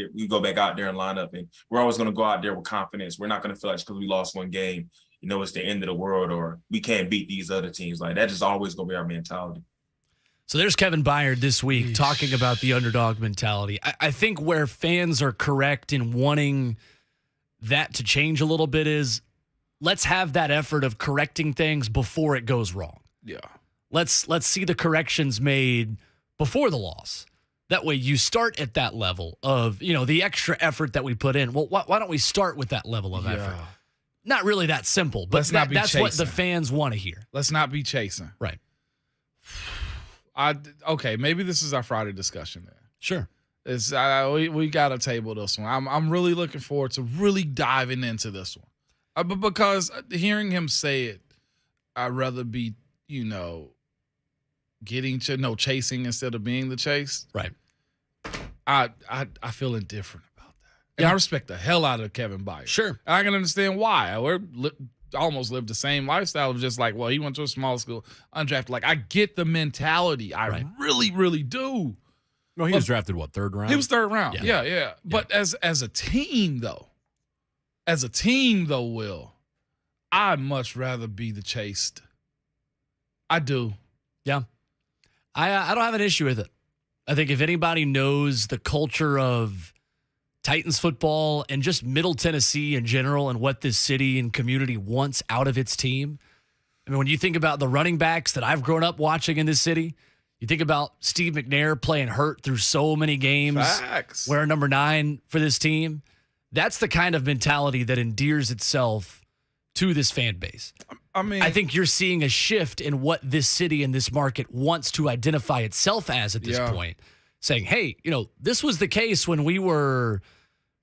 out there and line up. And we're always going to go out there with confidence. We're not going to feel like because we lost one game, it's the end of the world or we can't beat these other teams. Like that is always going to be our mentality. So there's Kevin Byard this week talking about the underdog mentality. I think where fans are correct in wanting that to change a little bit is let's have that effort of correcting things before it goes wrong. Yeah. Let's see the corrections made before the loss. That way you start at that level of, the extra effort that we put in. Well, why don't we start with that level of effort? Not really that simple, but that's what the fans want to hear. Let's not be chasing. Right. Okay, maybe this is our Friday discussion then. Sure. We got to table this one. I'm really looking forward to really diving into this one. But because hearing him say it, I'd rather be, chasing instead of being the chase. Right. I feel indifferent about that. And I respect the hell out of Kevin Byard. Sure. And I can understand why. Almost lived the same lifestyle of just like, well, he went to a small school, undrafted. Like, I get the mentality. I really, really do. Well, he was drafted, third round? He was third round. Yeah. But as a team, though, Will, I'd much rather be the chased. I do. Yeah. I don't have an issue with it. I think if anybody knows the culture of Titans football and just Middle Tennessee in general and what this city and community wants out of its team. I mean, when you think about the running backs that I've grown up watching in this city, you think about Steve McNair playing hurt through so many games, Facts. wearing number 9 for this team. That's the kind of mentality that endears itself to this fan base. I mean, I think you're seeing a shift in what this city and this market wants to identify itself as at this point, saying, hey, this was the case when we were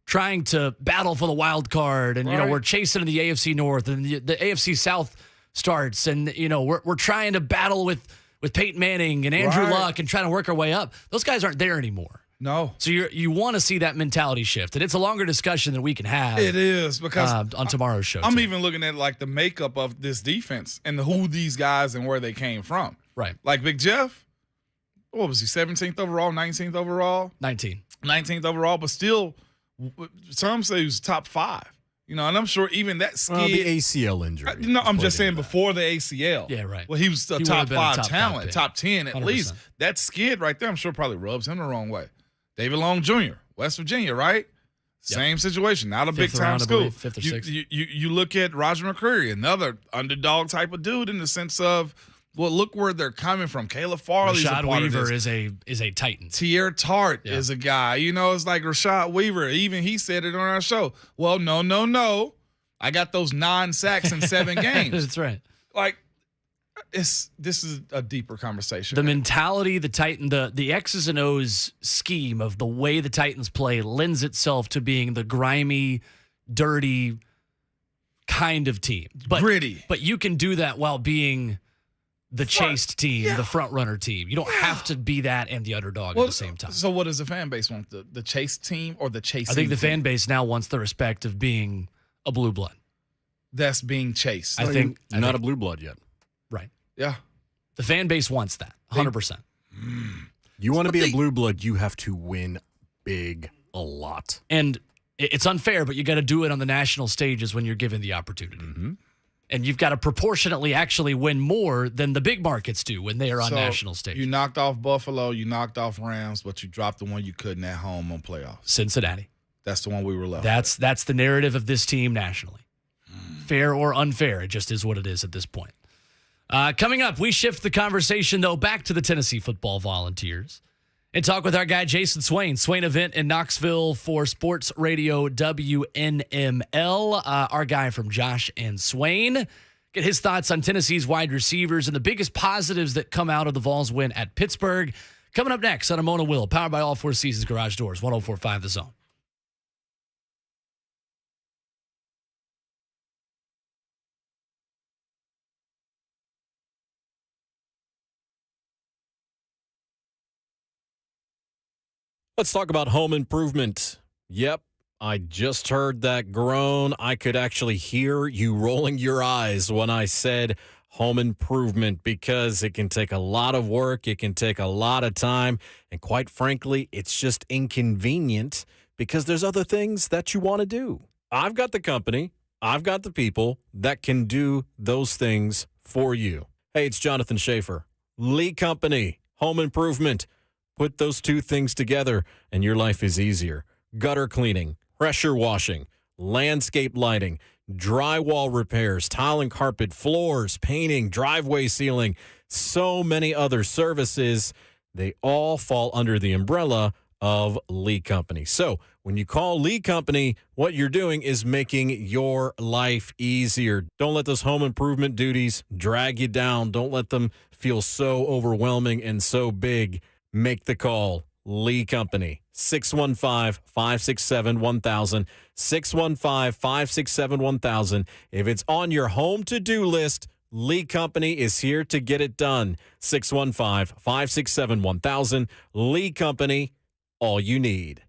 trying to battle for the wild card and, we're chasing in the AFC North and the AFC South starts and, we're trying to battle with Peyton Manning and Andrew Luck and trying to work our way up. Those guys aren't there anymore. No. So you want to see that mentality shift. And it's a longer discussion than we can have. It is because on tomorrow's show. I'm even looking at like the makeup of this defense and who these guys and where they came from. Right. Like Big Jeff, what was he, 17th overall, 19th overall? 19th overall, but still, some say he was top 5. And I'm sure even that skid. The ACL injury. I'm just saying before the ACL. Yeah, right. Well, he was a top 5 talent, top 10 at 100%. least. That skid right there, I'm sure probably rubs him the wrong way. David Long Jr., West Virginia, right? Same situation, not a big-time school. 5th or 6th. You look at Roger McCreary, another underdog type of dude in the sense of, well, look where they're coming from. Caleb Farley's a part Weaver of this. is a Titan. Tier Tart is a guy. It's like Rashad Weaver. Even he said it on our show. Well, no. I got those 9 sacks in 7 games. That's right. Like, this is a deeper conversation. The mentality, the Titan, the X's and O's scheme of the way the Titans play lends itself to being the grimy, dirty kind of team. Gritty. But you can do that while being the chased team, the front runner team. You don't have to be that and the underdog at the same time. So what does the fan base want? The chased team or the chasing I think the team? fan base now wants the respect of being a blue blood. That's being chased. I think not a blue blood yet. Right. Yeah. The fan base wants that, 100%. You want to be a blue blood, you have to win big a lot. And it's unfair, but you got to do it on the national stages when you're given the opportunity. Mm-hmm. And you've got to proportionately actually win more than the big markets do when they are on national stage. You knocked off Buffalo, you knocked off Rams, but you dropped the one you couldn't at home on playoffs. Cincinnati. That's the one we were left with. That's the narrative of this team nationally. Fair or unfair, it just is what it is at this point. Coming up, we shift the conversation, though, back to the Tennessee Football Volunteers and talk with our guy, Jayson Swain. Swain event in Knoxville for Sports Radio WNML. Our guy from Josh and Swain. Get his thoughts on Tennessee's wide receivers and the biggest positives that come out of the Vols win at Pittsburgh. Coming up next on Amona Will, powered by All Four Seasons Garage Doors, 104.5 The Zone. Let's talk about home improvement. Yep, I just heard that groan. I could actually hear you rolling your eyes when I said home improvement because it can take a lot of work. It can take a lot of time. And quite frankly, it's just inconvenient because there's other things that you want to do. I've got the company. I've got the people that can do those things for you. Hey, it's Jonathan Schaefer. Lee Company, home improvement. Put those two things together, and your life is easier. Gutter cleaning, pressure washing, landscape lighting, drywall repairs, tile and carpet, floors, painting, driveway sealing, so many other services. They all fall under the umbrella of Lee Company. So when you call Lee Company, what you're doing is making your life easier. Don't let those home improvement duties drag you down. Don't let them feel so overwhelming and so big. Make the call. Lee Company, 615-567-1000, 615-567-1000. If it's on your home to-do list, Lee Company is here to get it done. 615-567-1000. Lee Company, all you need.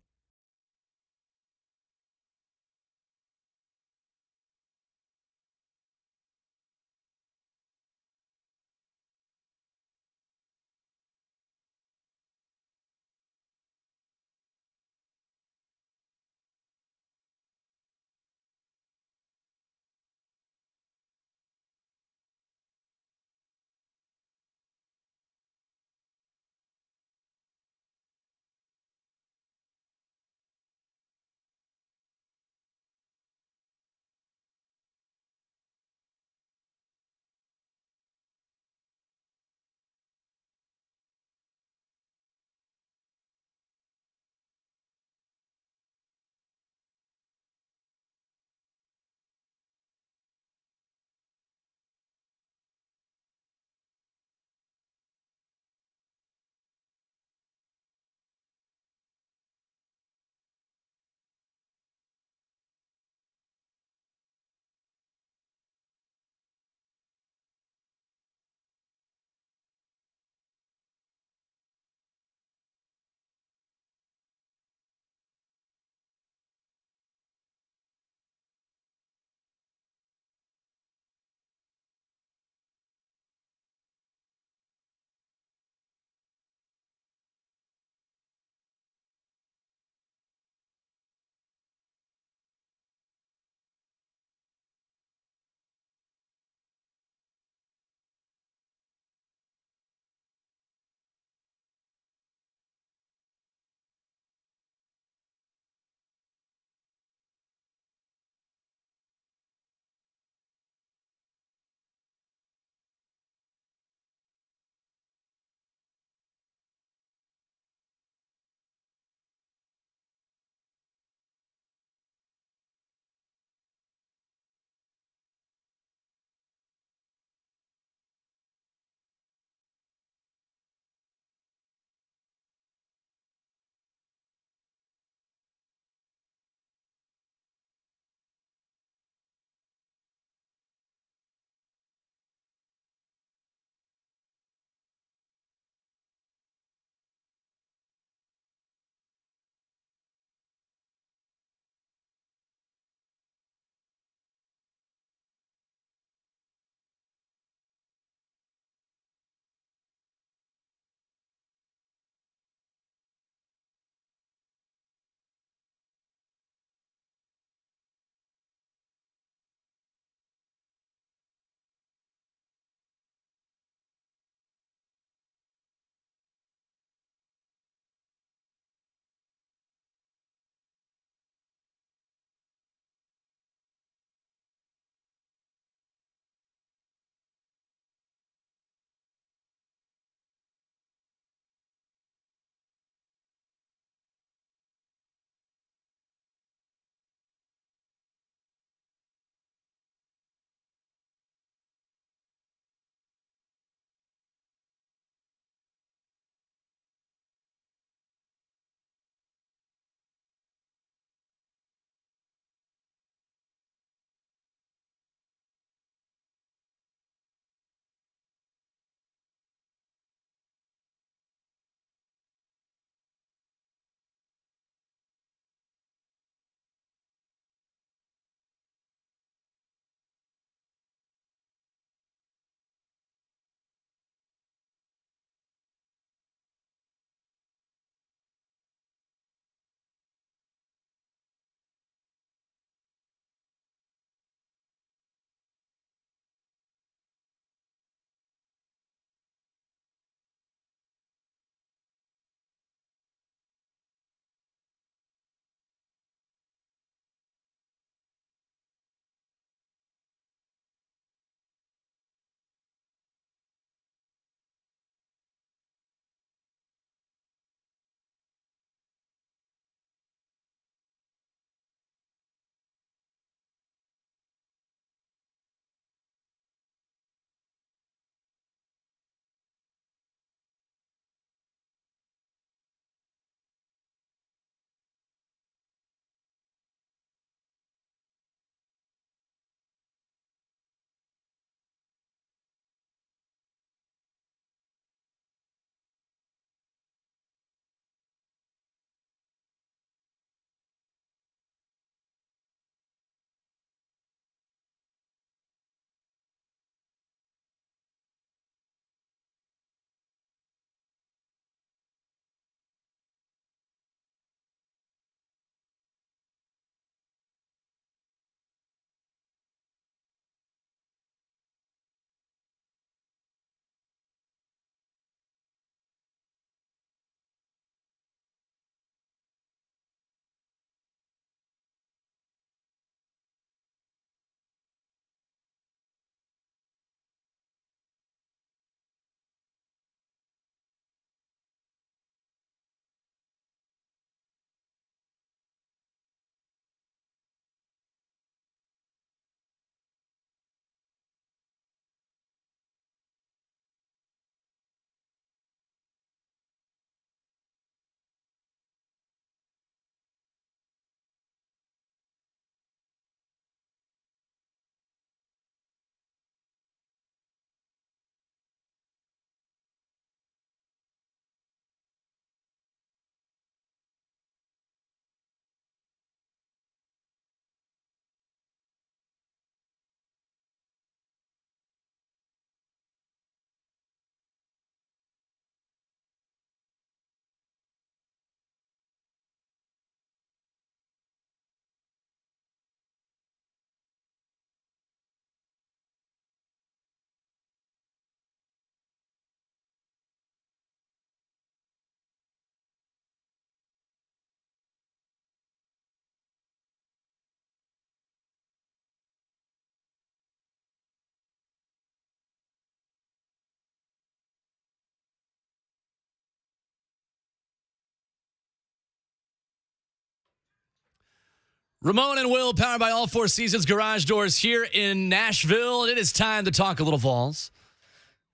Ramon and Will, powered by All Four Seasons Garage Doors here in Nashville. It is time to talk a little Vols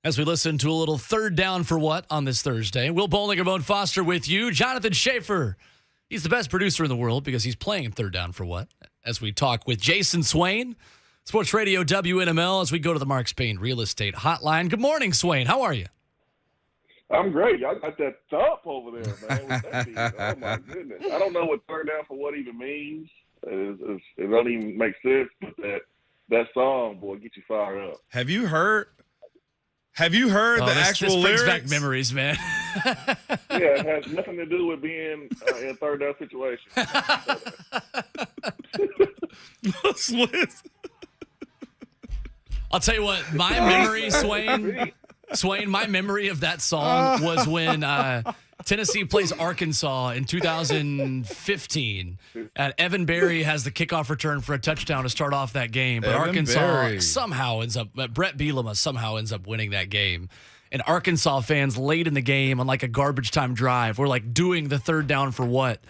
as we listen to a little Third Down for What on this Thursday. Will Bowling, Ramon Foster with you. Jonathan Schaefer, he's the best producer in the world because he's playing Third Down for What as we talk with Jayson Swain, Sports Radio WNML, as we go to the Mark Spain Real Estate Hotline. Good morning, Swain. How are you? I'm great. Y'all got that thump over there, man. What's that mean? Oh, my goodness. I don't know what Third Down for What even means. It don't even make sense, but that song, boy, get you fired up. Have you heard the actual lyrics? lyrics? Back memories, man. Yeah, it has nothing to do with being in a third down situation. I'll tell you what, my memory, Swain, my memory of that song was when Tennessee plays Arkansas in 2015. And Evan Berry has the kickoff return for a touchdown to start off that game. But Evan Arkansas Berry. somehow ends up, Brett Bielema somehow ends up winning that game. And Arkansas fans late in the game on like a garbage time drive were like doing the Third Down for What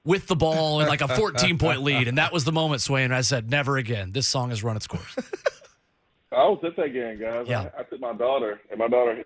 with the ball and like a 14-point lead. And that was the moment, Swain, and I said, never again. This song has run its course. I was at that game, guys. Yeah. I took my daughter, and my daughter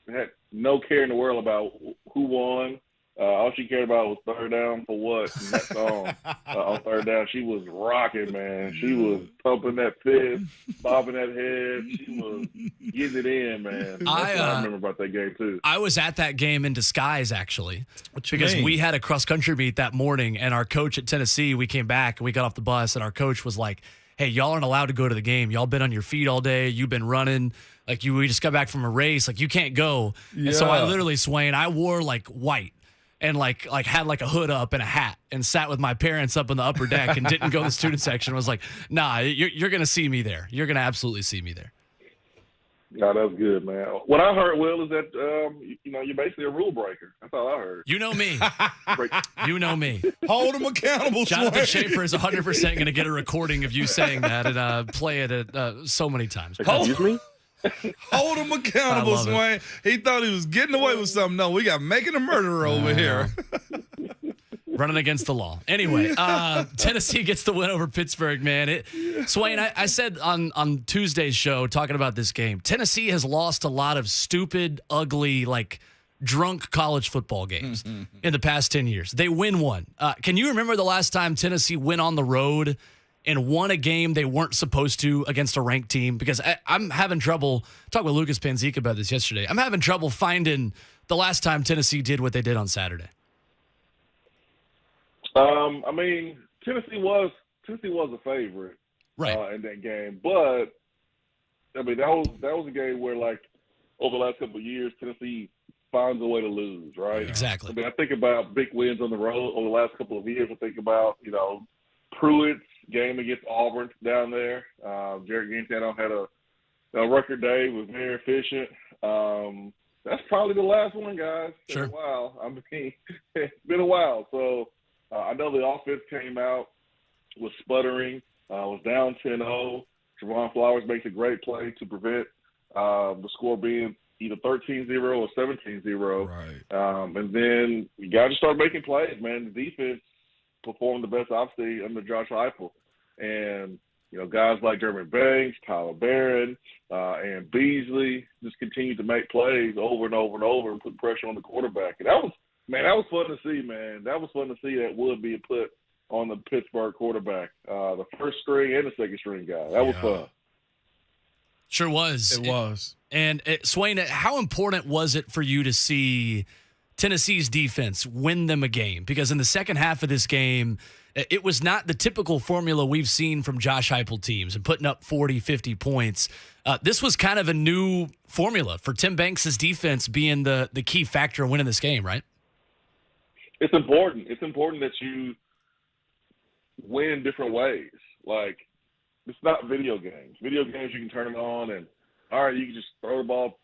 had no care in the world about who won. All she cared about was Third Down for What in that song. On Third Down, she was rocking, man. She was pumping that fist, bobbing that head. She was getting it in, man. That's what I remember about that game, too. I was at that game in disguise, actually, because mean? we had a cross-country meet that morning, and our coach at Tennessee, we came back, and we got off the bus, and our coach was like, hey, y'all aren't allowed to go to the game. Y'all been on your feet all day. You've been running. Like, we just got back from a race. Like, you can't go. Yeah. And so I literally, Swain, I wore, like, white and, like had, like, a hood up and a hat and sat with my parents up in the upper deck and didn't go to the student section. I was like, nah, you're going to see me there. You're going to absolutely see me there. No, that's good, man. What I heard, Will, is that, you're basically a rule breaker. That's all I heard. You know me. You know me. Hold him accountable, Jonathan Swain. Schaefer is 100% going to get a recording of you saying that and play it so many times. Excuse me? Hold him accountable, I love it. Swain. He thought he was getting away with something. No, we got making a murderer over here. Running against the law. Anyway, Tennessee gets the win over Pittsburgh, man. Swain, I said on Tuesday's show, talking about this game, Tennessee has lost a lot of stupid, ugly, like drunk college football games in the past 10 years. They win one. Can you remember the last time Tennessee went on the road and won a game they weren't supposed to against a ranked team? Because I'm having trouble, talking with Lucas Panzica about this yesterday, I'm having trouble finding the last time Tennessee did what they did on Saturday. Tennessee was a favorite, Right. in that game, but that was a game where, like, over the last couple of years, Tennessee finds a way to lose, right? Exactly. I think about big wins on the road over the last couple of years. I think about Pruitt's game against Auburn down there. Jared Gintano had a record day, was very efficient. That's probably the last one, guys. It's Sure. been a while. It's been a while. So I know the offense came out, was sputtering, was down 10-0. Javon Flowers makes a great play to prevent the score being either 13-0 or 17-0. Right. And then you got to start making plays, man. The defense performed the best I've seen under Josh Heupel. And, guys like Jeremy Banks, Tyler Barron, and Beasley just continued to make plays over and over and over and put pressure on the quarterback. And that was fun to see, man. That was fun to see that wood being put on the Pittsburgh quarterback, the first string and the second string guy. That was fun. Sure was. It was. And Swain, how important was it for you to see Tennessee's defense win them a game? Because in the second half of this game, it was not the typical formula we've seen from Josh Heupel teams and putting up 40, 50 points. This was kind of a new formula for Tim Banks' defense being the key factor in winning this game, right? It's important. It's important that you win different ways. Like, it's not video games. Video games, you can turn it on and, all right, you can just throw the ball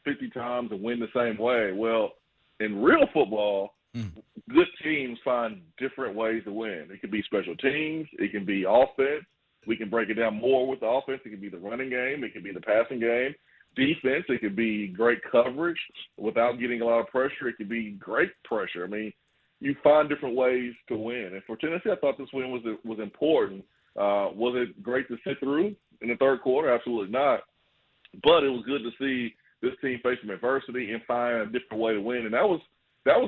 50 times and win the same way. Well, in real football, good teams find different ways to win. It could be special teams. It can be offense. We can break it down more with the offense. It can be the running game. It can be the passing game. Defense, it could be great coverage without getting a lot of pressure. It could be great pressure. you find different ways to win. And for Tennessee, I thought this win was important. Was it great to sit through in the third quarter? Absolutely not. But it was good to see this team face some adversity and find a different way to win. And that was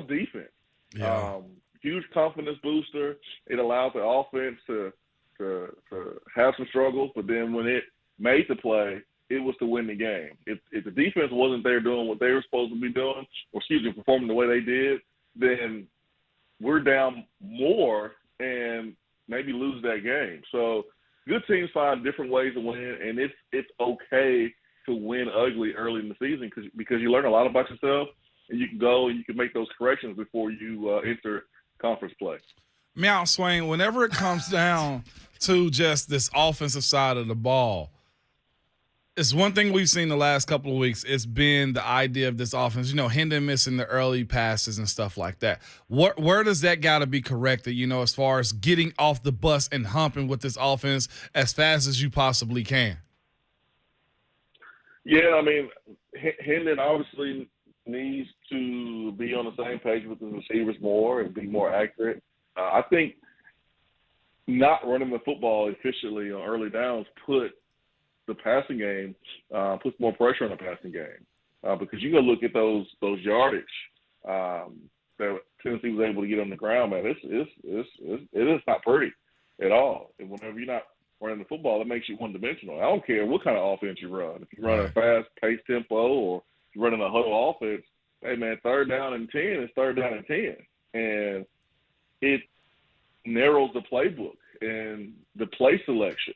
defense. Yeah. Huge confidence booster. It allowed the offense to have some struggles, but then when it made the play, it was to win the game. If the defense wasn't there doing what they were supposed to be doing, or performing the way they did, then we're down more and maybe lose that game. So good teams find different ways to win, and it's okay to win ugly early in the season because you learn a lot about yourself, and you can go and you can make those corrections before you enter conference play. Meow Swain, whenever it comes down to just this offensive side of the ball, it's one thing we've seen the last couple of weeks. It's been the idea of this offense, Hendon missing the early passes and stuff like that. Where does that got to be corrected, as far as getting off the bus and humping with this offense as fast as you possibly can? Yeah, I mean, Hendon obviously needs to be on the same page with the receivers more and be more accurate. I think not running the football efficiently on early downs puts more pressure on the passing game because you go look at those yardage that Tennessee was able to get on the ground, man. It is not pretty at all. And whenever you're not running the football, it makes you one-dimensional. I don't care what kind of offense you run. If you're running a fast-paced tempo or you're running a huddle offense, hey, man, 3rd down and 10 is 3rd down and 10. And it narrows the playbook and the play selection.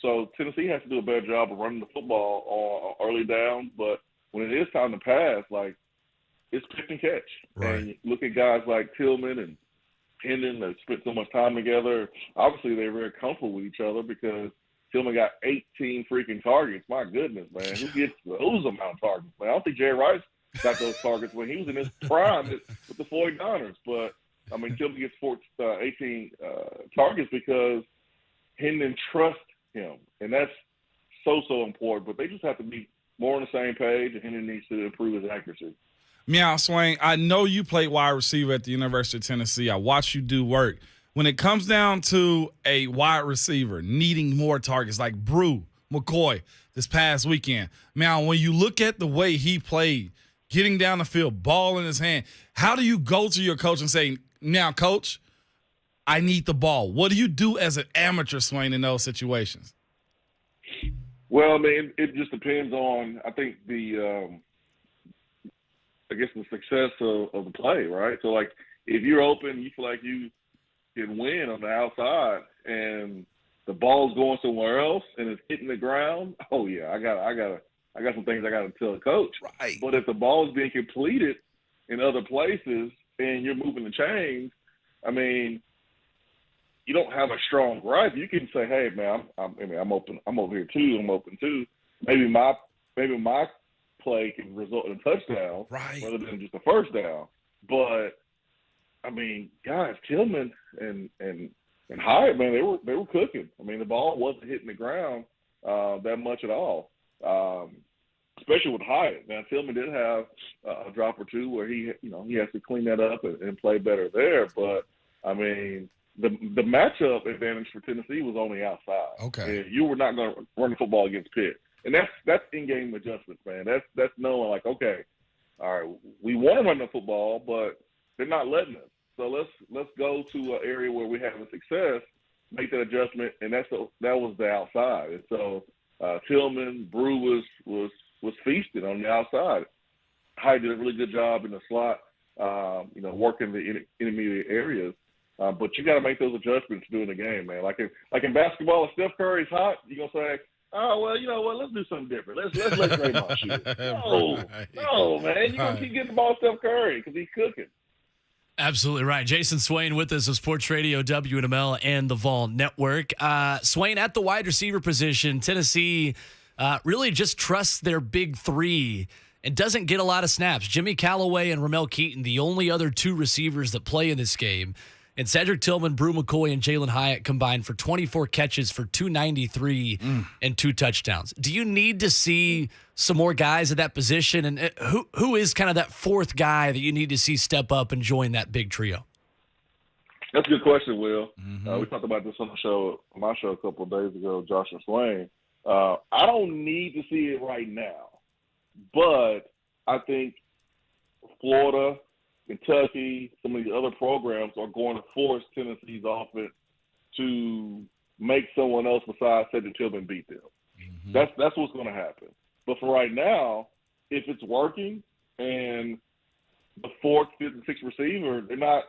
So Tennessee has to do a better job of running the football on early down, but when it is time to pass, it's pick and catch. Right. And you look at guys like Tillman and Hendon that spent so much time together. Obviously, they're very comfortable with each other because Tillman got 18 freaking targets. My goodness, man. Who gets those amount of targets? Man, I don't think Jerry Rice got those targets when he was in his prime with the 49ers. But, I mean, Tillman gets 18 targets because Hendon trusts him. And that's so important. But they just have to be more on the same page, and Hendon needs to improve his accuracy. Meow Swain, I know you played wide receiver at the University of Tennessee. I watched you do work. When it comes down to a wide receiver needing more targets like Brew, McCoy this past weekend, Meow, when you look at the way he played, getting down the field, ball in his hand, how do you go to your coach and say, now, coach, I need the ball? What do you do as an amateur, Swain, in those situations? Well, I mean, it just depends on, I think, the success of the play, right? So, if you're open, you feel like you can win on the outside, and the ball's going somewhere else, and it's hitting the ground. Oh yeah, I got some things I got to tell the coach. Right. But if the ball is being completed in other places and you're moving the chains, I mean, you don't have a strong gripe. You can say, hey man, I'm open. I'm over here too. I'm open too. Maybe my play can result in a touchdown rather than just a first down. But I mean, guys, Tillman and Hyatt, man, they were cooking. I mean, the ball wasn't hitting the ground that much at all, especially with Hyatt. Now, Tillman did have a drop or two where he has to clean that up and play better there. But I mean, the matchup advantage for Tennessee was on the outside. Okay, and you were not going to run the football against Pitt. And that's in-game adjustments, man. That's knowing, okay, all right, we want to run the football, but they're not letting us. So let's go to an area where we have a success, make that adjustment, and that was the outside. And so Tillman, Brew was feasted on the outside. Hyde did a really good job in the slot, working the intermediate areas. But you got to make those adjustments during the game, man. Like in basketball, if Steph Curry's hot, you're gonna say, oh, well, you know what? Let's do something different. Let's let Draymond shoot. No, man. You're going to keep getting the ball to Steph Curry because he's cooking. Absolutely right. Jayson Swain with us of Sports Radio, WNML, and the Vol Network. Swain, at the wide receiver position, Tennessee really just trusts their big three and doesn't get a lot of snaps. Jimmy Callaway and Ramel Keaton, the only other two receivers that play in this game. And Cedric Tillman, Brew McCoy, and Jalen Hyatt combined for 24 catches for 293 and 2 touchdowns. Do you need to see some more guys at that position? And who is kind of that fourth guy that you need to see step up and join that big trio? That's a good question, Will. We talked about this on my show a couple of days ago, Jayson Swain. I don't need to see it right now, but I think Florida, Kentucky, some of these other programs are going to force Tennessee's offense to make someone else besides Cedric Tillman beat them. That's what's going to happen. But for right now, if it's working and the fourth, fifth, and sixth receiver, they're not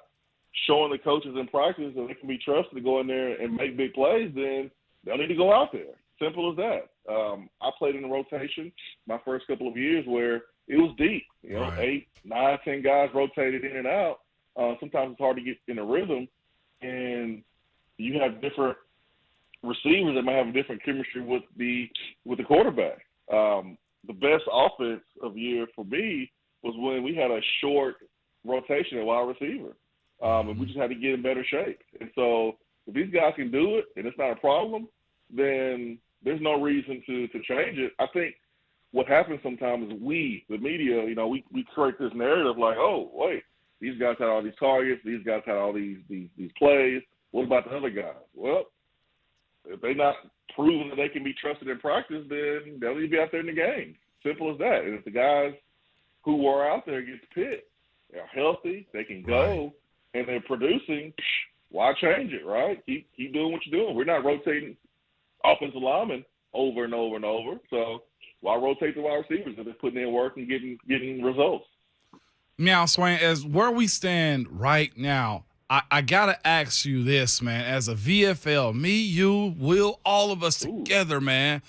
showing the coaches in practice that they can be trusted to go in there and make big plays, then they'll need to go out there. Simple as that. I played in a rotation my first couple of years where it was deep. 8, 9, 10 guys rotated in and out. Sometimes it's hard to get in a rhythm, and you have different receivers that might have a different chemistry with the quarterback. The best offense of the year for me was when we had a short rotation at wide receiver, and we just had to get in better shape. And so if these guys can do it and it's not a problem, then there's no reason to change it. I think what happens sometimes is we, the media, we create this narrative like, oh, wait, these guys had all these targets, these guys had all these plays. What about the other guys? Well, if they're not proven that they can be trusted in practice, then they'll need to be out there in the game. Simple as that. And if the guys who are out there get picked, they're healthy, they can go, and they're producing, why change it, right? Keep doing what you're doing. We're not rotating offensive linemen over and over and over. So why rotate the wide receivers if they're putting in work and getting results? Now, Swain, as where we stand right now, I got to ask you this, man. As a VFL, me, you, Will, all of us together, man,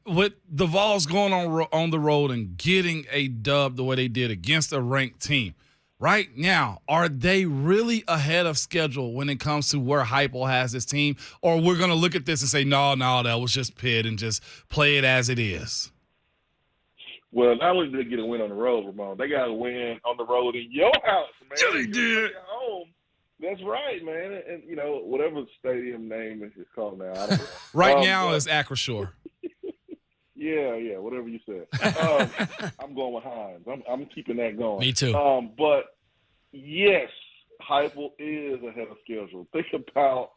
with the Vols going on the road and getting a dub the way they did against a ranked team, right now, are they really ahead of schedule when it comes to where Heupel has his team? Or we're going to look at this and say, no, that was just Pitt and just play it as it is? Well, not only did they get a win on the road, Ramon, they got a win on the road in your house, man. Yeah, they did. Home. That's right, man. And, whatever stadium name is called now. I don't know. Right now it's Acrisure. Yeah, whatever you said. I'm going with Hines. I'm keeping that going. Me too. But, yes, Heupel is ahead of schedule. Think about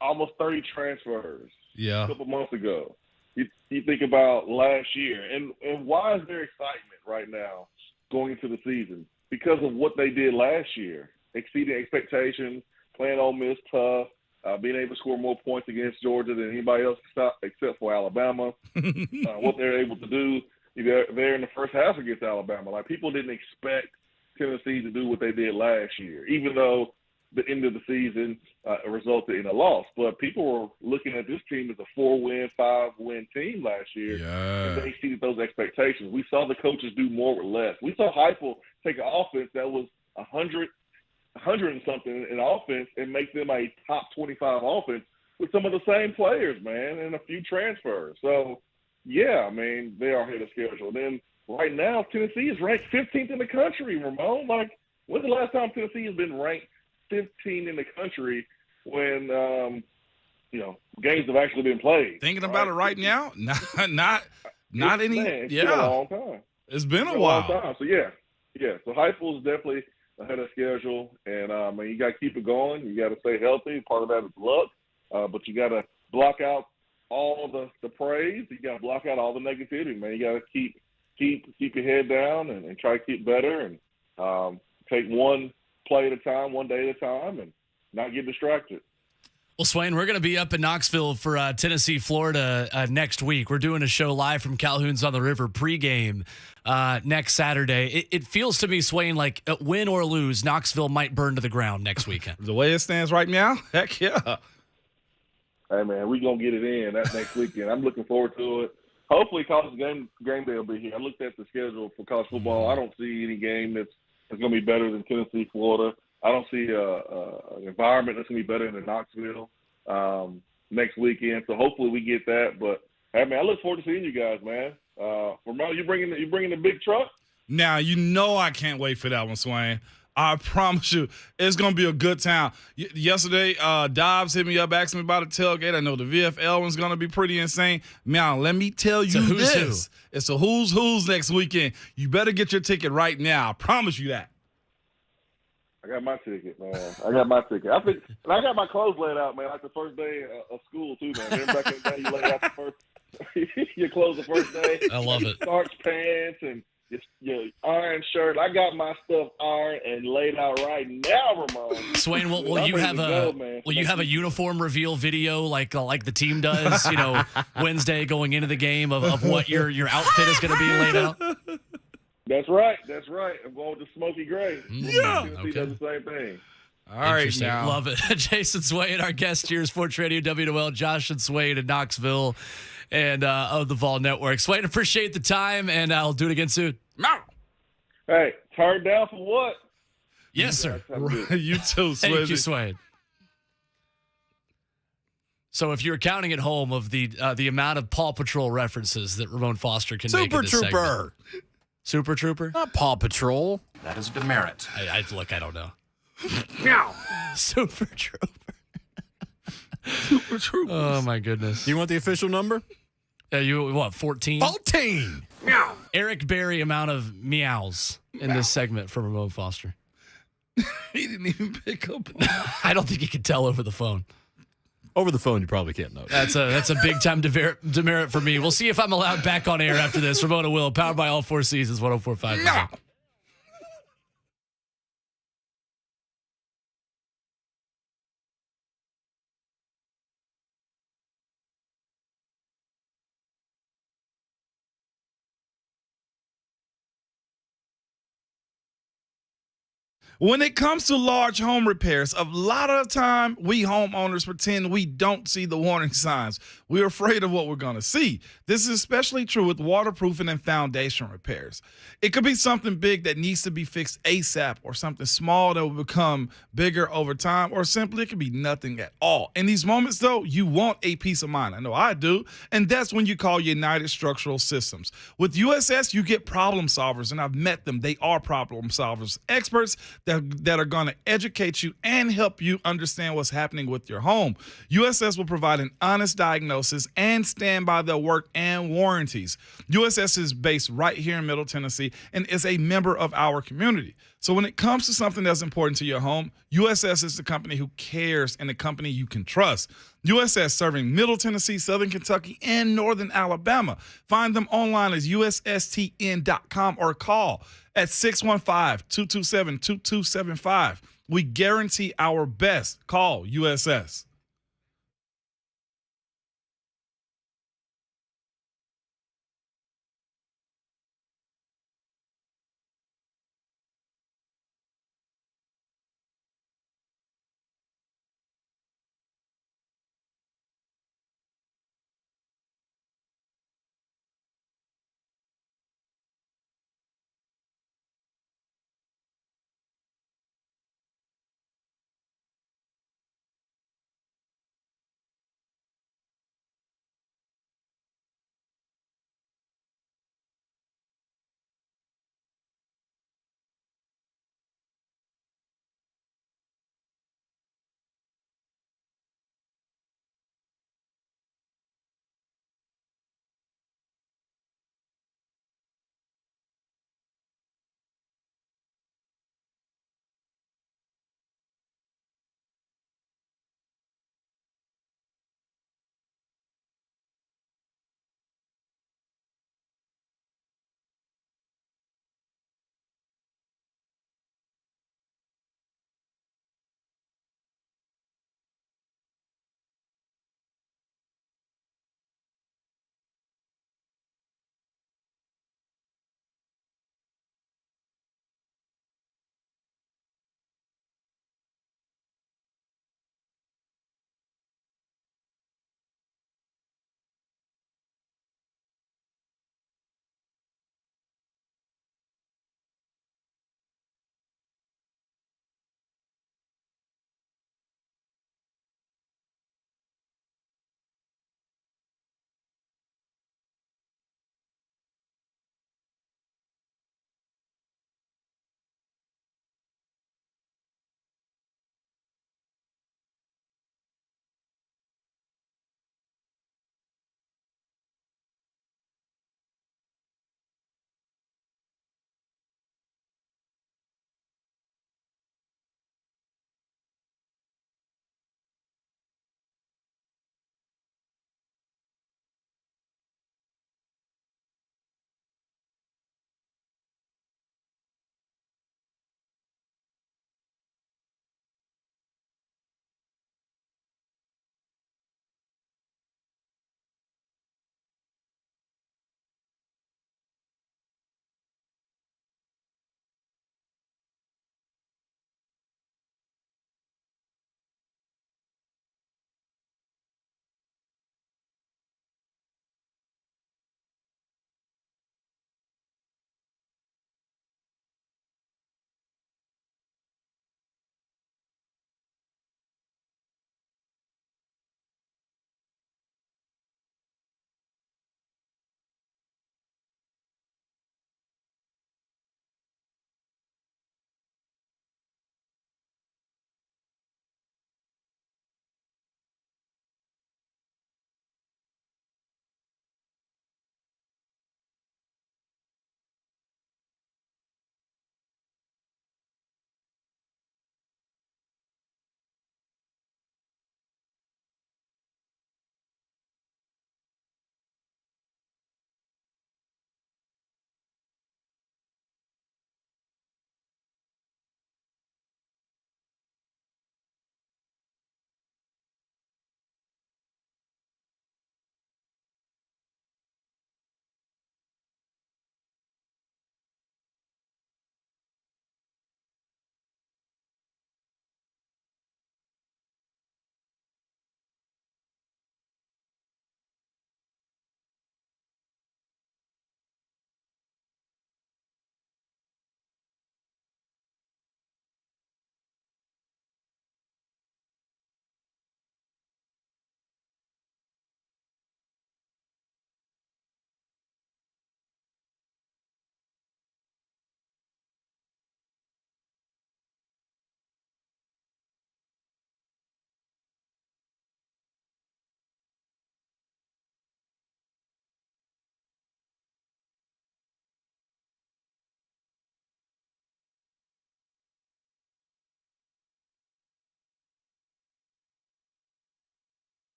almost 30 transfers a couple months ago. You think about last year. And why is there excitement right now going into the season? Because of what they did last year, exceeding expectations, playing Ole Miss tough, being able to score more points against Georgia than anybody else except for Alabama. What they're able to do there in the first half against Alabama. Like, people didn't expect Tennessee to do what they did last year, even though the end of the season resulted in a loss. But people were looking at this team as a 4-win, 5-win team last year, and they exceeded those expectations. We saw the coaches do more with less. We saw Heupel take an offense that was 100 and something in offense and make them a top 25 offense with some of the same players, man, and a few transfers. So, yeah, I mean, they are ahead of schedule. And then right now, Tennessee is ranked 15th in the country, Ramon. Like, when's the last time Tennessee has been ranked 15 in the country when, games have actually been played? Thinking about it right now? Not any. It's been a long time. It's been a while. Long time. So, yeah. So, Heupel is definitely ahead of schedule, and you got to keep it going. You got to stay healthy. Part of that is luck, but you got to block out all the praise. You got to block out all the negativity, man. You got to keep your head down and try to keep better and take one play at a time, one day at a time, and not get distracted. Well, Swain, we're going to be up in Knoxville for Tennessee, Florida next week. We're doing a show live from Calhoun's on the River pregame next Saturday. It feels to me, Swain, like win or lose, Knoxville might burn to the ground next weekend. The way it stands right now, heck yeah. Hey, man, we're going to get it in that next weekend. I'm looking forward to it. Hopefully, college game day will be here. I looked at the schedule for college football. I don't see any game that's going to be better than Tennessee, Florida. I don't see an environment that's going to be better than Knoxville next weekend. So hopefully we get that. But, hey, man, I look forward to seeing you guys, man. Ramon, you bringing the big truck? Now, I can't wait for that one, Swain. I promise you, it's going to be a good time. Yesterday, Dobbs hit me up, asking me about a tailgate. I know the VFL one's going to be pretty insane. Man, let me tell you this. It's a who's next weekend. You better get your ticket right now. I promise you that. I got my ticket, man. I got my ticket. I got my clothes laid out, man, like the first day of school, too, man. Remember back in the day, you laid out the first your clothes the first day. I love it. Starch pants and your iron shirt. I got my stuff ironed and laid out right now, Ramon. Swain, will you have a uniform reveal video like the team does? Wednesday going into the game of what your outfit is going to be laid out. That's right. I'm going with the smoky gray. Yeah. Okay. Does the same thing. All right, now. Love it. Jayson Swain, our guest here, Sports Radio WNL, Josh and Swain in Knoxville and of the Vol Network. Swain, appreciate the time, and I'll do it again soon. No. Hey, turned down for what? Yes, sir. You too, Swizzy. Thank you, Swain. So if you're counting at home of the amount of Paw Patrol references that Ramon Foster can make in this segment. Super Trooper? Not Paw Patrol. That is a demerit. I don't know. Meow. Super Trooper. Super Troopers. Oh, my goodness. Do you want the official number? You what, 14? 14. Meow. Eric Berry amount of meows in this segment from Ramon Foster. He didn't even pick up. I don't think he could tell over the phone. Over the phone, you probably can't notice. That's a big time demerit for me. We'll see if I'm allowed back on air after this. Ramona Will, powered by All Four Seasons, 104.5. No. When it comes to large home repairs, a lot of the time we homeowners pretend we don't see the warning signs. We're afraid of what we're going to see. This is especially true with waterproofing and foundation repairs. It could be something big that needs to be fixed ASAP, or something small that will become bigger over time, or simply it could be nothing at all. In these moments, though, you want a peace of mind. I know I do. And that's when you call United Structural Systems. With USS, you get problem solvers, and I've met them. They are problem solvers, experts that are going to educate you and help you understand what's happening with your home. USS will provide an honest diagnosis and stand by their work and warranties. USS is based right here in Middle Tennessee and is a member of our community. So when it comes to something that's important to your home, USS is the company who cares and the company you can trust. USS serving Middle Tennessee, Southern Kentucky, and Northern Alabama. Find them online as USSTN.com or call at 615-227-2275. We guarantee our best. Call USS.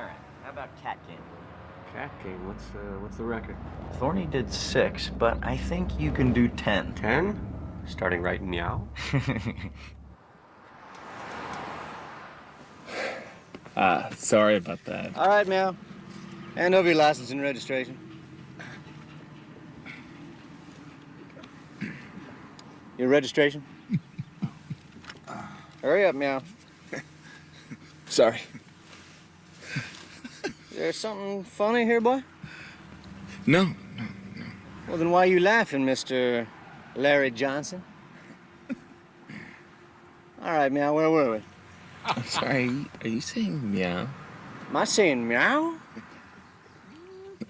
right. How about cat game? Cat game. What's the record? Thorny did 6, but I think you can do 10. 10? Starting right meow. Sorry about that. All right, Meow. Hand over your license and registration. Your registration? Hurry up, Meow. Sorry. Is there something funny here, boy? No. Well, then why are you laughing, Mr. Larry Johnson? All right, Meow, where were we? I'm sorry. Are you saying meow? Am I saying meow?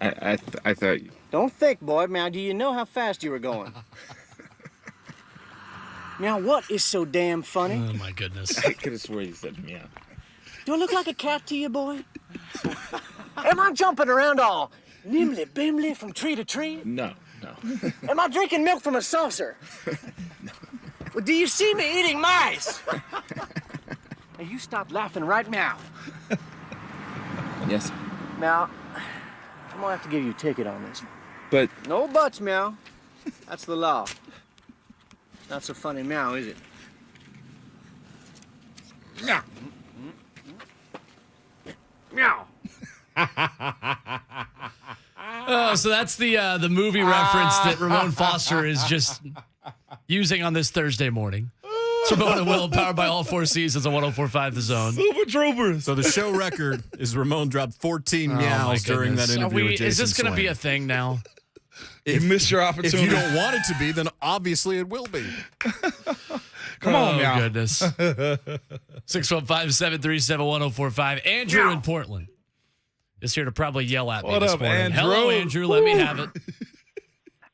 I thought you... Don't think, boy. Meow, do you know how fast you were going? Meow, what is so damn funny? Oh, my goodness. I could have sworn you said meow. Do I look like a cat to you, boy? Am I jumping around all nimbly-bimbly from tree to tree? No. Am I drinking milk from a saucer? No. Well, do you see me eating mice? Now, you stop laughing right now. Yes. Meow, I'm gonna have to give you a ticket on this. But... No buts, Meow. That's the law. Not so funny, Meow, is it? Meow. Meow. Oh, so that's the movie reference that Ramon Foster is just using on this Thursday morning. It's Ramon and Will, powered by all 4 seasons on 104.5 The Zone. Super Troopers. So the show record is Ramon dropped 14 meows during that interview with Jayson Is this going to be Swain. a thing now? You missed your opportunity. If you don't want it to be, then obviously it will be. Come on, oh, meow. Goodness. 615-737-1045. Andrew in Portland is here to probably yell at me What this up, morning. Andrew? Hello, Andrew. Let me have it.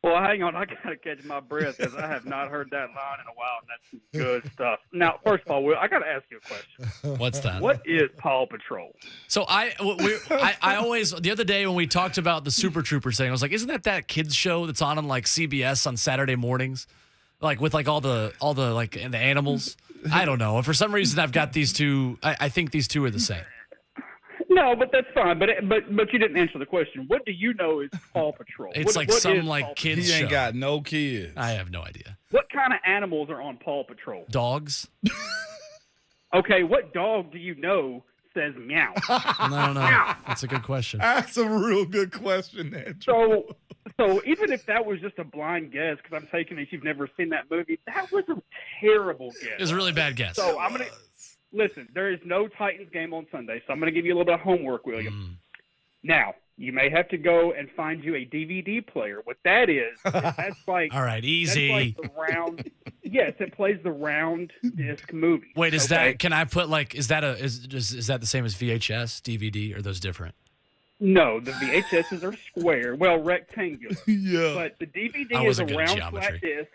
Well, hang on. I got to catch my breath because I have not heard that line in a while, and that's some good stuff. Now, first of all, Will, I got to ask you a question. What's that? What is Paw Patrol? So I always, the other day when we talked about the Super Troopers thing, I was like, isn't that kids show that's on like CBS on Saturday mornings? Like with like all the like the animals? I don't know. For some reason I've got these two. I think these two are the same. No, but that's fine. But you didn't answer the question. What do you know is Paw Patrol? It's what some is like Paw kids He ain't show. got no kids. I have no idea. What kind of animals are on Paw Patrol? Dogs? Okay, what dog do you know says meow? No. Meow. That's a good question. That's a real good question, Andrew. So even if that was just a blind guess, because I'm taking it you've never seen that movie, that was a terrible guess. It was a really bad guess. So I'm gonna listen. There is no Titans game on Sunday, so I'm gonna give you a little bit of homework, William. Now you may have to go and find you a DVD player. What that is that's like all right, easy. That's like the round. Yes, it plays the round disc movie. Wait, is okay? that? Can I put like? Is that the same as VHS, DVD, or are those different? No, the VHSs are square, well, rectangular. Yeah. But the DVD I is a wasn't good at round geometry. flat disc.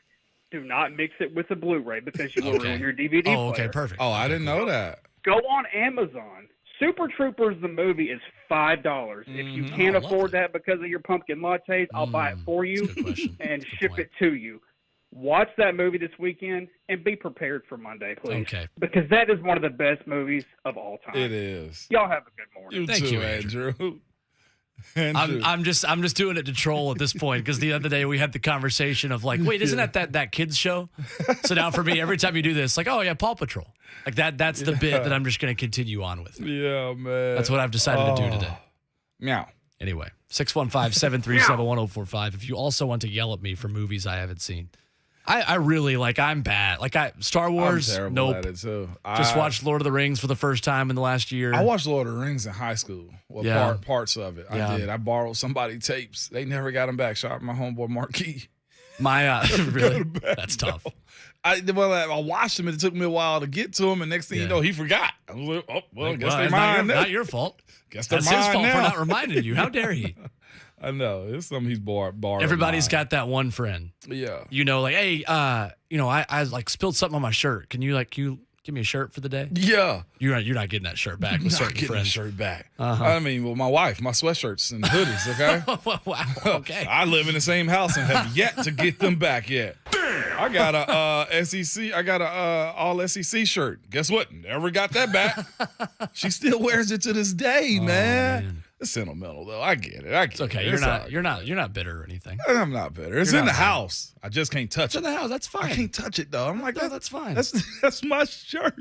Do not mix it with the Blu-ray because you will Okay. ruin your DVD Oh, player. okay, perfect. Oh, I didn't know that. Go on Amazon. Super Troopers, the movie, is $5. If you can't afford that because of your pumpkin lattes, I'll buy it for you and ship it to you. Watch that movie this weekend and be prepared for Monday, please. Okay. Because that is one of the best movies of all time. It is. Y'all have a good morning. Thank you, Andrew. I'm just doing it to troll at this point because the other day we had the conversation of like, wait, isn't that kids show? So now for me, every time you do this, like, oh yeah, Paw Patrol, like that's the bit that I'm just going to continue on with. Yeah, man. That's what I've decided to do today. Meow. Anyway, 615-737-1045. If you also want to yell at me for movies I haven't seen, I really I'm bad. Star Wars, I'm terrible nope. at it too. Just watched Lord of the Rings for the first time in the last year. I watched Lord of the Rings in high school. Well, Yeah. parts of it. Yeah. I did. I borrowed somebody's tapes. They never got them back. Shout out to my homeboy Marquis. My really, that's tough. I watched them and it took me a while to get to them, and next thing you know, he forgot. I was like, oh, well, I guess they're it's mine. not your fault. Guess they're That's his mine fault now. for not reminding you. How dare he? I know. It's something he's borrowed. Everybody's mine. got that one friend. Yeah. Hey, I spilled something on my shirt. Can you give me a shirt for the day? Yeah. You're not getting that shirt back with Not certain getting the friends. shirt back. Uh-huh. I mean, well, my wife, my sweatshirts and hoodies, okay? Wow, okay. I live in the same house and have yet to get them back yet. I got a SEC. I got a all SEC shirt. Guess what? Never got that back. She still wears it to this day, man. It's sentimental though. I get it. It's okay. You're not bitter or anything. I'm not bitter. It's in the house. I just can't touch it. It's in the house. That's fine. I can't touch it though. I'm like, no, that's fine. That's my shirt.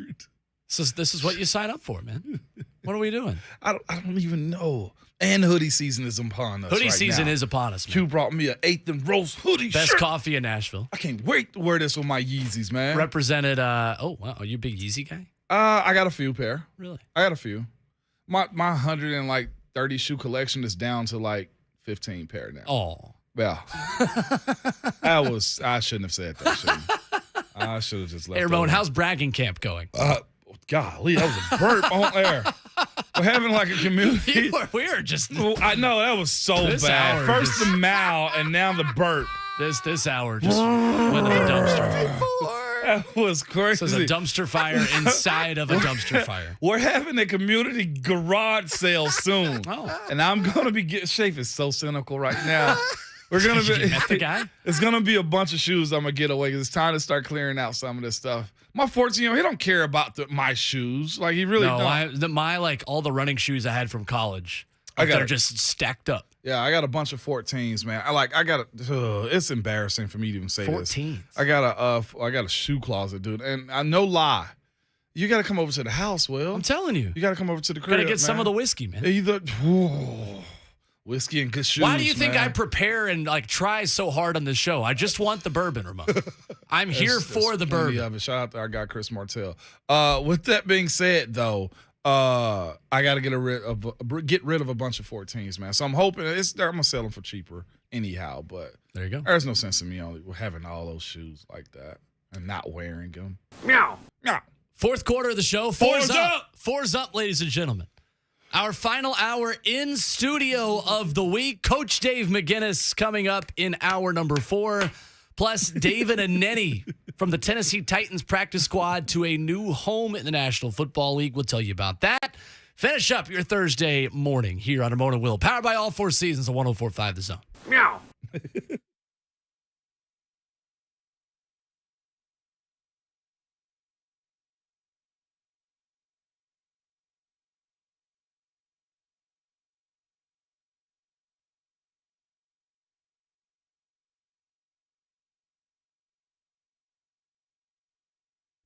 This is what you sign up for, man. What are we doing? I don't even know. And hoodie season is upon us. Hoodie right season now. is upon us, man. Q brought me an 8th and Roast hoodie Best shirt. coffee in Nashville. I can't wait to wear this with my Yeezys, man. Represented, oh, wow. Are you a big Yeezy guy? I got a few pair. Really? I got a few. My 130 shoe collection is down to like 15 pair now. Oh. Yeah. I shouldn't have said that. I should have just left Hey, it Ramon, alone. how's bragging camp going? Golly, that was a burp on air. We're having like a community. We were just. I know that was so This bad. hour First just- the mow and now the burp. This hour just went to the dumpster. That was crazy. So it's a dumpster fire inside of a dumpster fire. We're having a community garage sale soon. And I'm going to be getting Shafe is so cynical right now. We're going to be. You met the guy? It's going to be a bunch of shoes I'm going to get away because it's time to start clearing out some of this stuff. My 14-year-old, he don't care about my shoes. Like, he really don't. My all the running shoes I had from college, I got they're just stacked up. Yeah, I got a bunch of 14s, man. It's embarrassing for me to even say 14s. this. I got a shoe closet, dude. And I no lie. You got to come over to the house, Will. I'm telling you. You got to come over to the crib, Gotta get some of the whiskey, man. Whiskey and good shoes. Why do you think man. I prepare and try so hard on this show? I just want the bourbon, Ramon. I'm here for the plenty bourbon. of it. Shout out to our guy Chris Martell. With that being said, though, I got to get rid of a bunch of 14s, man. So I'm hoping I'm gonna sell them for cheaper anyhow. But there you go. There's no sense in me having all those shoes like that and not wearing them. Meow. Meow. Fourth quarter of the show. Four's up. Four's up, ladies and gentlemen. Our final hour in studio of the week. Coach Dave McGinnis coming up in hour number 4. Plus, David Aneni from the Tennessee Titans practice squad to a new home in the National Football League. We'll tell you about that. Finish up your Thursday morning here on Ramon and Will, powered by all 4 seasons of 104.5 The Zone. Meow.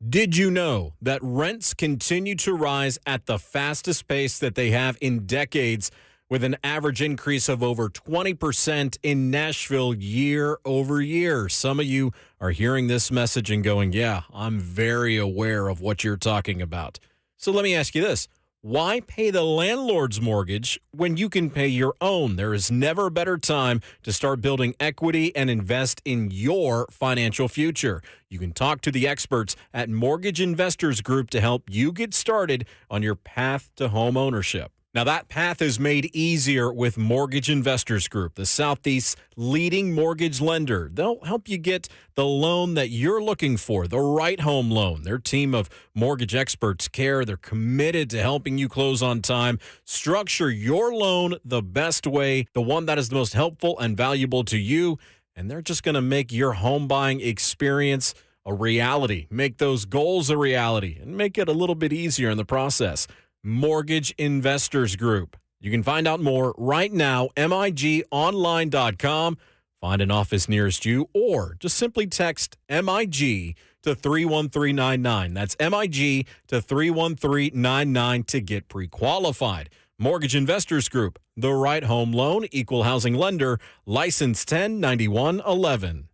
Did you know that rents continue to rise at the fastest pace that they have in decades, with an average increase of over 20% in Nashville year over year? Some of you are hearing this message and going, yeah, I'm very aware of what you're talking about. So let me ask you this. Why pay the landlord's mortgage when you can pay your own? There is never a better time to start building equity and invest in your financial future. You can talk to the experts at Mortgage Investors Group to help you get started on your path to home ownership. Now, that path is made easier with Mortgage Investors Group, the Southeast's leading mortgage lender. They'll help you get the loan that you're looking for, the right home loan. Their team of mortgage experts care. They're committed to helping you close on time. Structure your loan the best way, the one that is the most helpful and valuable to you. And they're just going to make your home buying experience a reality, make those goals a reality, and make it a little bit easier in the process. Mortgage Investors Group. You can find out more right now, migonline.com. Find an office nearest you, or just simply text MIG to 31399. That's MIG to 31399 to get pre-qualified. Mortgage Investors Group, the right home loan, equal housing lender, license 109111.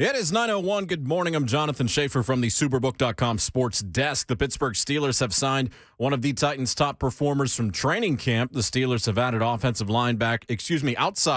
It is 9:01. Good morning. I'm Jonathan Schaefer from the Superbook.com sports desk. The Pittsburgh Steelers have signed one of the Titans' top performers from training camp. The Steelers have added outside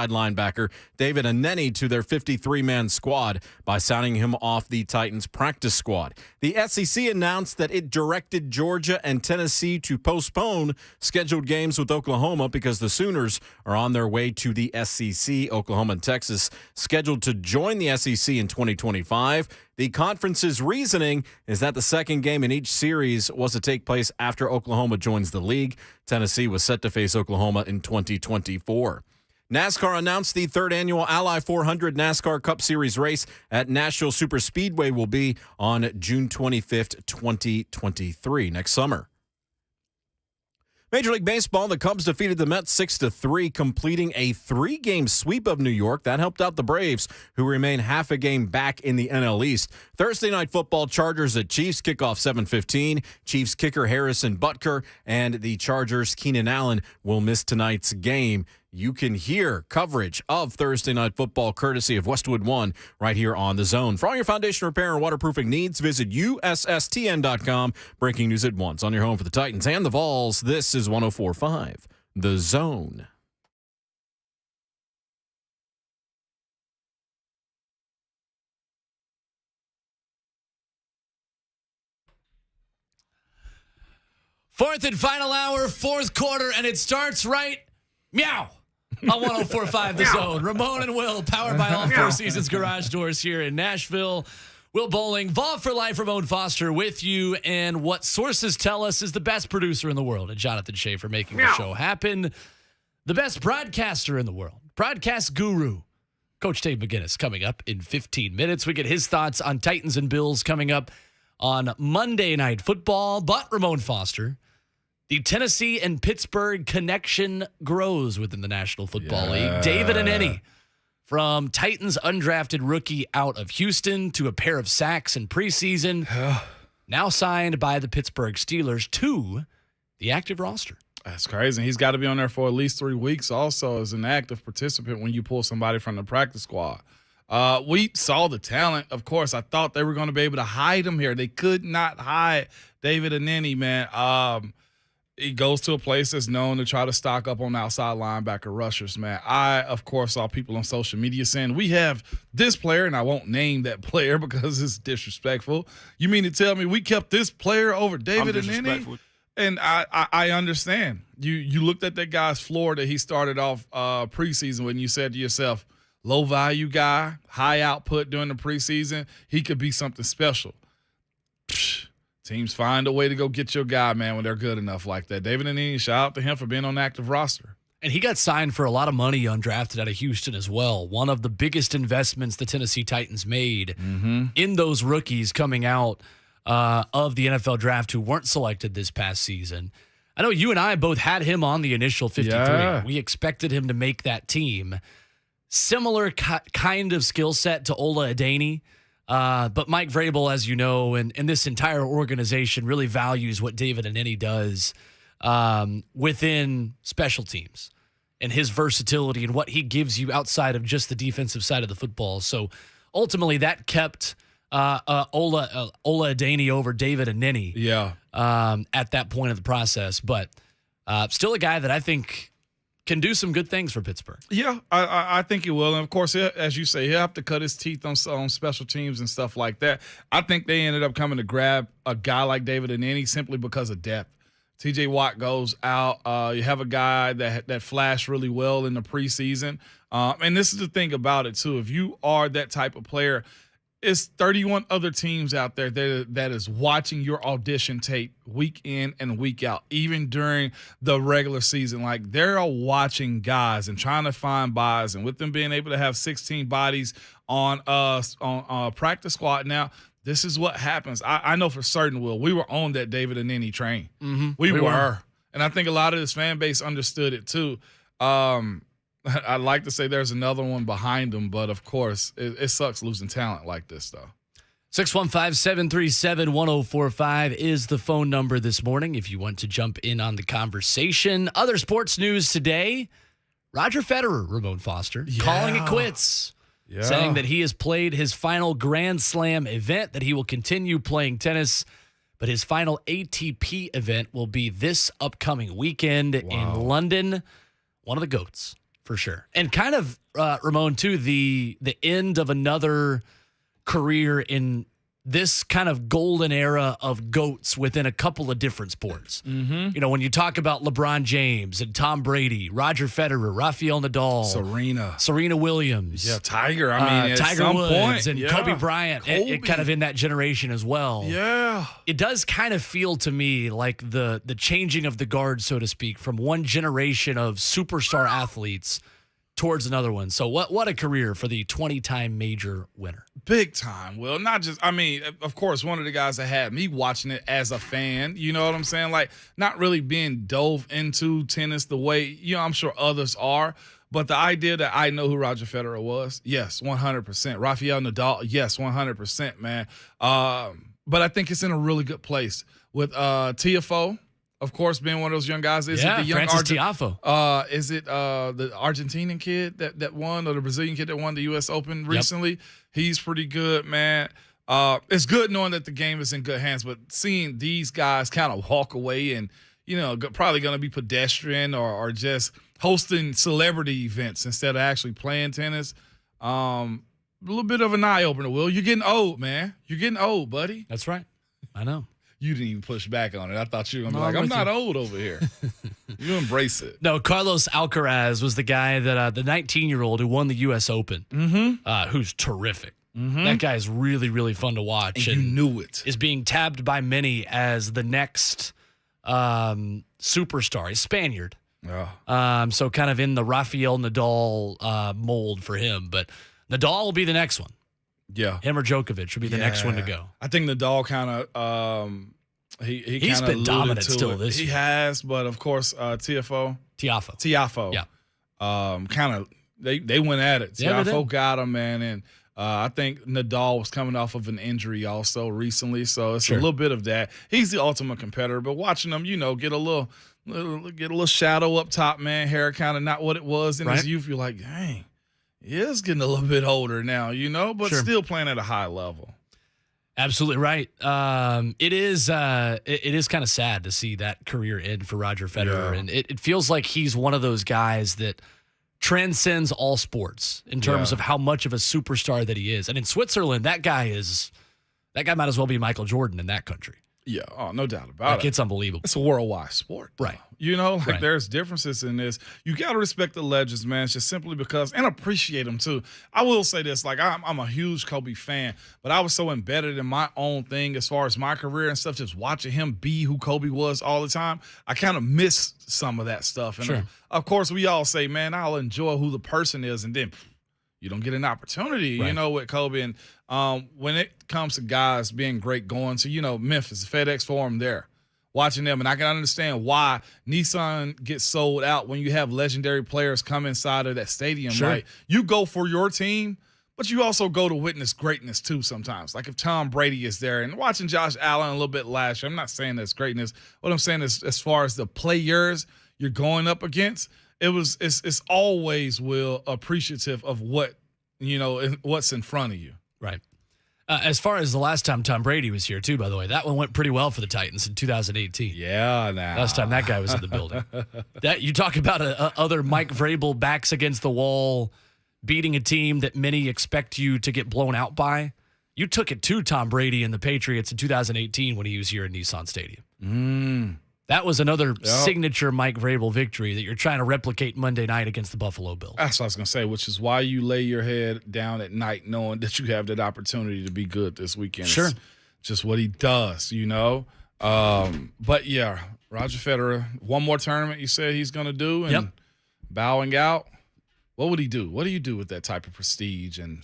linebacker David Anneni to their 53-man squad by signing him off the Titans practice squad. The SEC announced that it directed Georgia and Tennessee to postpone scheduled games with Oklahoma because the Sooners are on their way to the SEC. Oklahoma and Texas scheduled to join the SEC in 2025. The conference's reasoning is that the second game in each series was to take place after Oklahoma joins the league. Tennessee was set to face Oklahoma in 2024. NASCAR announced the third annual Ally 400 NASCAR Cup Series race at Nashville Superspeedway will be on June 25th, 2023, next summer. Major League Baseball, the Cubs defeated the Mets 6-3, completing a 3-game sweep of New York. That helped out the Braves, who remain half a game back in the NL East. Thursday Night Football, Chargers at Chiefs, kickoff 7:15. Chiefs kicker Harrison Butker and the Chargers' Keenan Allen will miss tonight's game. You can hear coverage of Thursday Night Football courtesy of Westwood One right here on The Zone. For all your foundation repair and waterproofing needs, visit USSTN.com. Breaking news at once on your home for the Titans and the Vols. This is 104.5 The Zone. Fourth and final hour, fourth quarter, and it starts right meow on 104.5 The Zone. Ramon and Will, powered by all Four Seasons Garage Doors here in Nashville. Will Bowling, Vol for Life, Ramon Foster with you, and what sources tell us is the best producer in the world, and Jonathan Schaefer making the show happen. The best broadcaster in the world, broadcast guru, Coach Dave McGinnis, coming up in 15 minutes. We get his thoughts on Titans and Bills coming up on Monday Night Football, but Ramon Foster, the Tennessee and Pittsburgh connection grows within the National Football League. David Anneni, from Titans undrafted rookie out of Houston to a pair of sacks in preseason, now signed by the Pittsburgh Steelers to the active roster. That's crazy. He's got to be on there for at least 3 weeks also as an active participant when you pull somebody from the practice squad. We saw the talent. Of course, I thought they were going to be able to hide him here. They could not hide David Anneni, man. He goes to a place that's known to try to stock up on outside linebacker rushers, man. I, of course, saw people on social media saying, we have this player, and I won't name that player because it's disrespectful. You mean to tell me we kept this player over David Anneni? And I understand. You looked at that guy's floor that he started off preseason when you said to yourself, low-value guy, high output during the preseason, he could be something special. Teams find a way to go get your guy, man, when they're good enough like that. David Anneni, shout out to him for being on the active roster. And he got signed for a lot of money undrafted out of Houston as well. One of the biggest investments the Tennessee Titans made in those rookies coming out of the NFL draft who weren't selected this past season. I know you and I both had him on the initial 53. Yeah. We expected him to make that team. Similar kind of skill set to Ola Adeni. But Mike Vrabel, as you know, and this entire organization really values what David Anneni does within special teams and his versatility and what he gives you outside of just the defensive side of the football. So ultimately that kept Ola Adeni over David Anneni at that point of the process. But still a guy that I think can do some good things for Pittsburgh. Yeah, I think he will. And, of course, as you say, he'll have to cut his teeth on special teams and stuff like that. I think they ended up coming to grab a guy like David Anneni simply because of depth. T.J. Watt goes out. You have a guy that flashed really well in the preseason. And this is the thing about it, too. If you are that type of player, it's 31 other teams out there that is watching your audition tape week in and week out, even during the regular season. Like, they're watching guys and trying to find buys, and with them being able to have 16 bodies on practice squad now, this is what happens. I know for certain, Will, we were on that David Anneni train. We were. And I think a lot of this fan base understood it too. I'd like to say there's another one behind them, but of course, it sucks losing talent like this, though. 615-737-1045 is the phone number this morning if you want to jump in on the conversation. Other sports news today, Roger Federer, Ramon Foster, calling it quits saying that he has played his final Grand Slam event, that he will continue playing tennis, but his final ATP event will be this upcoming weekend in London. One of the GOATs, for sure. And kind of, Ramon, too, the end of another career in this kind of golden era of GOATs within a couple of different sports. Mm-hmm. You know, when you talk about LeBron James and Tom Brady, Roger Federer, Rafael Nadal, Serena Williams. Yeah, Tiger. I mean, at Tiger some Woods point, and Kobe Bryant, it kind of in that generation as well. Yeah. It does kind of feel to me like the changing of the guard, so to speak, from one generation of superstar athletes towards another one. So what a career for the 20-time major winner. Big time. Well, not just, I mean, of course, one of the guys that had me watching it as a fan, you know what I'm saying? Like, not really being dove into tennis the way, you know, I'm sure others are. But the idea that I know who Roger Federer was, yes, 100%. Rafael Nadal, yes, 100%, man. But I think it's in a really good place with TFO. Of course, being one of those young guys. Is it the young Francis Tiafoe. Is it the Argentinian kid that won, or the Brazilian kid that won the U.S. Open recently? Yep. He's pretty good, man. It's good knowing that the game is in good hands, but seeing these guys kind of walk away and, you know, probably going to be pedestrian or just hosting celebrity events instead of actually playing tennis, a little bit of an eye-opener, Will. You're getting old, man. You're getting old, buddy. That's right. I know. You didn't even push back on it. I thought you were going to be like, I'm not old over here. You embrace it. No, Carlos Alcaraz was the guy that the 19-year-old who won the U.S. Open, who's terrific. That guy is really, really fun to watch. And you knew it. Is being tabbed by many as the next superstar. He's Spaniard. So kind of in the Rafael Nadal mold for him. But Nadal will be the next one. Yeah. Him or Djokovic will be the next one to go. I think Nadal kind of he's been dominant still this year. He has, but of course Tiafoe. Yeah. Kind of they went at it. Tiafoe got him, man, and I think Nadal was coming off of an injury also recently, so it's a little bit of that. He's the ultimate competitor, but watching him, you know, get a little shadow up top, man, hair kind of not what it was in his youth. You're like, dang. He is getting a little bit older now, you know, but still playing at a high level. Absolutely right. It is kind of sad to see that career end for Roger Federer, and it feels like he's one of those guys that transcends all sports in terms of how much of a superstar that he is. And in Switzerland, that guy might as well be Michael Jordan in that country. Yeah, no doubt about it. It's unbelievable. It's a worldwide sport, right? You know, like there's differences in this. You got to respect the legends, man, just simply because, and appreciate them too. I will say this, like I'm a huge Kobe fan, but I was so embedded in my own thing as far as my career and stuff, just watching him be who Kobe was all the time. I kind of miss some of that stuff. And of course, we all say, man, I'll enjoy who the person is, and then you don't get an opportunity, you know, with Kobe. And when it comes to guys being great, going to, you know, Memphis, FedEx Forum there, watching them, and I can understand why Nissan gets sold out when you have legendary players come inside of that stadium. Right? You go for your team, but you also go to witness greatness too sometimes. Like if Tom Brady is there, and watching Josh Allen a little bit last year, I'm not saying that's greatness. What I'm saying is, as far as the players you're going up against, it's always, Will, appreciative of what, you know, what's in front of you. Right. As far as the last time Tom Brady was here, too, by the way, that one went pretty well for the Titans in 2018. Yeah, nah. Last time that guy was in the building. That you talk about other Mike Vrabel backs against the wall, beating a team that many expect you to get blown out by. You took it to Tom Brady and the Patriots in 2018 when he was here in Nissan Stadium. That was another signature Mike Vrabel victory that you're trying to replicate Monday night against the Buffalo Bills. That's what I was going to say, which is why you lay your head down at night knowing that you have that opportunity to be good this weekend. Sure. It's just what he does, you know. But, yeah, Roger Federer, one more tournament you said he's going to do and bowing out. What would he do? What do you do with that type of prestige and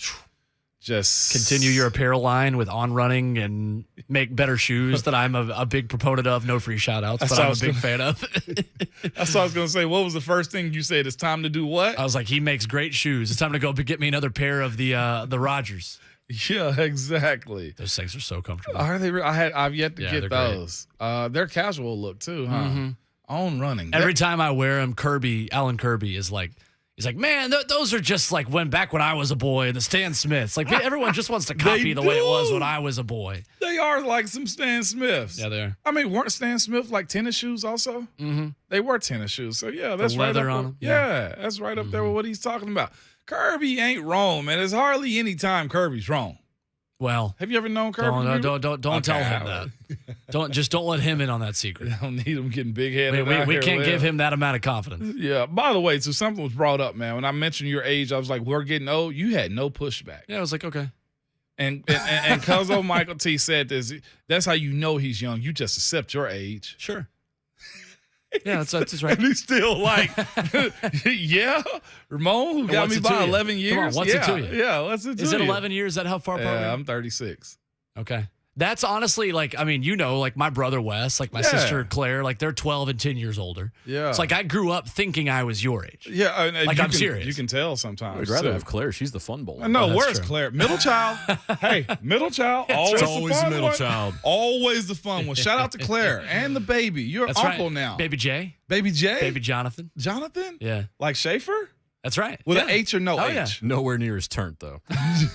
just continue your apparel line with On Running and make better shoes that I'm a big proponent of. No free shout outs, but I'm a big fan of. That's what I was going to say. What was the first thing you said? It's time to do what? I was like, he makes great shoes. It's time to go get me another pair of the Rodgers. Yeah, exactly. Those things are so comfortable. Are they? I've yet to get those. They're casual look too, huh? On Running. Every time I wear them, Alan Kirby is He's like, man, those are just like back when I was a boy, the Stan Smiths. Like, everyone just wants to copy the way it was when I was a boy. They are like some Stan Smiths. Yeah, they are. I mean, weren't Stan Smith like tennis shoes also? Mm-hmm. They were tennis shoes. So, yeah, that's right leather up on there. them. Yeah, that's right up there with what he's talking about. Kirby ain't wrong, man. There's hardly any time Kirby's wrong. Well, have you ever known Kirby? Don't tell him that. Don't let him in on that secret. I don't need him getting big headed. We can't give him that amount of confidence. Yeah. By the way, so something was brought up, man. When I mentioned your age, I was like, we're getting old. You had no pushback. Yeah, I was like, okay. And Cuzzo Michael T said this. That's how you know he's young. You just accept your age. Sure. Yeah, that's right. And he's still like, yeah, Ramon, who got me by 11 years. Come on, what's it to you? Yeah, what's it to you? Is it 11 years? Is that how far apart we are? I'm 36. Okay. That's honestly like, I mean, like my brother Wes, like my sister Claire, like they're 12 and 10 years older. Yeah. It's like I grew up thinking I was your age. Yeah. Like I'm serious. You can tell sometimes. I'd rather have Claire. She's the fun bowler. No, where's Claire? Middle child. Hey, middle child. Always the fun middle one. child. Always the fun one. Shout out to Claire and the baby. You're That's uncle right. now. Baby Jay. Baby Jay? Baby Jonathan. Jonathan? Yeah. Like Schaefer? That's right. With an H or no H? Yeah. Nowhere near his turn, though.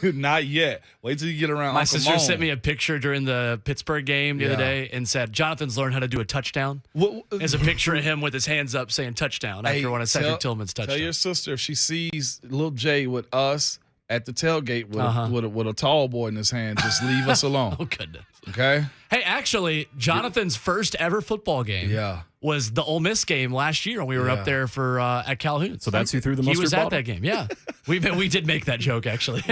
Not yet. Wait till you get around My Uncle sister Moan. sent me a picture during the Pittsburgh game the other day and said, Jonathan's learned how to do a touchdown. There's a picture of him with his hands up saying touchdown after one of Cedric Tillman's touchdowns. Tell your sister if she sees little Jay with us at the tailgate with a tall boy in his hand, just leave us alone. Oh, goodness. Okay? Hey, actually, Jonathan's first ever football game was the Ole Miss game last year when we were up there for at Calhoun. So that's who threw the mustard He was bottle? at that game, yeah. we did make that joke, actually.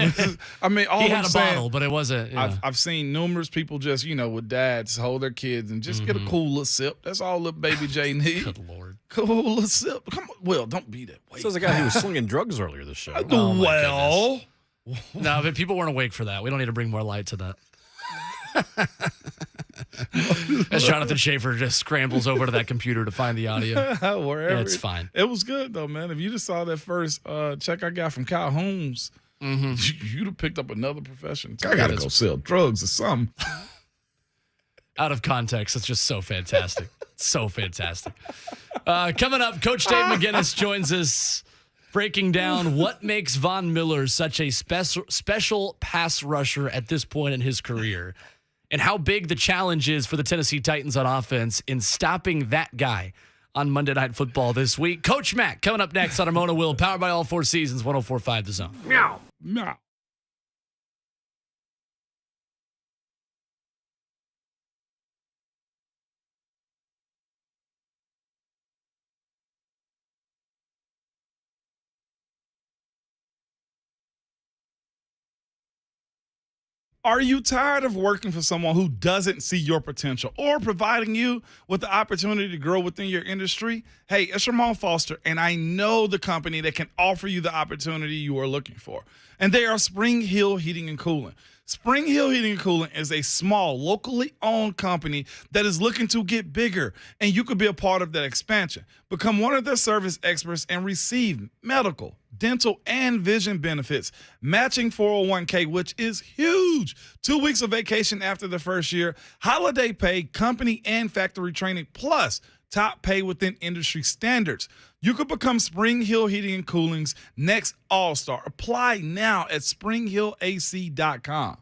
I mean, all he I'm had a saying, bottle, but it wasn't. You know. I've seen numerous people just, with dads hold their kids and just get a cool little sip. That's all little baby Jay needs. Good Lord. Cool little sip. Come on. Well, don't be that way. So there's a guy who was slinging drugs earlier this show. Oh, no, but people weren't awake for that. We don't need to bring more light to that. As Jonathan Schaefer just scrambles over to that computer to find the audio. Wherever. It's fine. It was good, though, man. If you just saw that first check I got from Calhoun's, you'd have picked up another profession. I got to go sell drugs or something. Out of context, it's just so fantastic. So fantastic. Coming up, Coach Dave McGinnis joins us breaking down what makes Von Miller such a special pass rusher at this point in his career and how big the challenge is for the Tennessee Titans on offense in stopping that guy on Monday Night Football this week. Coach Mac coming up next on Ramona Will, powered by All Four Seasons, 104.5 The Zone. Meow. Meow. Are you tired of working for someone who doesn't see your potential or providing you with the opportunity to grow within your industry? Hey, it's Ramon Foster, and I know the company that can offer you the opportunity you are looking for. And they are Spring Hill Heating and Cooling. Spring Hill Heating and Cooling is a small, locally owned company that is looking to get bigger, and you could be a part of that expansion. Become one of their service experts and receive medical, dental, and vision benefits, matching 401k, which is huge. 2 weeks of vacation after the first year, holiday pay, company and factory training, plus top pay within industry standards. You could become Spring Hill Heating and Cooling's next all-star. Apply now at springhillac.com.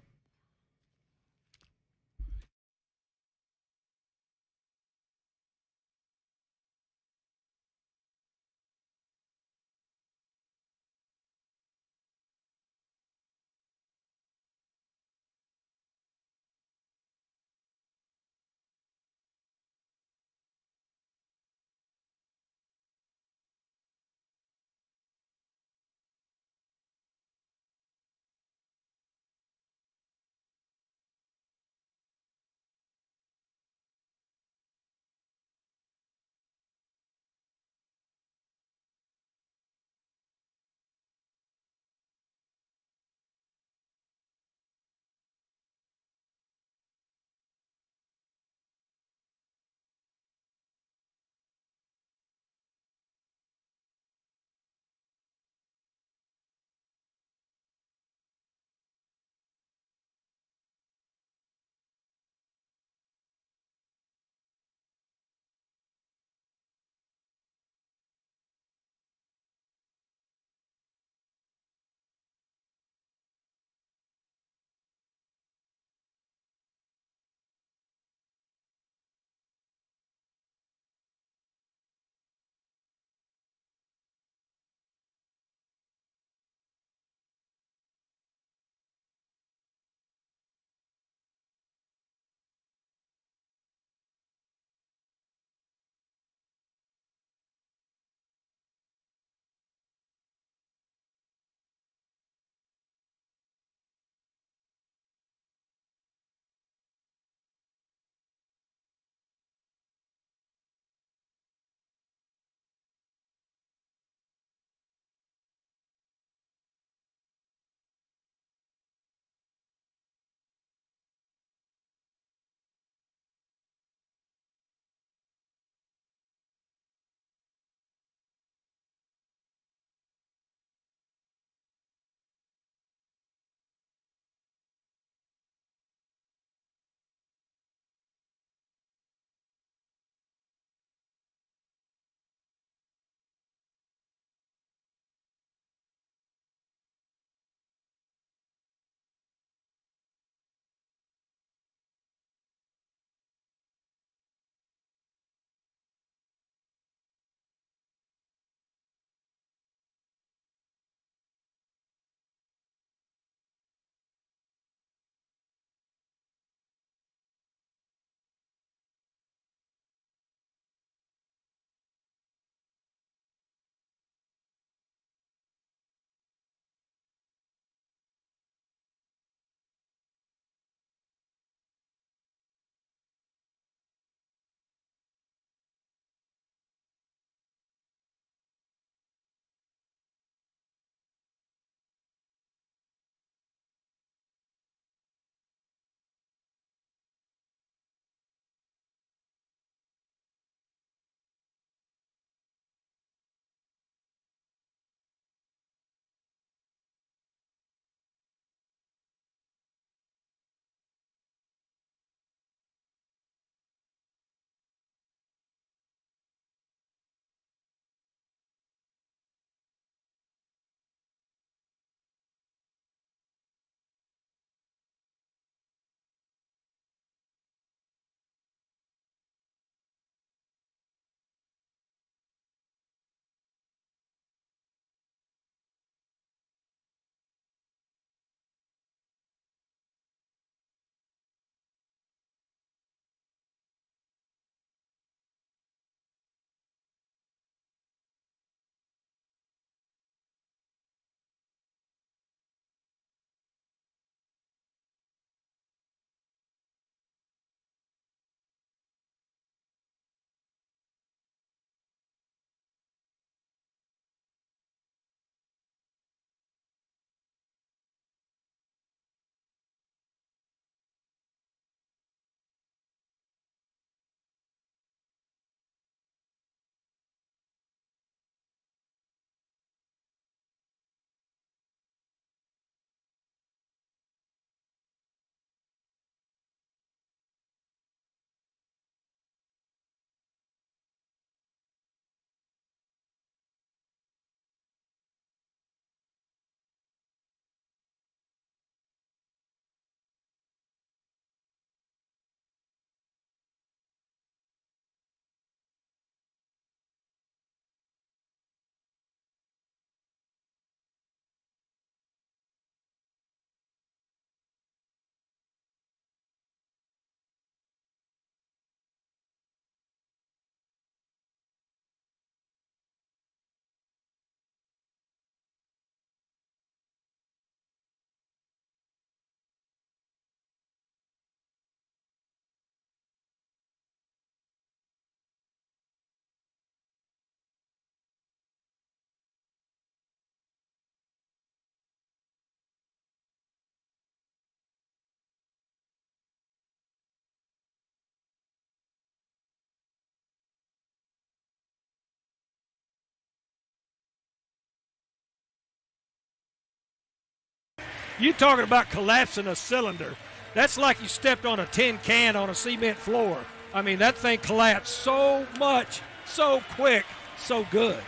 You talking about collapsing a cylinder. That's like you stepped on a tin can on a cement floor. I mean, that thing collapsed so much, so quick, so good.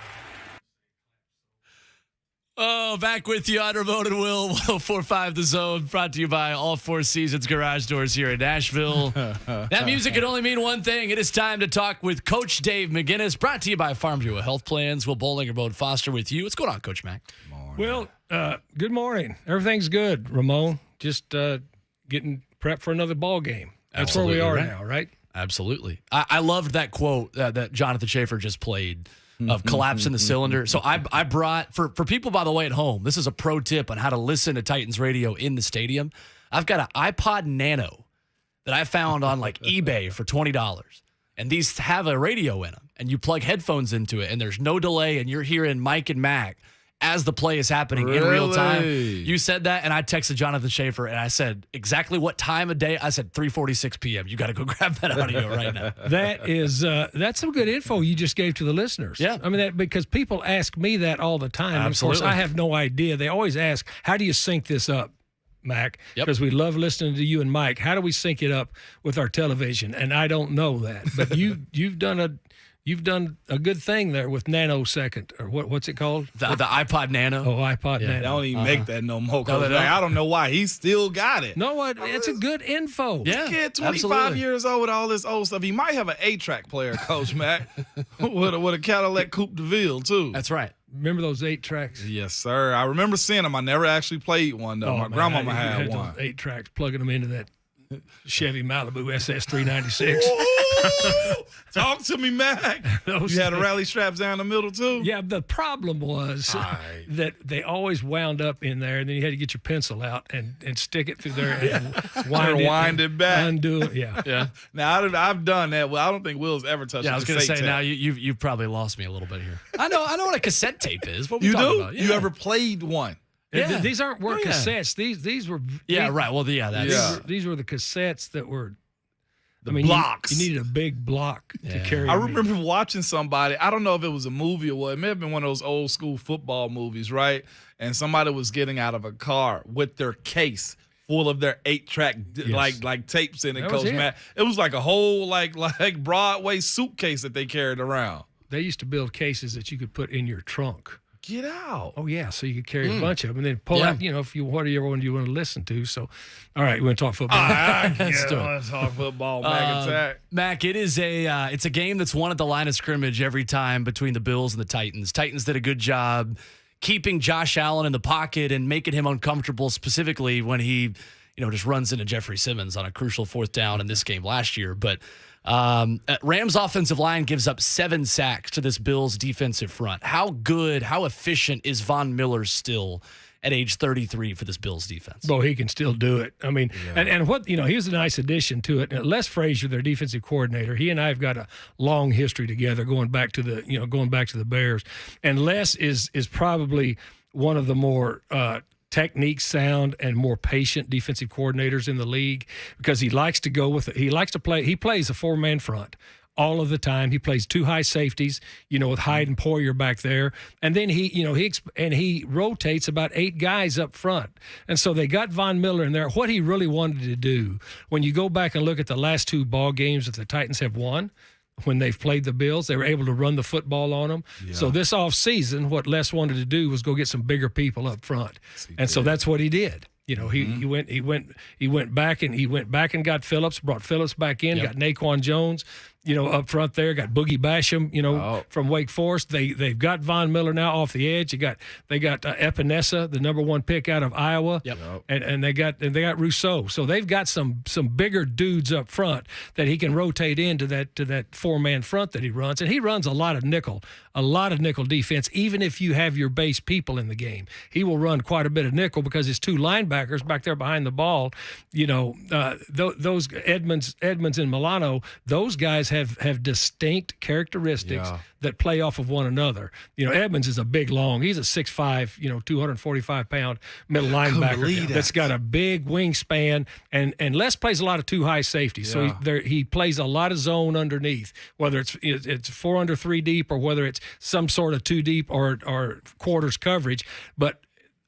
Oh, back with you on Remote and Will, 104.5 The Zone, brought to you by All Four Seasons Garage Doors here in Nashville. That music can only mean one thing. It is time to talk with Coach Dave McGinnis, brought to you by Farm Bureau Health Plans. Will Bowling or Bode Foster with you. What's going on, Coach Mac? Well, good morning. Everything's good, Ramon. Just getting prepped for another ball game. That's Absolutely where we are right. now, right? Absolutely. I loved that quote that Jonathan Schaefer just played of collapsing the cylinder. So I brought, for people, by the way, at home, this is a pro tip on how to listen to Titans radio in the stadium. I've got an iPod Nano that I found on like eBay for $20. And these have a radio in them. And you plug headphones into it, and there's no delay, and you're hearing Mike and Mac as the play is happening in real time. You said that, and I texted Jonathan Schaefer, and I said exactly what time of day. I said 3:46 p.m. You got to go grab that audio right now. That is that's some good info you just gave to the listeners. Yeah. I mean, that because people ask me that all the time. Absolutely. Of course, I have no idea. They always ask, how do you sync this up, Mac? Because we love listening to you and Mike. How do we sync it up with our television? And I don't know that. But you've done a good thing there with nanosecond, or what's it called? The iPod Nano. Oh, iPod Nano. They don't even make that no more. No, they don't. I don't know why. He still got it. No, it's a good info. Yeah, Kid, 25 absolutely. years old with all this old stuff. He might have an 8-track player, Coach Mac, with a Cadillac Coupe de Ville, too. That's right. Remember those 8 tracks? Yes, sir. I remember seeing them. I never actually played one, though. My grandmama had one. 8 tracks, plugging them into that Chevy Malibu SS 396. Talk to me, Mac. You had the rally straps down the middle, too? Yeah, the problem was that they always wound up in there, and then you had to get your pencil out and stick it through there and wind it back. Undo it, yeah. Now, I've done that. Well, I don't think Will's ever touched Yeah, I was going to say, now you've probably lost me a little bit here. I know what a cassette tape is. What are we You talking do? about? You Yeah. ever played one? Yeah. These aren't cassettes. These were right. Well, these were the cassettes that were blocks. You needed a big block to carry. I remember watching somebody. I don't know if it was a movie or what. It may have been one of those old school football movies, right? And somebody was getting out of a car with their case full of their 8-track like tapes in it, Coach Matt. It was like a whole like Broadway suitcase that they carried around. They used to build cases that you could put in your trunk. Get out. Oh, yeah. So you could carry a bunch of them and then pull out, if you whatever one you want to listen to. So, all right, we want to talk football. Let's talk football, Mac Attack. Mac, it is it's a game that's won at the line of scrimmage every time between the Bills and the Titans. Titans did a good job keeping Josh Allen in the pocket and making him uncomfortable, specifically when he, just runs into Jeffrey Simmons on a crucial 4th down in this game last year. But Rams offensive line gives up 7 sacks to this Bills defensive front. How efficient is Von Miller still at age 33 for this Bills defense? Well, he can still do it. I mean, and what, he was a nice addition to it. And Les Frazier, their defensive coordinator, he and I have got a long history together going back to the Bears. And Les is probably one of the more technique sound and more patient defensive coordinators in the league, because he likes to go with it. He plays a 4-man front all of the time. He plays 2 high safeties, with Hyde and Poyer back there. And then he rotates about 8 guys up front. And so they got Von Miller in there. What he really wanted to do, when you go back and look at the last 2 ball games that the Titans have won, when they've played the Bills, they were able to run the football on them. Yeah. So this offseason, what Les wanted to do was go get some bigger people up front. So that's what he did. He went back and got Phillips, brought Phillips back in, got Daequan Jones, up front there, got Boogie Basham, from Wake Forest. They've got Von Miller now off the edge. They got Epinesa, the number 1 pick out of Iowa, and they got Rousseau. So they've got some bigger dudes up front that he can rotate into that 4-man front that he runs, and he runs a lot of nickel defense. Even if you have your base people in the game, he will run quite a bit of nickel because his 2 linebackers back there behind the ball, those Edmonds and Milano, those guys have distinct characteristics that play off of one another. Edmonds is he's a 6'5", 245-pound middle linebacker that's got a big wingspan, and Les plays a lot of 2 high safeties. So he plays a lot of zone underneath, whether it's 4 under 3 deep or whether it's some sort of 2 deep or quarters coverage. But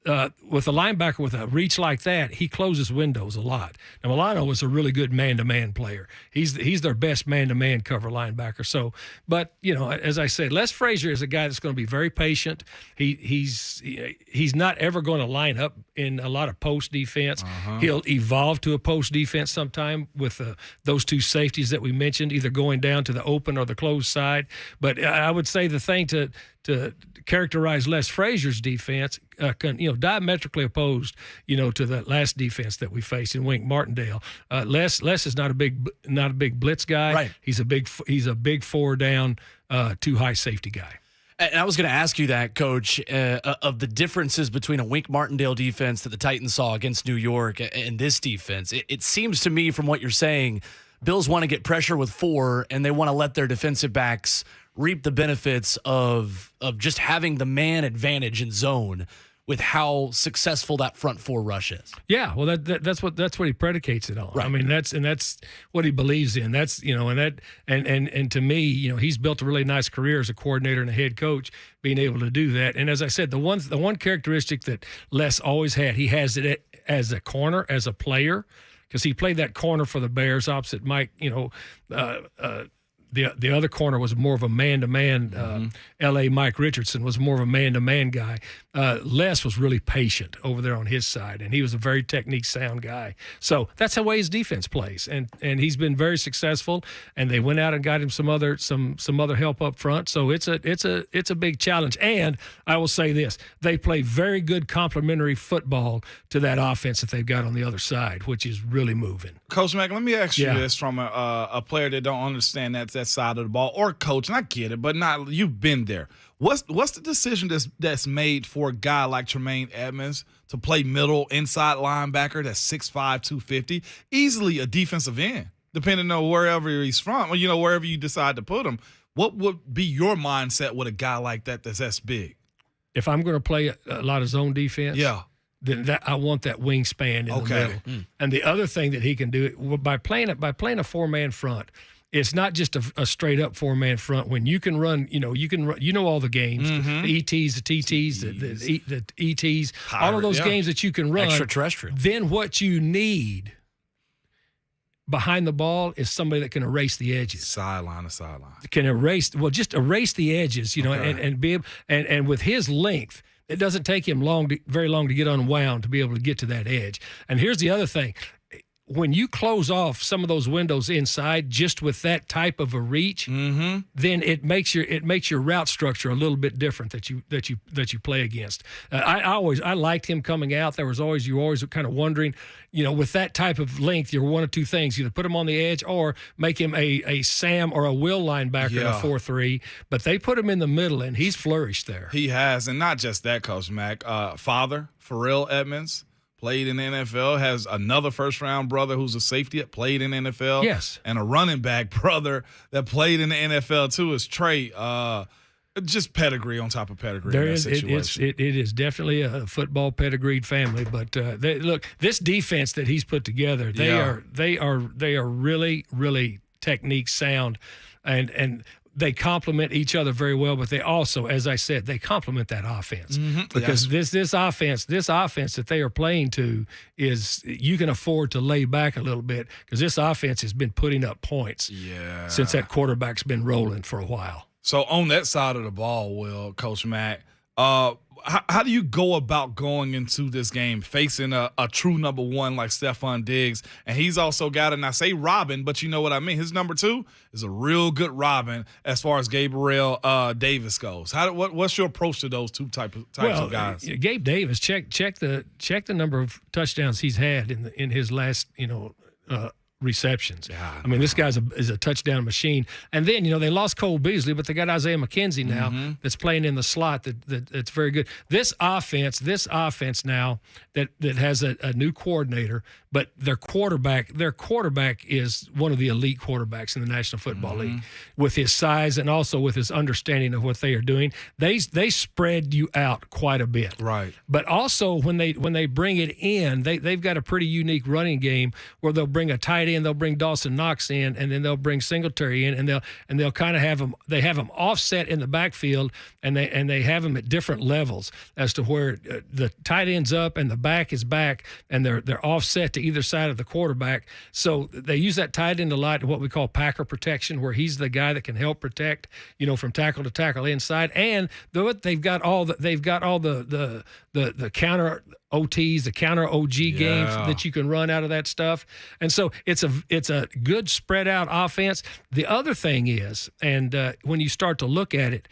with a linebacker with a reach like that, he closes windows a lot. Now, Milano is a really good man-to-man player. He's their best man-to-man cover linebacker. So, but, as I said, Les Frazier is a guy that's going to be very patient. He's not ever going to line up in a lot of post defense. He'll evolve to a post defense sometime with those two safeties that we mentioned, either going down to the open or the closed side. But I would say the thing to characterize Les Frazier's defense, diametrically opposed, to the last defense that we faced in Wink Martindale. Les is not a big blitz guy. Right. He's a big 4-down, too high safety guy. And I was going to ask you that, Coach, of the differences between a Wink Martindale defense that the Titans saw against New York and this defense. It seems to me from what you're saying, Bills want to get pressure with 4, and they want to let their defensive backs reap the benefits of just having the man advantage in zone with how successful that front 4 rush is. Yeah, well, that's what he predicates it on. Right. I mean, that's what he believes in. That's and to me, he's built a really nice career as a coordinator and a head coach, being able to do that. And as I said, the one characteristic that Les always had, he has it as a corner, as a player, because he played that corner for the Bears opposite Mike. The other corner was more of a man-to-man. L.A. Mike Richardson was more of a man-to-man guy. Les was really patient over there on his side, and he was a very technique-sound guy. So that's the way his defense plays, and he's been very successful. And they went out and got him some other help up front. So it's a big challenge. And I will say this: they play very good complementary football to that offense that they've got on the other side, which is really moving. Coach Mack, let me ask you this from a player that don't understand that side of the ball, or coach, and I get it, but you've been there. What's the decision that's made for a guy like Tremaine Edmonds to play middle inside linebacker that's 6'5", 250, easily a defensive end, depending on wherever he's from, or wherever you decide to put him? What would be your mindset with a guy like that's big? If I'm going to play a lot of zone defense, then I want that wingspan in the middle. And the other thing that he can do by playing a 4-man front, it's not just a straight up 4-man front. When you can run, all the games, the ETs, the TTs, the ETs, all of those games that you can run. Extraterrestrial. Then what you need behind the ball is somebody that can erase the edges. Sideline to sideline. Can erase the edges, and be able, and with his length, it doesn't take him very long to get unwound to be able to get to that edge. And here's the other thing. When you close off some of those windows inside just with that type of a reach, then it makes your route structure a little bit different that you play against. I liked him coming out. You always kind of wondering, with that type of length, you're one of two things: either put him on the edge or make him a Sam or a Will linebacker in a 4-3. But they put him in the middle, and he's flourished there. He has, and not just that, Coach Mack. Father Pharrell Edmonds played in the NFL, has another first-round brother who's a safety that played in the NFL. Yes. And a running back brother that played in the NFL, too, is Trey. Just pedigree on top of pedigree in that situation. It is definitely a football pedigreed family. But look, this defense that he's put together, they are really, really technique sound, and they complement each other very well, but they also, as I said, they complement that offense. Because this offense that they are playing to is, you can afford to lay back a little bit, because this offense has been putting up points since that quarterback's been rolling for a while. So on that side of the ball, Coach Mack, how do you go about going into this game facing a true number one like Stephon Diggs? And he's also got, and I say Robin, but you know what I mean. His number 2 is a real good Robin as far as Gabriel Davis goes. What's your approach to those two types of guys? Gabe Davis, check the number of touchdowns he's had in his last receptions. I mean, this guy's is a touchdown machine. And then, they lost Cole Beasley, but they got Isaiah McKenzie now that's playing in the slot that's very good. This offense now that has a new coordinator, but their quarterback is one of the elite quarterbacks in the National Football League, with his size and also with his understanding of what they are doing. They spread you out quite a bit. Right. But also when they bring it in, they've got a pretty unique running game where they'll bring a tight tight end, they'll bring Dawson Knox in, and then they'll bring Singletary in, and they'll kind of have them. They have them offset in the backfield, and they have them at different levels as to where the tight end's up and the back is back, and they're offset to either side of the quarterback. So they use that tight end a lot in what we call packer protection, where he's the guy that can help protect, from tackle to tackle inside. And they've got all the counter OTs, the counter OG games that you can run out of that stuff. And so it's a good spread out offense. The other thing is, and when you start to look at it,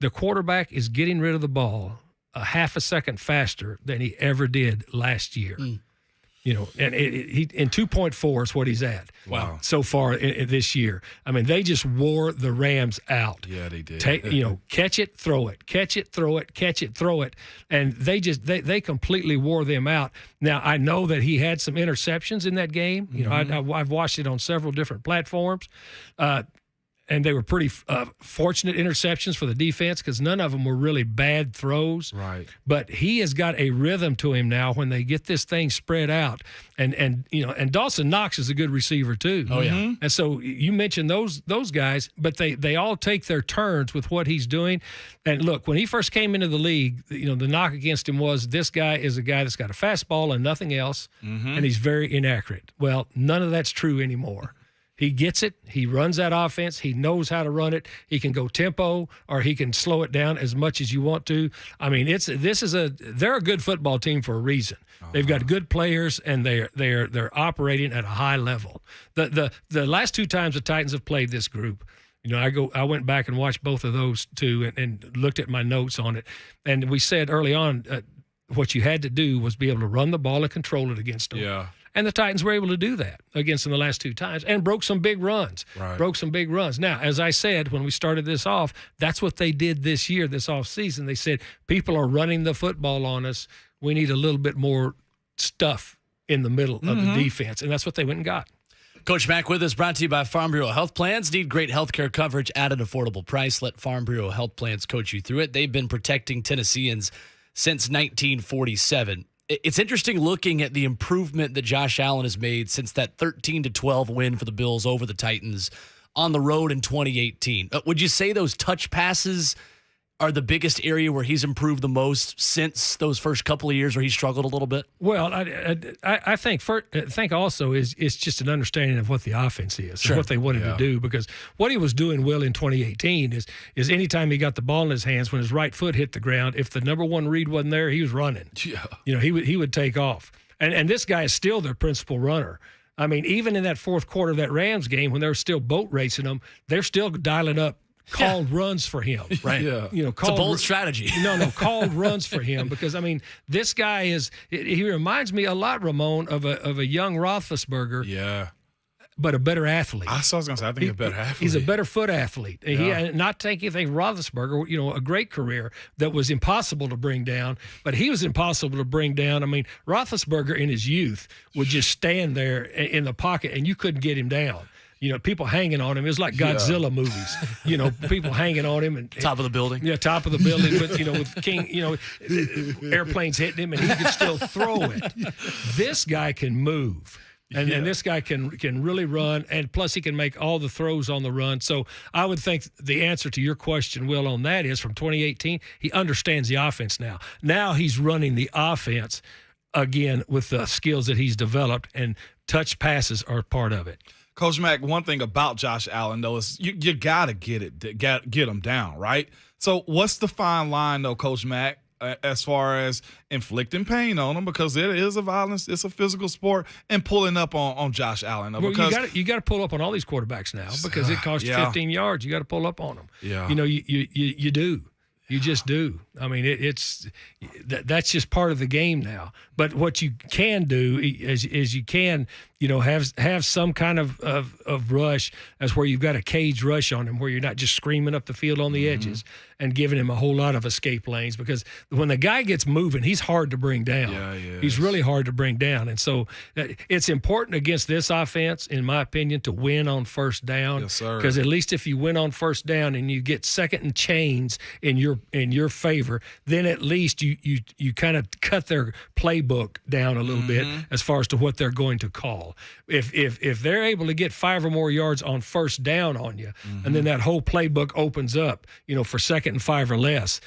the quarterback is getting rid of the ball a half a second faster than he ever did last year. And he in 2.4 is what he's at. Wow. So far this year. I mean, they just wore the Rams out. Yeah, they did. Catch it, throw it, catch it, throw it, catch it, throw it. And they completely wore them out. Now, I know that he had some interceptions in that game. I've watched it on several different platforms. And they were pretty fortunate interceptions for the defense because none of them were really bad throws. Right. But he has got a rhythm to him now when they get this thing spread out. And Dawson Knox is a good receiver too. Oh, yeah. And so you mentioned those guys, but they all take their turns with what he's doing. And look, when he first came into the league, the knock against him was this guy is a guy that's got a fastball and nothing else, and he's very inaccurate. Well, none of that's true anymore. He gets it. He runs that offense. He knows how to run it. He can go tempo or he can slow it down as much as you want to. I mean, they're a good football team for a reason. They've got good players and they're operating at a high level. The last two times the Titans have played this group, I went back and watched both of those two and looked at my notes on it. And we said early on what you had to do was be able to run the ball and control it against them. Yeah. And the Titans were able to do that against them the last two times and broke some big runs. Right. Broke some big runs. Now, as I said when we started this off, that's what they did this year, this offseason. They said, people are running the football on us. We need a little bit more stuff in the middle of the defense. And that's what they went and got. Coach Mack with us, brought to you by Farm Bureau Health Plans. Need great health care coverage at an affordable price. Let Farm Bureau Health Plans coach you through it. They've been protecting Tennesseans since 1947. It's interesting looking at the improvement that Josh Allen has made since that 13-12 win for the Bills over the Titans on the road in 2018. Would you say those touch passes are the biggest area where he's improved the most since those first couple of years where he struggled a little bit? Well, I think also is it's just an understanding of what the offense is, Sure. and what they wanted to do. Because what he was doing well in 2018 is anytime he got the ball in his hands, when his right foot hit the ground, if the number one read wasn't there, he was running. Yeah. He would take off. And this guy is still their principal runner. I mean, even in that fourth quarter of that Rams game, when they were still boat racing them, they're still dialing up called runs for him, right? Yeah. It's a bold strategy. Called runs for him because, I mean, this guy he reminds me a lot, Ramon, of a young Roethlisberger. Yeah. But a better athlete. I was going to say, I think he's a better athlete. He's a better foot athlete. Yeah. He not taking anything Roethlisberger, a great career that was impossible to bring down, but he was impossible to bring down. I mean, Roethlisberger in his youth would just stand there in the pocket and you couldn't get him down. People hanging on him. It was like Godzilla movies. People hanging on him and top of the building. Yeah, top of the building. With King. Airplanes hitting him, and he could still throw it. This guy can move, and this guy can really run, and plus he can make all the throws on the run. So I would think the answer to your question, Will, on that is from 2018, he understands the offense now. Now he's running the offense again with the skills that he's developed, and touch passes are part of it. Coach Mack, one thing about Josh Allen, though, is you got to get him down, right? So what's the fine line, though, Coach Mack, as far as inflicting pain on him, because it is it's a physical sport, and pulling up on Josh Allen? Though, because you got to pull up on all these quarterbacks now because it costs you 15 yards. You got to pull up on them. Yeah. You do. You just do. I mean, that's just part of the game now. But what you can do is you can have some kind of rush as where you've got a cage rush on him, where you're not just screaming up the field on the edges and giving him a whole lot of escape lanes, because when the guy gets moving, he's hard to bring down. Yeah, he is. He's really hard to bring down. And so it's important against this offense, in my opinion, to win on first down. Yes, sir. Because at least if you win on first down and you get second and chains in your favor, then at least you kind of cut their playbook down a little bit as far as to what they're going to call. If they're able to get 5 or more yards on first down on you, and then that whole playbook opens up, for second and 5 or less,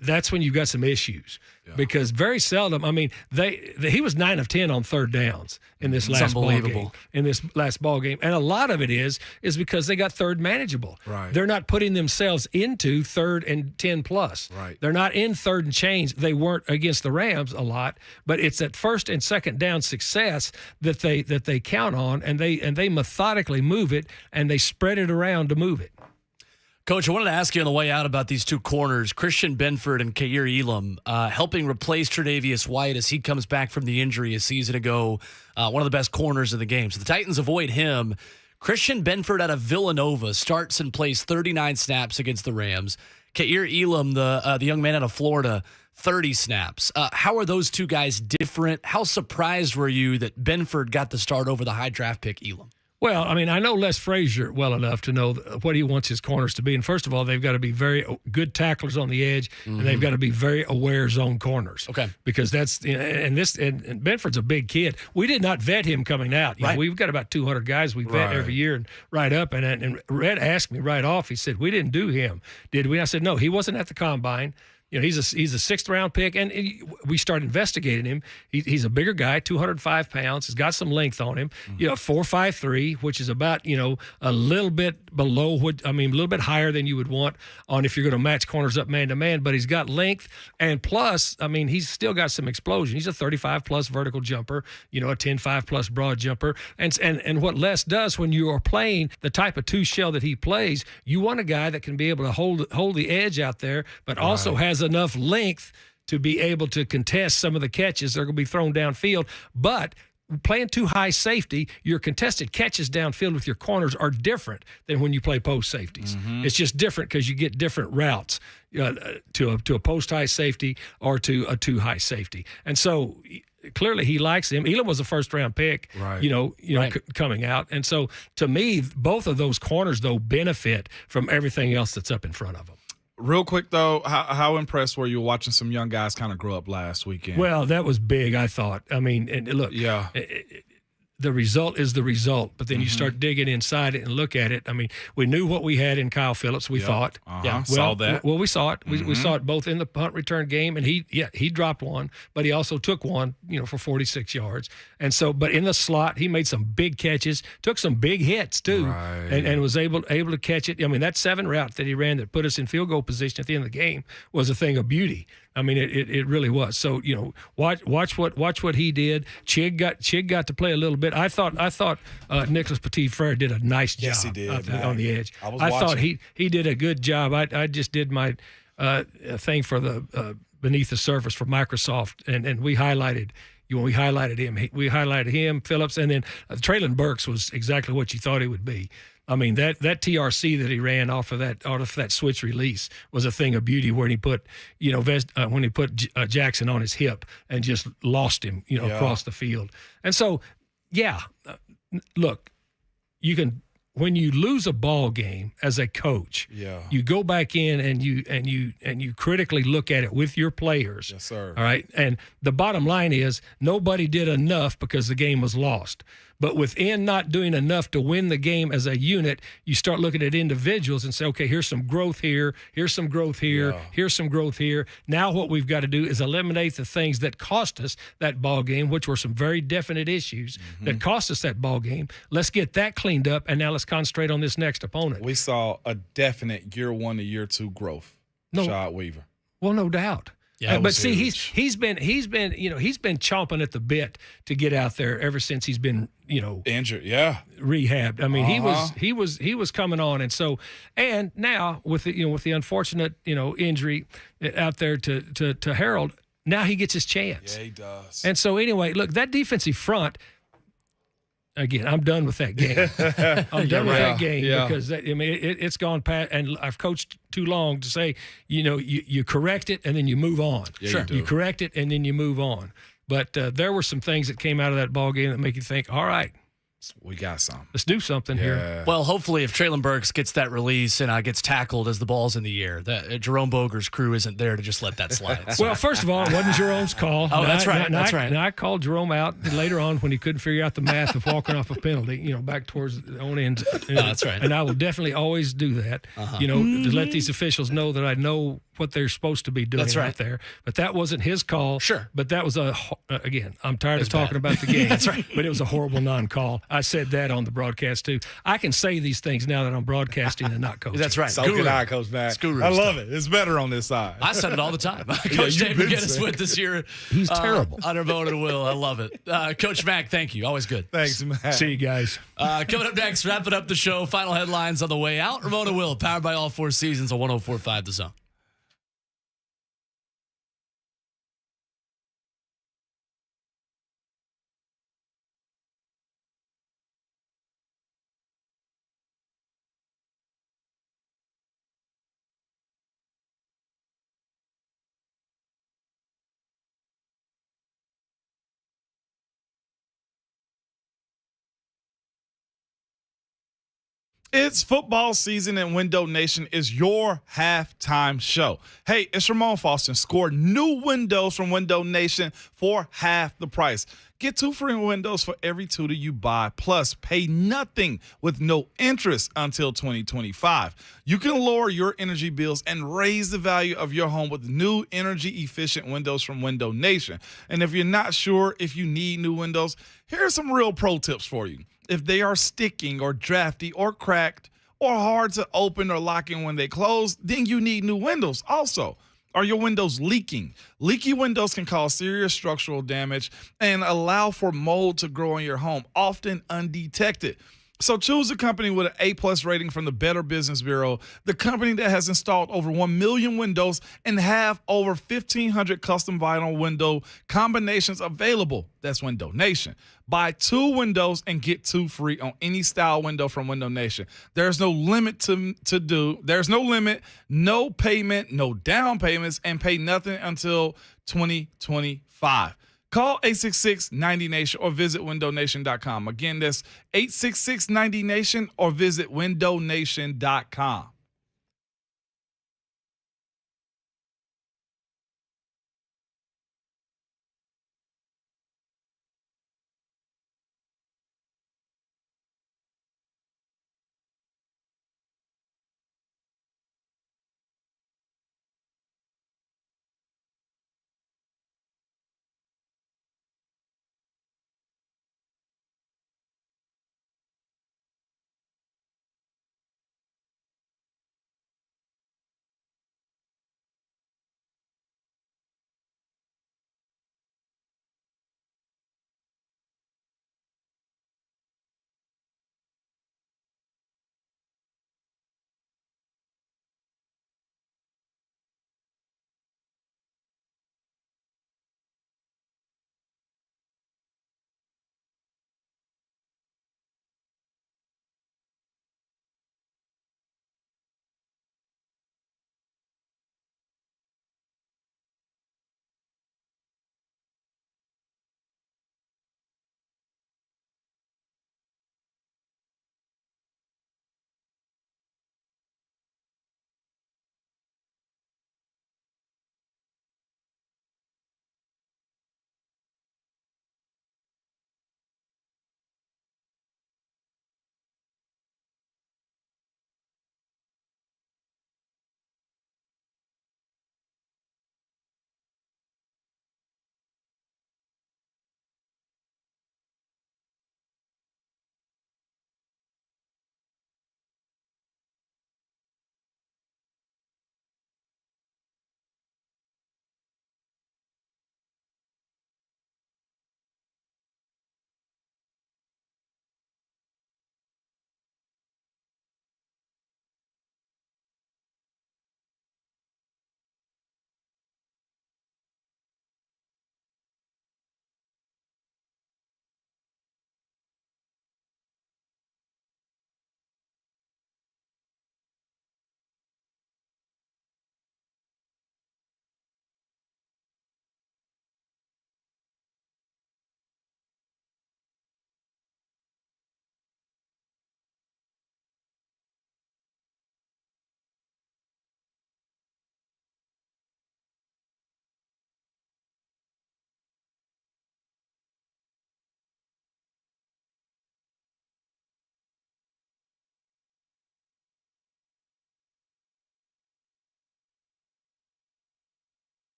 that's when you've got some issues. Yeah. Because very seldom, I mean, he was 9 of 10 on third downs in this last ball game. And a lot of it is because they got third manageable. Right. They're not putting themselves into third and 10 plus. Right. They're not in third and chains. They weren't against the Rams a lot, but it's that first and second down success that they count on, and they methodically move it, and they spread it around to move it. Coach, I wanted to ask you on the way out about these two corners, Christian Benford and Kair Elam, helping replace Tre'Davious White as he comes back from the injury a season ago, one of the best corners in the game. So the Titans avoid him. Christian Benford out of Villanova starts and plays 39 snaps against the Rams. Kair Elam, the young man out of Florida, 30 snaps. How are those two guys different? How surprised were you that Benford got the start over the high draft pick Elam? Well, I mean, I know Les Frazier well enough to know what he wants his corners to be. And first of all, they've got to be very good tacklers on the edge, and they've got to be very aware zone corners. Okay. Because that's and Benford's a big kid. We did not vet him coming out. You know, we've got about 200 guys we vet every year and right up. And Red asked me right off. He said, "We didn't do him, did we?" I said, "No, he wasn't at the combine." He's a 6th round pick, and we started investigating him. He's a bigger guy, 205 pounds. He's got some length on him. 4.53, which is about a little bit below a little bit higher than you would want on if you're going to match corners up man to man. But he's got length, and plus, he's still got some explosion. He's a 35 plus vertical jumper, a 10.5 plus broad jumper, and what Les does when you are playing the type of 2 shell that he plays, you want a guy that can be able to hold the edge out there, but also has enough length to be able to contest some of the catches that are going to be thrown downfield. But playing too high safety, your contested catches downfield with your corners are different than when you play post safeties. It's just different because you get different routes to a post high safety or to a too high safety. And so clearly he likes him. Elam was a 1st round pick, coming out. And so to me, both of those corners, though, benefit from everything else that's up in front of them. Real quick, though, how impressed were you watching some young guys kind of grow up last weekend? Well, that was big, I thought. And look, the result is the result, but then you start digging inside it and look at it. We knew what we had in Kyle Phillips, we thought. Saw that. Well, we saw it. We saw it both in the punt return game, and he dropped one, but he also took one, for 46 yards. And so, but in the slot, he made some big catches, took some big hits too, and was able to catch it. That 7 route that he ran that put us in field goal position at the end of the game was a thing of beauty. It really was. So watch what he did. Chig got to play a little bit. I thought Nicholas Petit-Frere did a nice job. Yes, he did, on the edge. I thought he did a good job. I just did my thing for the Beneath the Surface for Microsoft, and we highlighted. We highlighted him. We highlighted him, Phillips, and then Traylon Burks was exactly what you thought he would be. That TRC that he ran off of that switch release was a thing of beauty, where he put, when he put Jackson on his hip and just lost him, across the field. And so, look, you can, when you lose a ball game as a coach, you go back in and you critically look at it with your players. Yes, sir. All right. And the bottom line is nobody did enough because the game was lost. But within not doing enough to win the game as a unit, you start looking at individuals and say, okay, here's some growth here, here's some growth here, here's some growth here. Now what we've got to do is eliminate the things that cost us that ball game, which were some very definite issues that cost us that ball game. Let's get that cleaned up, and now let's concentrate on this next opponent. We saw a definite year 1 to year 2 growth. Rashad Weaver. Well, no doubt. Yeah, but see, he's been chomping at the bit to get out there ever since he's been injured, rehabbed. He was coming on, and now with the unfortunate injury out there to Harold, now he gets his chance. Yeah, he does. And so anyway, look, that defensive front, again, I'm done with that game. I'm done with that game because it's gone past, and I've coached too long to say, you correct it and then you move on. Yeah, sure. You correct it and then you move on. But there were some things that came out of that ball game that make you think, all right, we got something. Let's do something here. Well, hopefully, if Traylon Burks gets that release and gets tackled as the ball's in the air, that Jerome Boger's crew isn't there to just let that slide. Well, first of all, it wasn't Jerome's call. That's right. And I called Jerome out later on when he couldn't figure out the math of walking off a penalty, back towards the own end. That's right. And I will definitely always do that, to let these officials know that I know what they're supposed to be doing out there. But that wasn't his call. Sure. But that was again, I'm tired of talking about the game. That's right. But it was a horrible non-call. I said that on the broadcast too. I can say these things now that I'm broadcasting and not coaching. That's right. So can I, Coach Mac. I love it. It's better on this side. I said it all the time. Coach Dave McGinnis with us here. He's terrible. Under Ramon and Will. I love it. Coach Mac, thank you. Always good. Thanks, Mac. See you guys. Coming up next, wrapping up the show. Final headlines on the way out. Ramon and Will, powered by all four seasons on 104.5 The Zone. It's football season and Window Nation is your halftime show. Hey, it's Ramon Faustin. Score new windows from Window Nation for half the price. Get 2 free windows for every 2 that you buy. Plus, pay nothing with no interest until 2025. You can lower your energy bills and raise the value of your home with new energy-efficient windows from Window Nation. And if you're not sure if you need new windows, here are some real pro tips for you. If they are sticking or drafty or cracked or hard to open or lock in when they close, then you need new windows also. Are your windows leaking? Leaky windows can cause serious structural damage and allow for mold to grow in your home, often undetected. So choose a company with an A+ rating from the Better Business Bureau, the company that has installed over 1 million windows and have over 1,500 custom vinyl window combinations available. That's Window Nation. Buy 2 windows and get 2 free on any style window from Window Nation. There's no limit There's no limit, no payment, no down payments, and pay nothing until 2025. Call 866-90-NATION or visit windownation.com. Again, that's 866-90-NATION or visit windownation.com.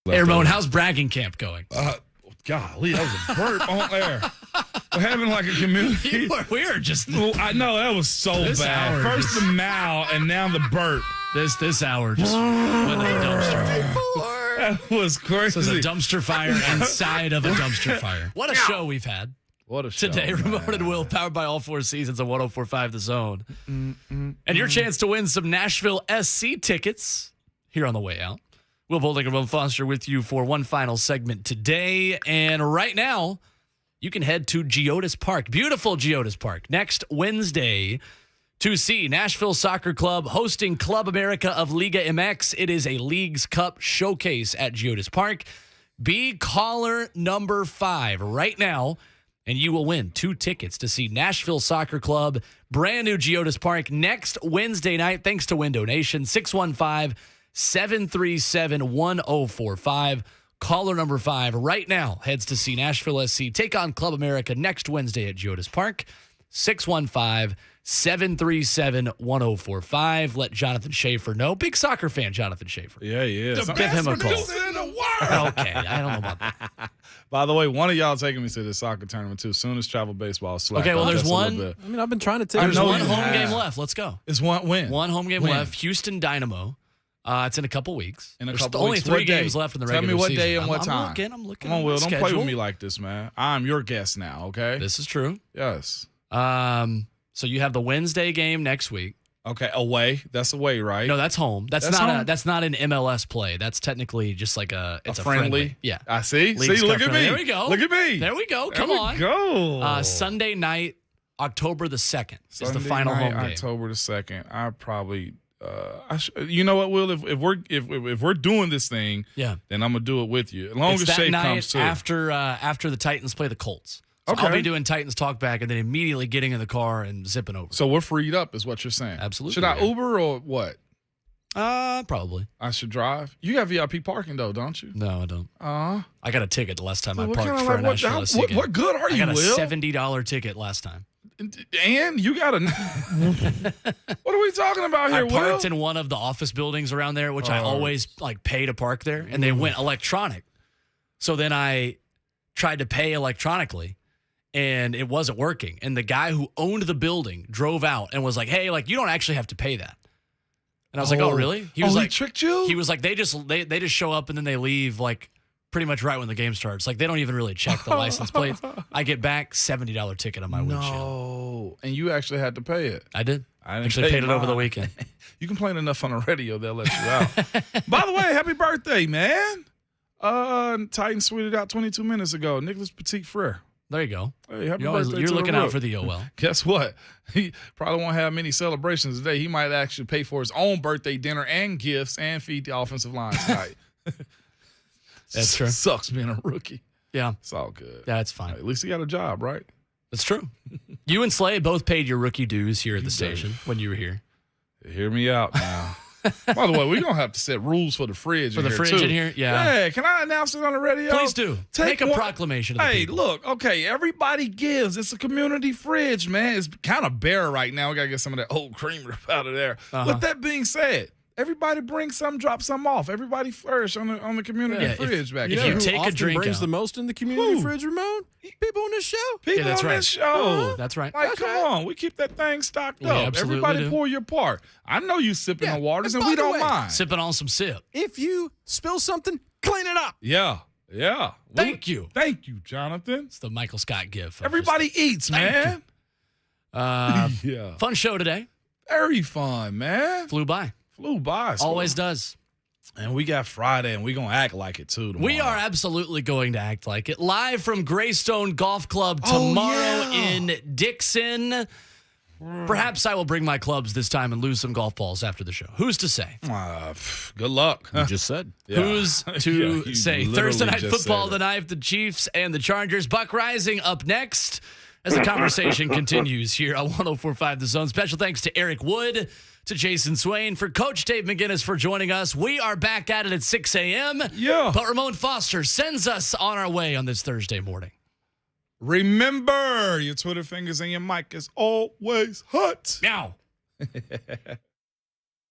Hey, Ramon, how's bragging camp going? Golly, that was a burp on air. We're having like a community. We were just. Well, I know that was so bad. First the mow and now the burp. This hour just went in a dumpster. That was crazy. This is a dumpster fire inside of a dumpster fire. What a show we've had. What a show. Today, Ramon and Will, powered by all 4 seasons of 104.5 The Zone. And your chance to win some Nashville SC tickets here on the way out. Will Boldinger, Ramon Foster with you for one final segment today. And right now, you can head to Geodis Park, beautiful Geodis Park, next Wednesday to see Nashville Soccer Club hosting Club America of Liga MX. It is a Leagues Cup showcase at Geodis Park. Be caller number 5 right now, and you will win 2 tickets to see Nashville Soccer Club, brand new Geodis Park, next Wednesday night, thanks to Win Donation, 615-737-1045. Caller number 5 right now heads to see Nashville SC take on Club America next Wednesday at Geodis Park. 615-737-1045. Let Jonathan Schaefer know. Big soccer fan, Jonathan Schaefer. Yeah, he is. Give him a call. In the world. Okay, I don't know about that. By the way, one of y'all taking me to the soccer tournament too. Soon as travel baseball slack. Okay, well, off there's just a one. little bit. I mean, I've been trying to take. There's one home game left. Let's go. It's one win. One home game When? left. Houston Dynamo. It's in a couple weeks. In a There's couple only weeks. 3 What day? games left in the Tell regular me what season. day and what time. I'm looking. Come on, Will. the Don't play with schedule. me like this, man. I'm your guest now, okay? This is true. Yes. So you have the Wednesday game next week. Okay, away. That's away, right? No, that's home. That's not home? that's not an MLS play. That's technically just like it's a friendly. Yeah. I see. Leagues See, Cup look at friendly. me. There we go. Look at me. There we go. There Come we on. Go. Sunday night, October the 2nd is the Sunday final night, home game. October the 2nd. I probably you know what, Will? If we're doing this thing, Yeah. then I'm gonna do it with you. As long It's as that Shay night comes too. after the Titans play the Colts. So Okay. I'll be doing Titans talk back and then immediately getting in the car and zipping over. So we're freed up, is what you're saying. Absolutely. Should I yeah. Uber or what? Probably. I should drive. You got VIP parking though, don't you? No, I don't. I got a ticket the last time I what parked kinda for a like- Nashville SC game. what good are I you, got a Will? $70 ticket last time. And you got a. What are we talking about I here, parked Will? in one of the office buildings around there, which I Oh. always like pay to park there, and they went electronic. So then I tried to pay electronically, and it wasn't working. And the guy who owned the building drove out and was like, "Hey, like you don't actually have to pay that." And I was like, "Oh, really?" He was he like, tricked you? He was like, they just show up and then they leave like pretty much right when the game starts. Like they don't even really check the license plates. I get back $70 ticket on my windshield. No, and you actually had to pay it. I did. I didn't Actually pay paid it over the mine. weekend. You complain enough on the radio, they'll let you out. By the way, happy birthday, man. Titans tweeted out 22 minutes ago. Nicholas Petit Frere. There you go. Hey, happy You're birthday to looking the out Rook. for the OL. Guess what? He probably won't have many celebrations today. He might actually pay for his own birthday dinner and gifts and feed the offensive line tonight. That's true. Sucks being a rookie. Yeah. It's all good. Yeah, it's fine. At least he got a job, right? That's true. You and Slay both paid your rookie dues here at the station when you were here. Hear me out now. By the way, we're going to have to set rules for the fridge For the fridge too. in here? Yeah. Yeah, can I announce it on the radio? Please do. Make a one- proclamation. To the Hey, people. look, okay, everybody gives. It's a community fridge, man. It's kind of bare right now. We got to get some of that old creamer out of there. With that being said, everybody bring some, drop some off. Everybody flourish on the community fridge back if there. you take a often drink brings out. the most in the community Who? fridge, Ramon? People on this show. People that's on right. this show. That's right. Like, come on. We keep that thing stocked We up. absolutely Everybody do. pour your part. I know you sipping the waters, and and we by the don't way, mind. Sipping on some sip. If you spill something, clean it up. Yeah. Thank you. Thank you, Jonathan. It's the Michael Scott gift. Everybody eats, man. Fun show today. Very fun, man. Flew by. Always does. And we got Friday, and we're going to act like it, too, tomorrow. We are absolutely going to act like it. Live from Greystone Golf Club Oh, tomorrow yeah. in Dixon. Perhaps I will bring my clubs this time and lose some golf balls after the show. Who's to say? Good luck. You just said. Yeah. Who's Yeah, to you say? literally Thursday Night just Football said it. tonight, the Chiefs and the Chargers. Buck Rising up next as the conversation continues here on 104.5 The Zone. Special thanks to Eric Wood, to Jayson Swain, for Coach Dave McGinnis for joining us. We are back at it at 6 a.m. Yeah. But Ramon Foster sends us on our way on this Thursday morning. Remember, your Twitter fingers and your mic is always hot. Meow.